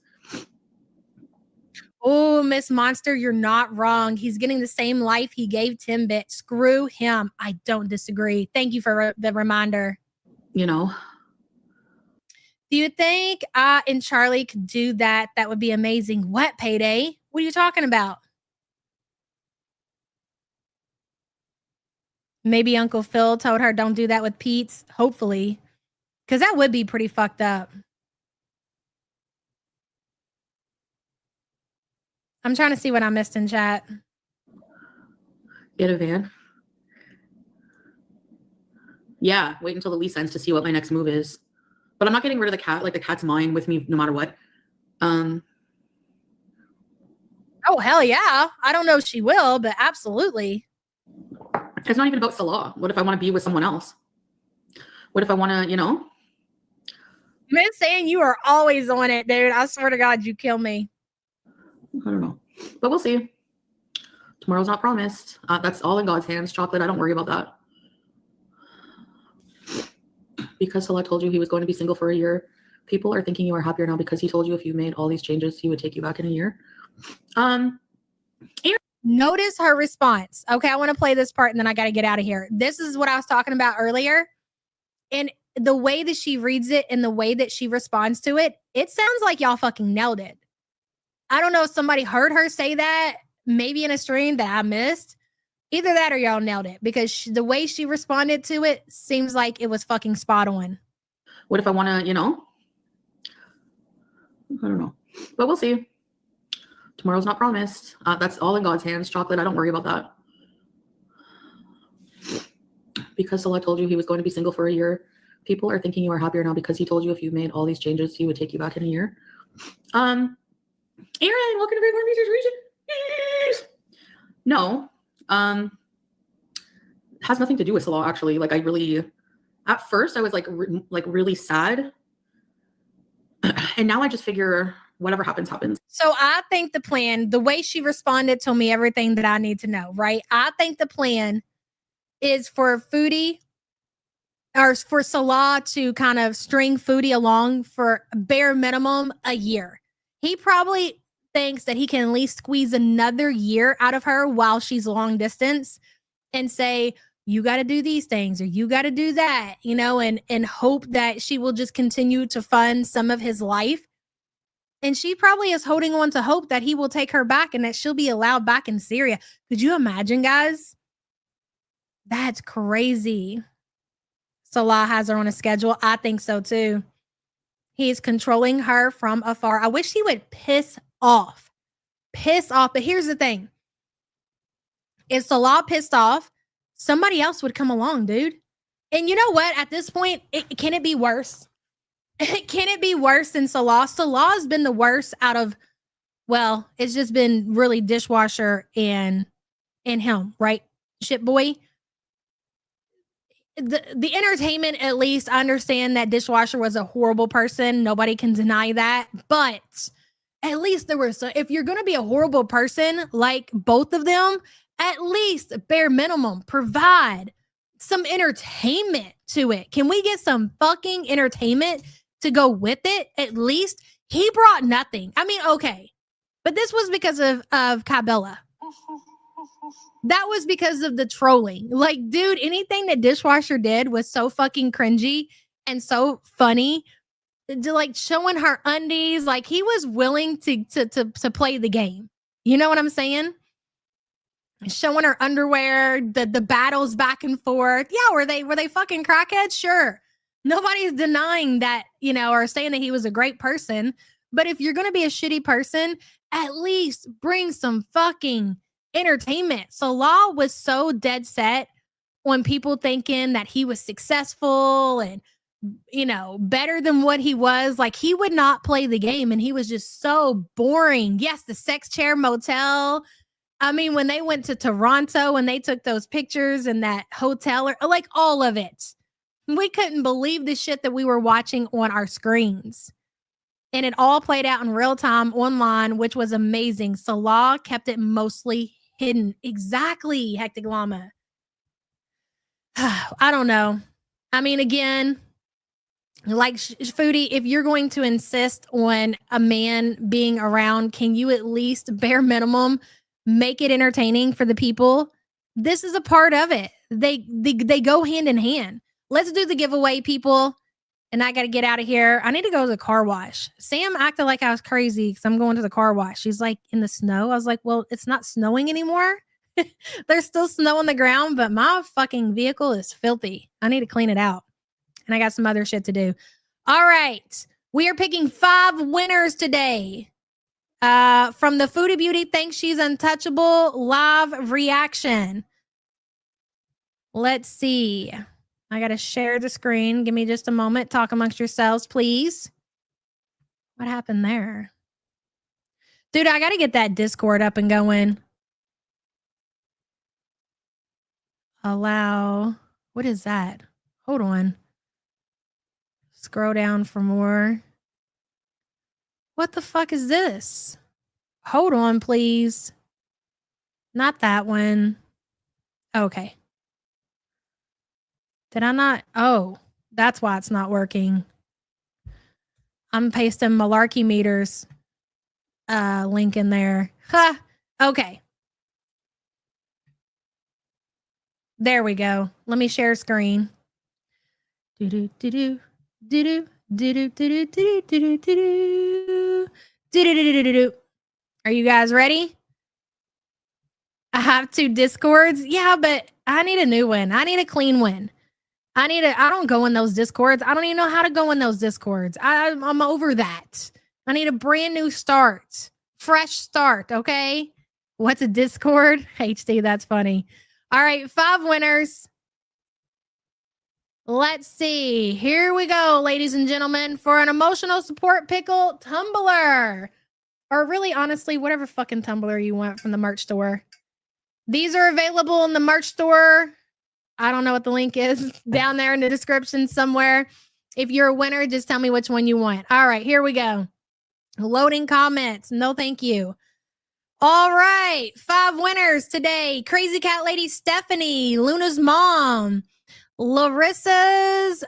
Oh, Miss Monster, you're not wrong. He's getting the same life he gave Timbit. Screw him. I don't disagree. Thank you for the reminder. You know. Do you think I and Charlie could do that? That would be amazing. What, Payday? What are you talking about? Maybe Uncle Phil told her don't do that with Pete's. Hopefully. Because that would be pretty fucked up. I'm trying to see what I missed in chat. Get a van. Yeah, wait until the lease ends to see what my next move is. But I'm not getting rid of the cat. Like, the cat's mine with me no matter what. Oh, hell yeah. I don't know if she will, but absolutely. It's not even about Salah. What if I want to be with someone else? What if I want to, you know? Man, saying you are always on it, dude. I swear to God, you kill me. I don't know. But we'll see. Tomorrow's not promised. That's all in God's hands. Chocolate, I don't worry about that. Because Salah told you he was going to be single for a year. People are thinking you are happier now because he told you if you made all these changes, he would take you back in a year. Notice her response. Okay, I want to play this part and then I got to get out of here. This is what I was talking about earlier. And the way that she reads it and the way that she responds to it, it sounds like y'all fucking nailed it. I don't know if somebody heard her say that, maybe in a stream that I missed. Either that or y'all nailed it, because the way she responded to it seems like it was fucking spot on. What if I want to, you know? I don't know. But we'll see. Tomorrow's not promised. That's all in God's hands. Chocolate, I don't worry about that. Because Salah told you he was going to be single for a year. People are thinking you are happier now because he told you if you made all these changes, he would take you back in a year. Aaron, welcome to Great Farm Research Region. No. Has nothing to do with Salah, actually. Like, at first I was like really sad. And now I just figure whatever happens, happens. So I think the plan, the way she responded told me everything that I need to know, right? I think the plan is for Foodie or for Salah to kind of string Foodie along for bare minimum a year. He probably thinks that he can at least squeeze another year out of her while she's long distance and say, you got to do these things or you got to do that, you know, and hope that she will just continue to fund some of his life. And she probably is holding on to hope that he will take her back and that she'll be allowed back in Syria. Could you imagine, guys? That's crazy. Salah has her on a schedule. I think so too. He's controlling her from afar. I wish he would piss off. But here's the thing. If Salah pissed off, somebody else would come along, dude. And you know what? At this point, can it be worse? Can it be worse than Salah? Salah's been the worst out of, well, it's just been really Dishwasher and him, right? Shit boy. The entertainment, at least, I understand that Dishwasher was a horrible person. Nobody can deny that. But at least there was, if you're going to be a horrible person, like both of them, at least bare minimum, provide some entertainment to it. Can we get some fucking entertainment to go with it? At least he brought nothing. I mean, okay, but this was because of Cabela. That was because of the trolling. Like, dude, anything that Dishwasher did was so fucking cringy and so funny. Like showing her undies, like he was willing to play the game. You know what I'm saying? Showing her underwear, the battles back and forth. Yeah, were they fucking crackheads? Sure. Nobody's denying that, you know, or saying that he was a great person. But if you're going to be a shitty person, at least bring some fucking entertainment. Salah was so dead set on people thinking that he was successful and, you know, better than what he was. Like, he would not play the game and he was just so boring. Yes, the sex chair motel. I mean, when they went to Toronto and they took those pictures in that hotel, or like all of it, we couldn't believe the shit that we were watching on our screens. And it all played out in real time online, which was amazing. Salah kept it mostly hidden. Exactly, Hectic Llama. I don't know. I mean, again, like Foodie, if you're going to insist on a man being around, can you at least bare minimum make it entertaining for the people? This is a part of it. They go hand in hand. Let's do the giveaway, people. And I got to get out of here. I need to go to the car wash. Sam acted like I was crazy because I'm going to the car wash. She's like, in the snow? I was like, well, it's not snowing anymore. There's still snow on the ground, but my fucking vehicle is filthy. I need to clean it out. And I got some other shit to do. All right. We are picking 5 winners today. From the Foodie Beauty, thinks she's untouchable. Live reaction. Let's see. I got to share the screen. Give me just a moment. Talk amongst yourselves, please. What happened there? Dude, I got to get that Discord up and going. Allow. What is that? Hold on. Scroll down for more. What the fuck is this? Hold on, please. Not that one. Okay. Did I not? Oh, that's why it's not working. I'm pasting Malarkey Meters link in there. Ha! Okay. There we go. Let me share screen. Do-do, do-do, do-do, do-do, do-do, do-do, do-do, do-do, do-do-do-do-do-do. Are you guys ready? I have 2 Discords. Yeah, but I need a new one. I need a clean one. I don't go in those Discords. I don't even know how to go in those Discords. I'm over that. I need a brand new start. Fresh start, okay? What's a Discord? HD, that's funny. All right, 5 winners. Let's see. Here we go, ladies and gentlemen, for an emotional support pickle tumbler. Or really, honestly, whatever fucking tumbler you want from the merch store. These are available in the merch store. I don't know what the link is down there in the description somewhere. If you're a winner, just tell me which one you want. All right, here we go. Loading comments. No, thank you. All right, 5 winners today. Crazy Cat Lady Stephanie, Luna's mom, Larissa's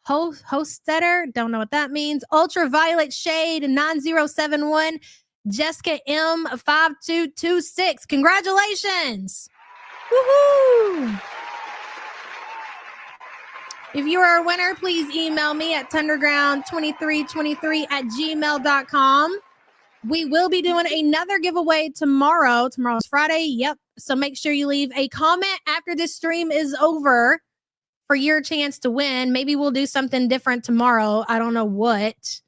Hostetter, don't know what that means. Ultraviolet Shade 9071, Jessica M 5226. Congratulations. Woohoo! If you are a winner, please email me at tunderground2323@gmail.com. We will be doing another giveaway tomorrow. Tomorrow's Friday. Yep. So make sure you leave a comment after this stream is over for your chance to win. Maybe we'll do something different tomorrow. I don't know what.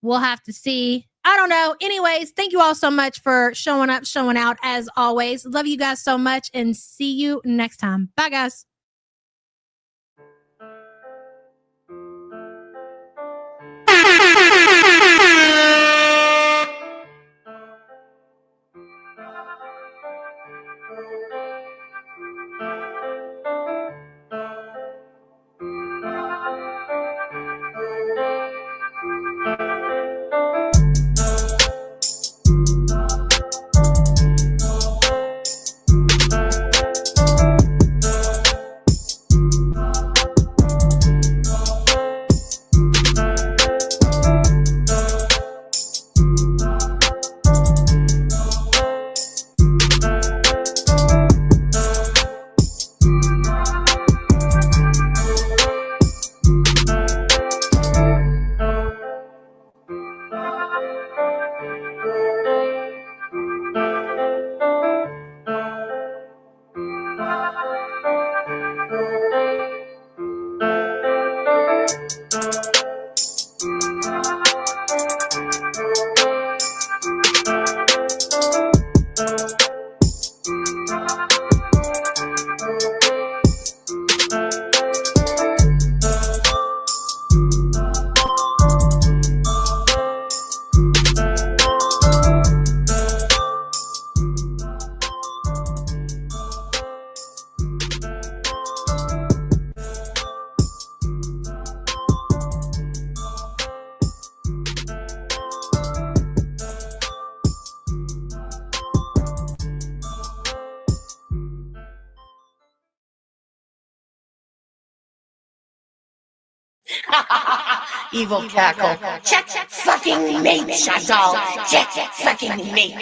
We'll have to see. I don't know. Anyways, thank you all so much for showing up, showing out as always. Love you guys so much and see you next time. Bye, guys. Evil cackle. Check fucking mate, Chantal. Check fucking mate.